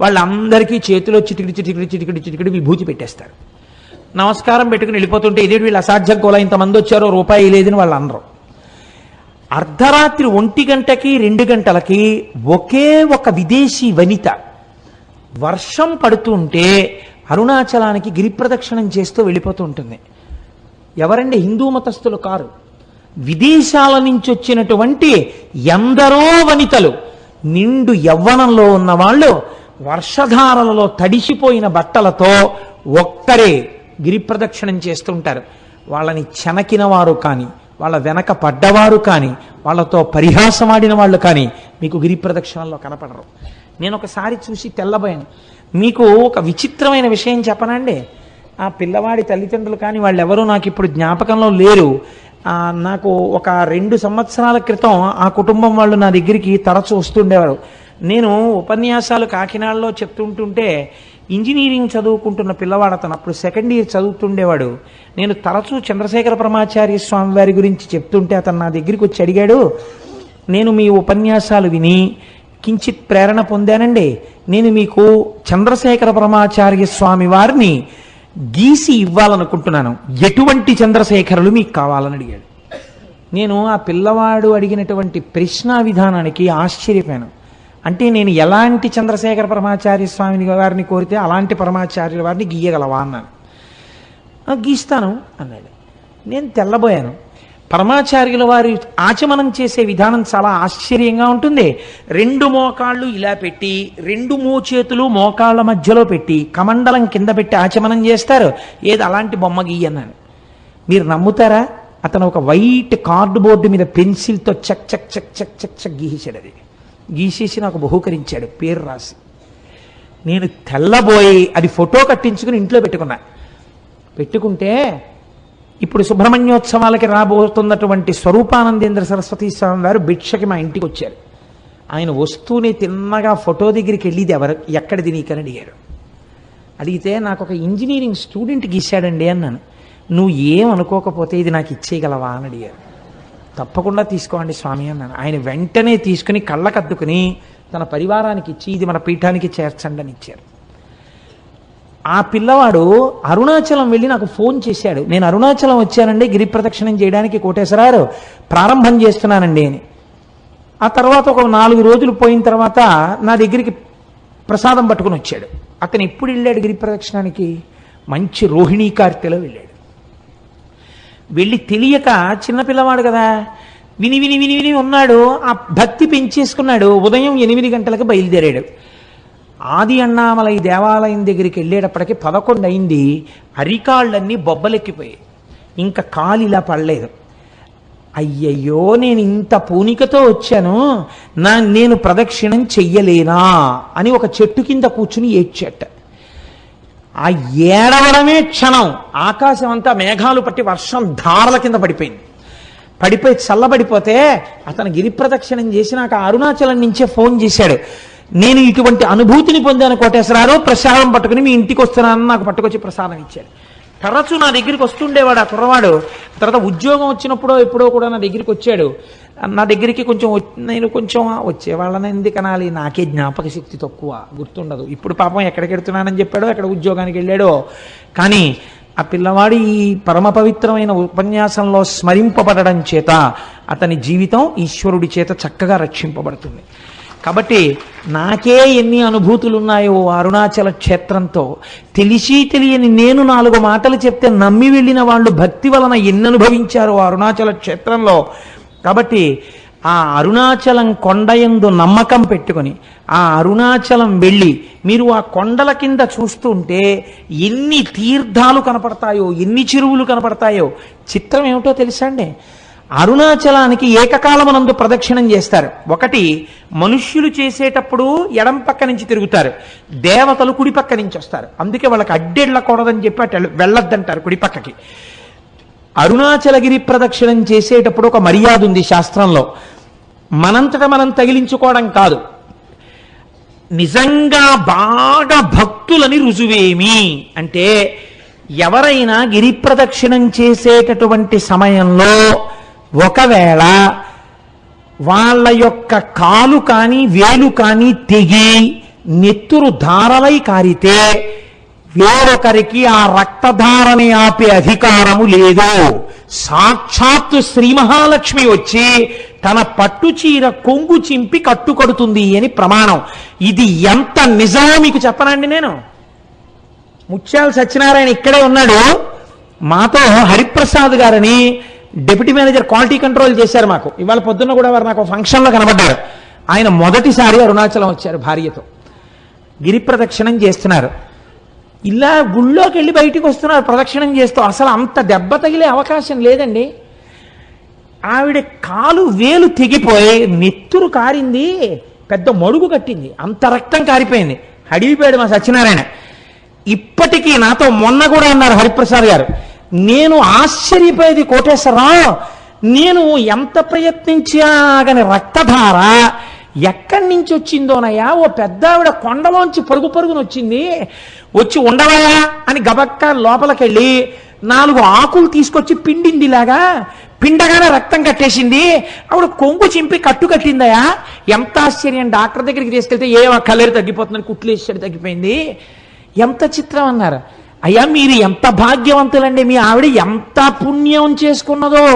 A: వాళ్ళందరికీ చేతిలో చిటికిడి చిటికిడి చిటికిడి చిటికిడి విభూతి పెట్టేస్తారు. నమస్కారం పెట్టుకుని వెళ్ళిపోతుంటే, ఇదేంటి వీళ్ళు అసాధ్యం కోలా ఇంతమంది వచ్చారో రూపాయి లేదని వాళ్ళు అనరు. అర్ధరాత్రి 1 గంటకి 2 గంటలకి ఒకే ఒక విదేశీ వనిత వర్షం పడుతుంటే అరుణాచలానికి గిరి ప్రదక్షిణం చేస్తూ వెళ్ళిపోతూ ఉంటుంది. ఎవరండి? హిందూ మతస్థులు కారు, విదేశాల నుంచి వచ్చినటువంటి ఎందరో వనితలు, నిండు యవ్వనంలో ఉన్న వాళ్ళు వర్షధారలలో తడిసిపోయిన బట్టలతో ఒక్కరే గిరి ప్రదక్షిణం చేస్తుంటారు. వాళ్ళని చెనకిన వారు కానీ, వాళ్ళ వెనక పడ్డవారు కానీ, వాళ్ళతో పరిహాసమాడిన వాళ్ళు కానీ మీకు గిరి ప్రదక్షిణంలో కనపడరు. నేను ఒకసారి చూసి తెల్లబోయాను. మీకు ఒక విచిత్రమైన విషయం చెప్పనండి. ఆ పిల్లవాడి తల్లిదండ్రులు కానీ వాళ్ళెవరూ నాకు ఇప్పుడు జ్ఞాపకంలో లేరు. నాకు ఒక 2 సంవత్సరాల క్రితం ఆ కుటుంబం వాళ్ళు నా దగ్గరికి తరచూ వస్తుండేవారు. నేను ఉపన్యాసాలు కాకినాడలో చెప్తుంటుంటే ఇంజనీరింగ్ చదువుకుంటున్న పిల్లవాడు అతను, అప్పుడు 2nd ఇయర్ చదువుతుండేవాడు. నేను తరచూ చంద్రశేఖర పరమాచార్య స్వామి వారి గురించి చెప్తుంటే అతను నా దగ్గరికి వచ్చి అడిగాడు, నేను మీ ఉపన్యాసాలు విని కించిత్ ప్రేరణ పొందానండి, నేను మీకు చంద్రశేఖర పరమాచార్య స్వామి వారిని గీసి ఇవ్వాలనుకుంటున్నాను, ఎటువంటి చంద్రశేఖరులు మీకు కావాలని అడిగాడు. నేను ఆ పిల్లవాడు అడిగినటువంటి ప్రశ్న విధానానికి ఆశ్చర్యపోయాను. అంటే నేను ఎలాంటి చంద్రశేఖర పరమాచార్య స్వామిని వారిని కోరితే అలాంటి పరమాచార్యుల వారిని గీయగలవా అన్నాను. గీస్తాను అన్నాడు. నేను తెల్లబోయాను. పరమాచార్యుల వారి ఆచమనం చేసే విధానం చాలా ఆశ్చర్యంగా ఉంటుంది. 2 మోకాళ్ళు ఇలా పెట్టి 2 మోచేతులు మోకాళ్ళ మధ్యలో పెట్టి కమండలం కింద పెట్టి ఆచమనం చేస్తారు. ఏది అలాంటి బొమ్మ గీయన్నాను. మీరు నమ్ముతారా? అతను ఒక వైట్ కార్డుబోర్డు మీద పెన్సిల్తో చక్ చక్ చక్ చక్ చక్ చక్ గీసాడు. అది గీసేసి నాకు బహూకరించాడు, పేరు రాసి. నేను తెల్లబోయి అది ఫోటో కట్టించుకుని ఇంట్లో పెట్టుకుంటే ఇప్పుడు సుబ్రహ్మణ్యోత్సవాలకి రాబోతున్నటువంటి స్వరూపానందేంద్ర సరస్వతి స్వామి వారు భిక్షకి మా ఇంటికి వచ్చారు. ఆయన వస్తూనే తిన్నగా ఫోటో దగ్గరికి వెళ్ళి ఎక్కడిది నీకని అడిగారు. అడిగితే నాకు ఒక ఇంజనీరింగ్ స్టూడెంట్ గీశాడండి అన్నాను. నువ్వు ఏమనుకోకపోతే ఇది నాకు ఇచ్చేయగలవా అని అడిగారు. తప్పకుండా తీసుకోండి స్వామి అన్నాను. ఆయన వెంటనే తీసుకుని కళ్ళకద్దుకుని తన పరివారానికి ఇచ్చి ఇది మన పీఠానికి చేర్చండి అని ఇచ్చారు. ఆ పిల్లవాడు అరుణాచలం వెళ్ళి నాకు ఫోన్ చేశాడు, నేను అరుణాచలం వచ్చానండి గిరి ప్రదక్షిణం చేయడానికి కోటేశ్వరారు, ప్రారంభం చేస్తున్నానండి అని. ఆ తర్వాత ఒక 4 రోజులు పోయిన తర్వాత నా దగ్గరికి ప్రసాదం పట్టుకుని వచ్చాడు. అతను ఎప్పుడు వెళ్ళాడు గిరి ప్రదక్షిణానికి? మంచి రోహిణీ కార్తెలో వెళ్ళాడు. వెళ్ళి తెలియక చిన్నపిల్లవాడు కదా, విని విని విని విని ఉన్నాడు. ఆ భక్తి పెంచేసుకున్నాడు. ఉదయం 8 గంటలకు బయలుదేరాడు. ఆది అన్నామలై దేవాలయం దగ్గరికి వెళ్ళేటప్పటికి 11 అయింది. అరికాళ్ళన్నీ బొబ్బలెక్కిపోయాయి. ఇంకా కాలు ఇలా పడలేదు. అయ్యయ్యో, నేను ఇంత పూనికతో వచ్చాను, నేను ప్రదక్షిణం చెయ్యలేనా అని ఒక చెట్టు కింద కూర్చుని ఏడ్చేట. ఆ ఏడవడమే క్షణం ఆకాశం అంతా మేఘాలు పట్టి వర్షం ధారల కింద పడిపోయి చల్లబడిపోతే అతను గిరి ప్రదక్షిణం చేసి నాకు అరుణాచలం నుంచే ఫోన్ చేశాడు. నేను ఇటువంటి అనుభూతిని పొందాను కోటేశ్వరరావు, ప్రసాదం పట్టుకుని మీ ఇంటికి వస్తున్నానని నాకు పట్టుకొచ్చి ప్రసాదం ఇచ్చాడు. తరచూ నా దగ్గరికి వస్తుండేవాడు ఆ కుర్రవాడు. తర్వాత ఉద్యోగం వచ్చినప్పుడో ఎప్పుడో కూడా నా దగ్గరికి వచ్చాడు. నా దగ్గరికి నేను కొంచెం వచ్చేవాళ్ళని ఎందుకు అనాలి, నాకే జ్ఞాపక శక్తి తక్కువ, గుర్తుండదు. ఇప్పుడు పాపం ఎక్కడికి వెళ్తున్నానని చెప్పాడో, ఎక్కడ ఉద్యోగానికి వెళ్ళాడో. కానీ ఆ పిల్లవాడు ఈ పరమ పవిత్రమైన ఉపన్యాసంలో స్మరింపబడడం చేత అతని జీవితం ఈశ్వరుడి చేత చక్కగా రక్షింపబడుతుంది. కాబట్టి నాకే ఎన్ని అనుభూతులు ఉన్నాయో అరుణాచల క్షేత్రంతో, తెలిసి తెలియని నేను 4 మాటలు చెప్తే నమ్మి వెళ్ళిన వాళ్ళు భక్తి వలన ఎన్ని అనుభవించారో అరుణాచల క్షేత్రంలో. కాబట్టి ఆ అరుణాచలం కొండయందు నమ్మకం పెట్టుకొని ఆ అరుణాచలం వెళ్ళి మీరు ఆ కొండల కింద చూస్తుంటే ఎన్ని తీర్థాలు కనపడతాయో, ఎన్ని చెరువులు కనపడతాయో. చిత్రం ఏమిటో తెలుసా అండి, అరుణాచలానికి ఏకకాలమనందు ప్రదక్షిణం చేస్తారు. ఒకటి మనుష్యులు చేసేటప్పుడు ఎడం పక్క నుంచి తిరుగుతారు, దేవతలు కుడి పక్క నుంచి వస్తారు. అందుకే వాళ్ళకి అడ్డెళ్ళకూడదని చెప్పి అటు వెళ్ళొద్దంటారు కుడి పక్కకి. అరుణాచలగిరి ప్రదక్షిణం చేసేటప్పుడు ఒక మర్యాద ఉంది శాస్త్రంలో. మనంతట మనం తగిలించుకోవడం కాదు, నిజంగా బాగా భక్తులని రుజువేమి అంటే, ఎవరైనా గిరి ప్రదక్షిణం చేసేటటువంటి సమయంలో ఒకవేళ వాళ్ళ యొక్క కాలు కానీ వేలు కానీ తెగి నెత్తురు ధారలై కారితే వేరొకరికి ఆ రక్తధారని ఆపే అధికారము లేదు. సాక్షాత్తు శ్రీ మహాలక్ష్మి వచ్చి తన పట్టు చీర కొంగు చింపి కట్టుకడుతుంది అని ప్రమాణం. ఇది ఎంత నిజమో మీకు చెప్పనండి. నేను ముత్యాల సత్యనారాయణ ఇక్కడే ఉన్నాడు. మాతో హరిప్రసాద్ గారని డిప్యూటీ మేనేజర్ క్వాలిటీ కంట్రోల్ చేశారు మాకు. ఇవాళ పొద్దున్న కూడా వారు నాకు ఫంక్షన్లో కనబడ్డారు. ఆయన మొదటిసారి అరుణాచలం వచ్చారు భార్యతో. గిరి ప్రదక్షిణం చేస్తున్నారు. ఇలా గుళ్ళోకి వెళ్ళి బయటికి వస్తున్నారు ప్రదక్షిణం చేస్తూ. అసలు అంత దెబ్బ తగిలే అవకాశం లేదండి. ఆవిడ కాలు వేలు తెగిపోయి నెత్తురు కారింది, పెద్ద మడుగు కట్టింది, అంత రక్తం కారిపోయింది. అడిగిపోయాడు మా సత్యనారాయణ. ఇప్పటికీ నాతో మొన్న కూడా అన్నారు హరిప్రసాద్ గారు, నేను ఆశ్చర్యపోయేది కోటేశ్వరరావు, నేను ఎంత ప్రయత్నించాగని రక్తధార ఎక్కడి నుంచి వచ్చిందోనయ్యా. ఓ పెద్ద ఆవిడ కొండలోంచి పరుగున వచ్చింది, వచ్చి ఉండవయా అని గబక్క లోపలికెళ్ళి 4 ఆకులు తీసుకొచ్చి పిండిందిలాగా, పిండగానే రక్తం కట్టేసింది. ఆవిడ కొంగు చింపి కట్టు కట్టిందయా. ఎంత ఆశ్చర్యం. డాక్టర్ దగ్గరికి తీసుకెళ్తే కలేరు తగ్గిపోతుందని కుట్లు వేసాడు, తగ్గిపోయింది. ఎంత చిత్రం అన్నారు. అయ్యా మీరు ఎంత భాగ్యవంతులండి, మీ ఆవిడ ఎంత పుణ్యం చేసుకున్నదో,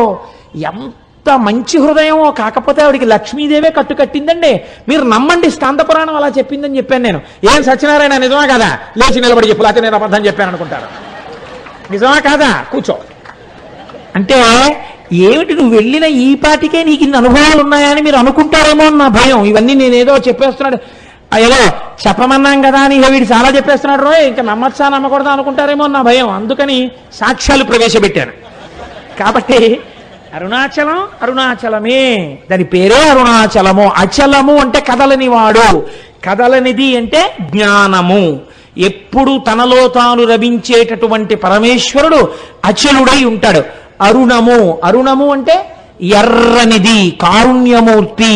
A: ఎంత మంచి హృదయమో. కాకపోతే ఆవిడికి లక్ష్మీదేవే కట్టు కట్టిందండి. మీరు నమ్మండి, స్కాంద పురాణం అలా చెప్పిందని చెప్పాను నేను. ఏం సత్యనారాయణ నిజమా కదా? లేచి నిలబడి చెప్పు, లేకపోతే నేను అబద్ధం చెప్పాను అనుకుంటారు. నిజమా కాదా? కూర్చో అంటే ఏమిటి, నువ్వు వెళ్ళిన ఈ పాటికే నీకు ఇన్ని అనుభవాలు ఉన్నాయని మీరు అనుకుంటారేమో అన్న భయం. ఇవన్నీ నేనేదో చెప్పేస్తున్నాడు, ఏదో చెప్పమన్నాం కదా అని వీడు చాలా చెప్పేస్తున్నాడు రోయ్, ఇంకా నమ్మచ్చా నమ్మకూడదా అనుకుంటారేమో నా భయం. అందుకని సాక్ష్యాలు ప్రవేశపెట్టాను. కాబట్టి అరుణాచలం అరుణాచలమే, దాని పేరే అరుణాచలము. అచలము అంటే కదలని వాడు, కదలనిది అంటే జ్ఞానము. ఎప్పుడు తనలో తాను రవించేటటువంటి పరమేశ్వరుడు అచలుడై ఉంటాడు. అరుణము అంటే ఎర్రనిది, కారుణ్యమూర్తి,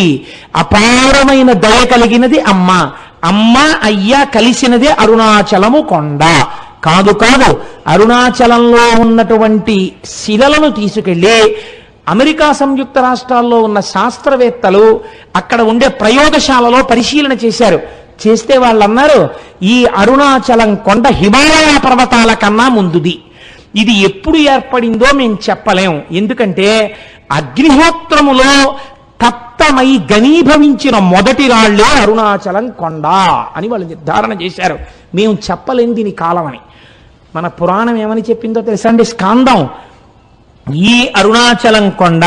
A: అపారమైన దయ కలిగినది అమ్మ. అమ్మ అయ్య కలిసినదే అరుణాచలము కొండ. కాదు అరుణాచలంలో ఉన్నటువంటి శిలలను తీసుకెళ్ళి అమెరికా సంయుక్త రాష్ట్రాల్లో ఉన్న శాస్త్రవేత్తలు అక్కడ ఉండే ప్రయోగశాలలో పరిశీలన చేశారు. చేస్తే వాళ్ళు అన్నారు, ఈ అరుణాచలం కొండ హిమాలయ పర్వతాల కన్నా ముందుది. ఇది ఎప్పుడు ఏర్పడిందో మేము చెప్పలేం. ఎందుకంటే అగ్నిహోత్రములో తప్తమై ఘనీభవించిన మొదటి రాళ్లే అరుణాచలం కొండ అని వాళ్ళు నిర్ధారణ చేశారు. మేము చెప్పలేం దీని కాలం అని. మన పురాణం ఏమని చెప్పిందో తెలుసా అండి? స్కాందం, ఈ అరుణాచలం కొండ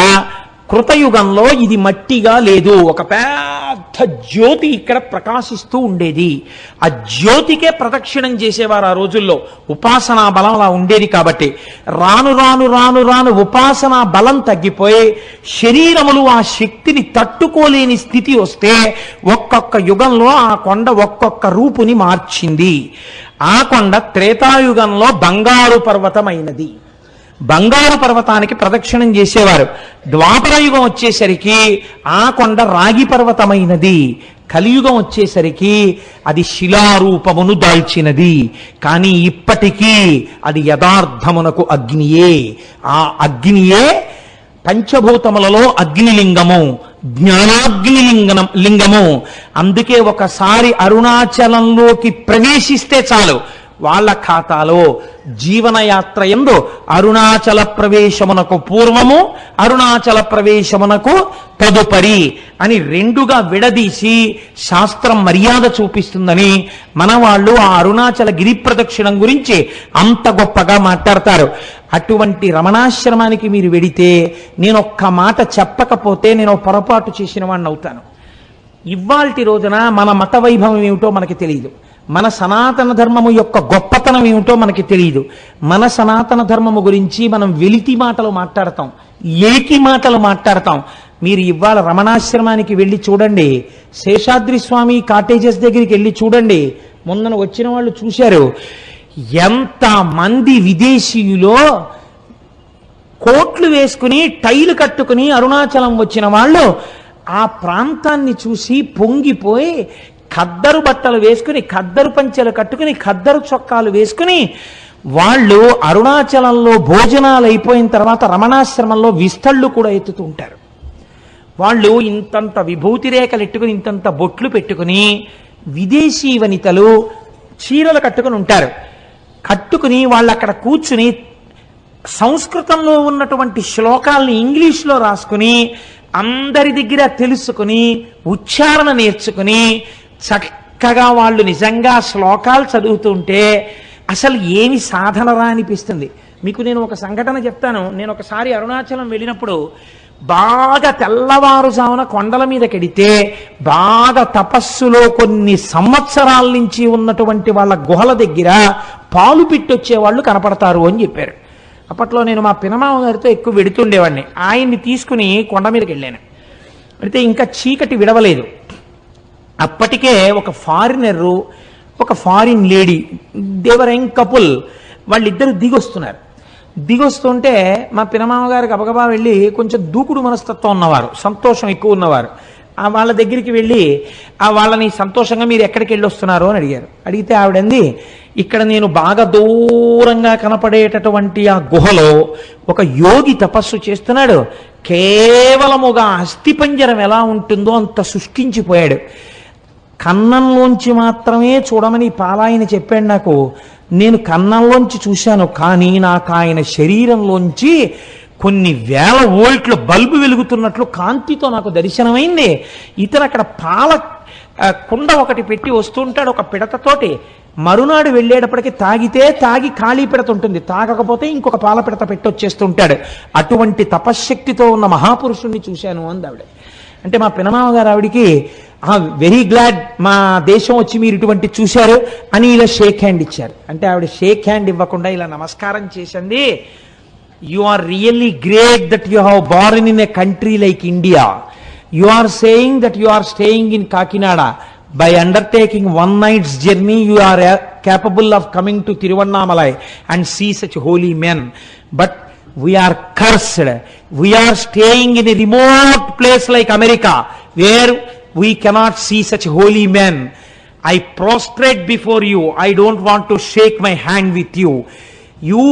A: కృతయుగంలో ఇది మట్టిగా లేదు, ఒక పెద్ద జ్యోతి ఇక్కడ ప్రకాశిస్తూ ఉండేది. ఆ జ్యోతికే ప్రదక్షిణం చేసేవారు ఆ రోజుల్లో. ఉపాసనా బలం అలా ఉండేది. కాబట్టి రాను రాను రాను రాను ఉపాసనా బలం తగ్గిపోయి శరీరములు ఆ శక్తిని తట్టుకోలేని స్థితి వస్తే ఒక్కొక్క యుగంలో ఆ కొండ ఒక్కొక్క రూపుని మార్చింది. ఆ కొండ త్రేతాయుగంలో బంగారు పర్వతమైనది. బంగారు పర్వతానికి ప్రదక్షిణం చేసేవారు. ద్వాపర యుగం వచ్చేసరికి ఆ కొండ రాగి పర్వతమైనది. కలియుగం వచ్చేసరికి అది శిలారూపమును దాల్చినది. కానీ ఇప్పటికీ అది యథార్థమునకు అగ్నియే. ఆ అగ్నియే పంచభూతములలో అగ్నిలింగము, లింగము. అందుకే ఒకసారి అరుణాచలంలోకి ప్రవేశిస్తే చాలు, వాళ్ళ ఖాతాలో జీవనయాత్ర యందు అరుణాచల ప్రవేశమునకు పూర్వము, అరుణాచల ప్రవేశమునకు తదుపరి అని రెండుగా విడదీసి శాస్త్రం మర్యాద చూపిస్తుందని మన వాళ్ళు ఆ అరుణాచల గిరి ప్రదక్షిణం గురించి అంత గొప్పగా మాట్లాడతారు. అటువంటి రమణాశ్రమానికి మీరు వెడితే నేను ఒక్క మాట చెప్పకపోతే నేను పొరపాటు చేసిన వాడిని అవుతాను. ఇవాల్టి రోజున మన మత వైభవం ఏమిటో మనకి తెలియదు, మన సనాతన ధర్మము యొక్క గొప్పతనం ఏమిటో మనకి తెలియదు. మన సనాతన ధర్మము గురించి మనం వెలితి మాటలు మాట్లాడతాం, ఏకి మాటలు మాట్లాడతాం. మీరు ఇవాళ రమణాశ్రమానికి వెళ్ళి చూడండి, శేషాద్రి స్వామి కాటేజెస్ దగ్గరికి వెళ్ళి చూడండి. మొన్న వచ్చిన వాళ్ళు చూశారు, ఎంతమంది విదేశీయులో కోట్లు వేసుకుని టైలు కట్టుకుని అరుణాచలం వచ్చిన వాళ్ళు ఆ ప్రాంతాన్ని చూసి పొంగిపోయి ఖద్దరు బట్టలు వేసుకుని, ఖద్దరు పంచెలు కట్టుకుని, ఖద్దరు చొక్కాలు వేసుకుని వాళ్ళు అరుణాచలంలో భోజనాలు అయిపోయిన తర్వాత రమణాశ్రమంలో విస్తళ్ళు కూడా ఎత్తుతూ ఉంటారు. వాళ్ళు ఇంతంత విభూతి రేఖలు ఎట్టుకుని, ఇంతంత బొట్లు పెట్టుకుని, విదేశీ వనితలు చీరలు కట్టుకుని ఉంటారు. కట్టుకుని వాళ్ళు అక్కడ కూర్చుని సంస్కృతంలో ఉన్నటువంటి శ్లోకాల్ని ఇంగ్లీష్లో రాసుకుని అందరి దగ్గర తెలుసుకుని ఉచ్చారణ నేర్చుకుని చక్కగా వాళ్ళు నిజంగా శ్లోకాలు చదువుతుంటే అసలు ఏమి సాధనరా అనిపిస్తుంది. మీకు నేను ఒక సంఘటన చెప్తాను. నేను ఒకసారి అరుణాచలం వెళ్ళినప్పుడు బాగా తెల్లవారుజామున కొండల మీదకెడితే బాగా తపస్సులో కొన్ని సంవత్సరాల నుంచి ఉన్నటువంటి వాళ్ళ గుహల దగ్గర పాలు పిట్టొచ్చే వాళ్ళు కనపడతారు అని చెప్పారు. అప్పట్లో నేను మా పినమామ గారితో ఎక్కువ వెడుతుండేవాడిని. ఆయన్ని తీసుకుని కొండ మీదకి వెళ్ళాను. అయితే ఇంకా చీకటి విడవలేదు. అప్పటికే ఒక ఫారినరు, ఒక ఫారిన్ లేడీ, దేవర్ యంగ్ కపుల్, వాళ్ళిద్దరు దిగొస్తున్నారు. దిగొస్తుంటే మా పినమామ గారికి గబగబా వెళ్ళి, కొంచెం దూకుడు మనస్తత్వం ఉన్నవారు, సంతోషం ఎక్కువ ఉన్నవారు, ఆ వాళ్ళ దగ్గరికి వెళ్ళి వాళ్ళని సంతోషంగా మీరు ఎక్కడికి వెళ్ళి వస్తున్నారు అని అడిగారు. అడిగితే ఆవిడంది, ఇక్కడ నేను బాగా దూరంగా కనపడేటటువంటి ఆ గుహలో ఒక యోగి తపస్సు చేస్తున్నాడు, కేవలముగా అస్థిపంజరం ఎలా ఉంటుందో అంత శుష్కించిపోయాడు. కన్నంలోంచి మాత్రమే చూడమని పాలాయన చెప్పాడు నాకు. నేను కన్నంలోంచి చూశాను, కానీ నాకు ఆయన శరీరంలోంచి కొన్ని వేల వోల్ట్ల బల్బు వెలుగుతున్నట్లు కాంతితో నాకు దర్శనమైంది. ఇతను అక్కడ పాల కుండ ఒకటి పెట్టి వస్తుంటాడు ఒక పిడతతోటి. మరునాడు వెళ్ళేటప్పటికి తాగి ఖాళీ పిడత ఉంటుంది, తాగకపోతే ఇంకొక పాల పిడత పెట్టి వచ్చేస్తుంటాడు. అటువంటి తపశ్శక్తితో ఉన్న మహాపురుషుణ్ణి చూశాను అంది ఆవిడ. అంటే మా పినమామ గారు ఆవిడికి వెరీ గ్లాడ్ మా దేశం వచ్చి మీరు ఇటువంటి చూశారు అని ఇలా షేక్ హ్యాండ్ ఇచ్చారు. అంటే ఆవిడ షేక్ హ్యాండ్ ఇవ్వకుండా ఇలా నమస్కారం చేసింది. You are really great that you have born in a country like India. You are saying that you are staying in Kakinada. By undertaking one night's journey, you are capable of coming to Tiruvannamalai and see such holy men. But we are cursed. We are staying in a remote place like America, where we cannot see such holy men. I prostrate before you. I don't want to shake my hand with you. You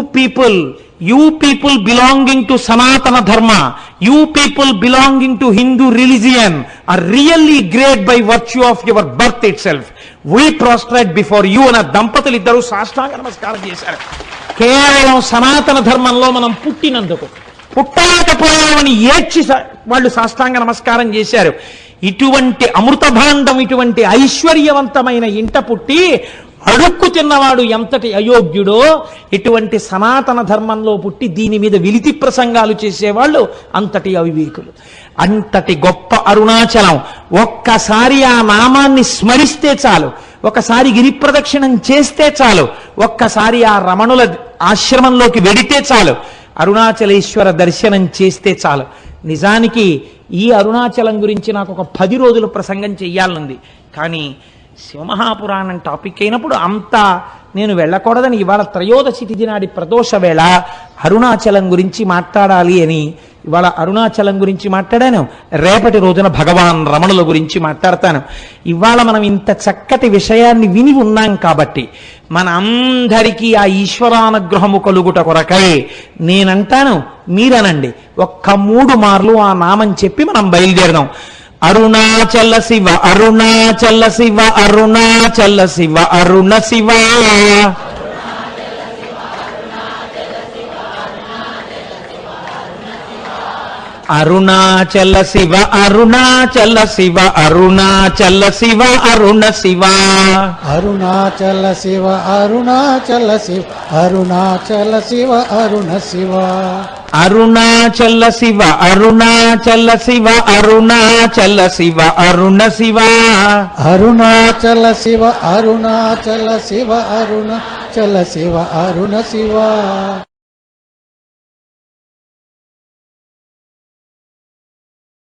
A: people belonging to Sanatana Dharma, you people belonging to Hindu religion are really great by virtue of your birth itself. We prostrate before you. అన్న దంపతులు ఇద్దరు సాష్టాంగ నమస్కారం చేశారు. కేవలం సనాతన ధర్మంలో మనం పుట్టినందుకు, పుట్టలేకపోయామని ఏడ్చి వాళ్ళు సాష్టాంగ నమస్కారం చేశారు. ఇటువంటి అమృత భాండం, ఇటువంటి ఐశ్వర్యవంతమైన ఇంట పుట్టి అడుక్కు తిన్నవాడు ఎంతటి అయోగ్యుడో, ఇటువంటి సనాతన ధర్మంలో పుట్టి దీని మీద విలితి ప్రసంగాలు చేసేవాళ్ళు అంతటి అవివేకులు. అంతటి గొప్ప అరుణాచలం. ఒక్కసారి ఆ నామాన్ని స్మరిస్తే చాలు, ఒకసారి గిరి ప్రదక్షిణం చేస్తే చాలు, ఒక్కసారి ఆ రమణుల ఆశ్రమంలోకి వెడితే చాలు, అరుణాచలేశ్వర దర్శనం చేస్తే చాలు. నిజానికి ఈ అరుణాచలం గురించి నాకు ఒక 10 రోజులు ప్రసంగం చెయ్యాలనుంది. కానీ శివమహాపురాణం టాపిక్ అయినప్పుడు అంతా నేను వెళ్ళకూడదని ఇవాళ త్రయోదశి తిథి నాడి ప్రదోష వేళ అరుణాచలం గురించి మాట్లాడాలి అని ఇవాళ అరుణాచలం గురించి మాట్లాడాను. రేపటి రోజున భగవాన్ రమణుల గురించి మాట్లాడతాను. ఇవాళ మనం ఇంత చక్కటి విషయాన్ని విని ఉన్నాం కాబట్టి మన అందరికీ ఆ ఈశ్వరానుగ్రహము కలుగుట కొరకై నేనంటాను, మీరనండి. ఒక్క 3 మార్లు ఆ నామం చెప్పి మనం బయలుదేరదాం. అరుణాచల శివ అరుణాచల శివ అరుణాచల శివ అరుణ శివ అరుణాచల శివ అరుణాచల శివ అరుణాచల శివ అరుణ శివ
B: అరుణాచల శివ అరుణాచల శివ అరుణాచల శివ అరుణ శివ
A: అరుణాచల శివ అరుణాచల శివ అరుణాచల శివ అరుణ శివ
B: అరుణాచల శివ అరుణాచల శివ అరుణాచల శివ అరుణ శివ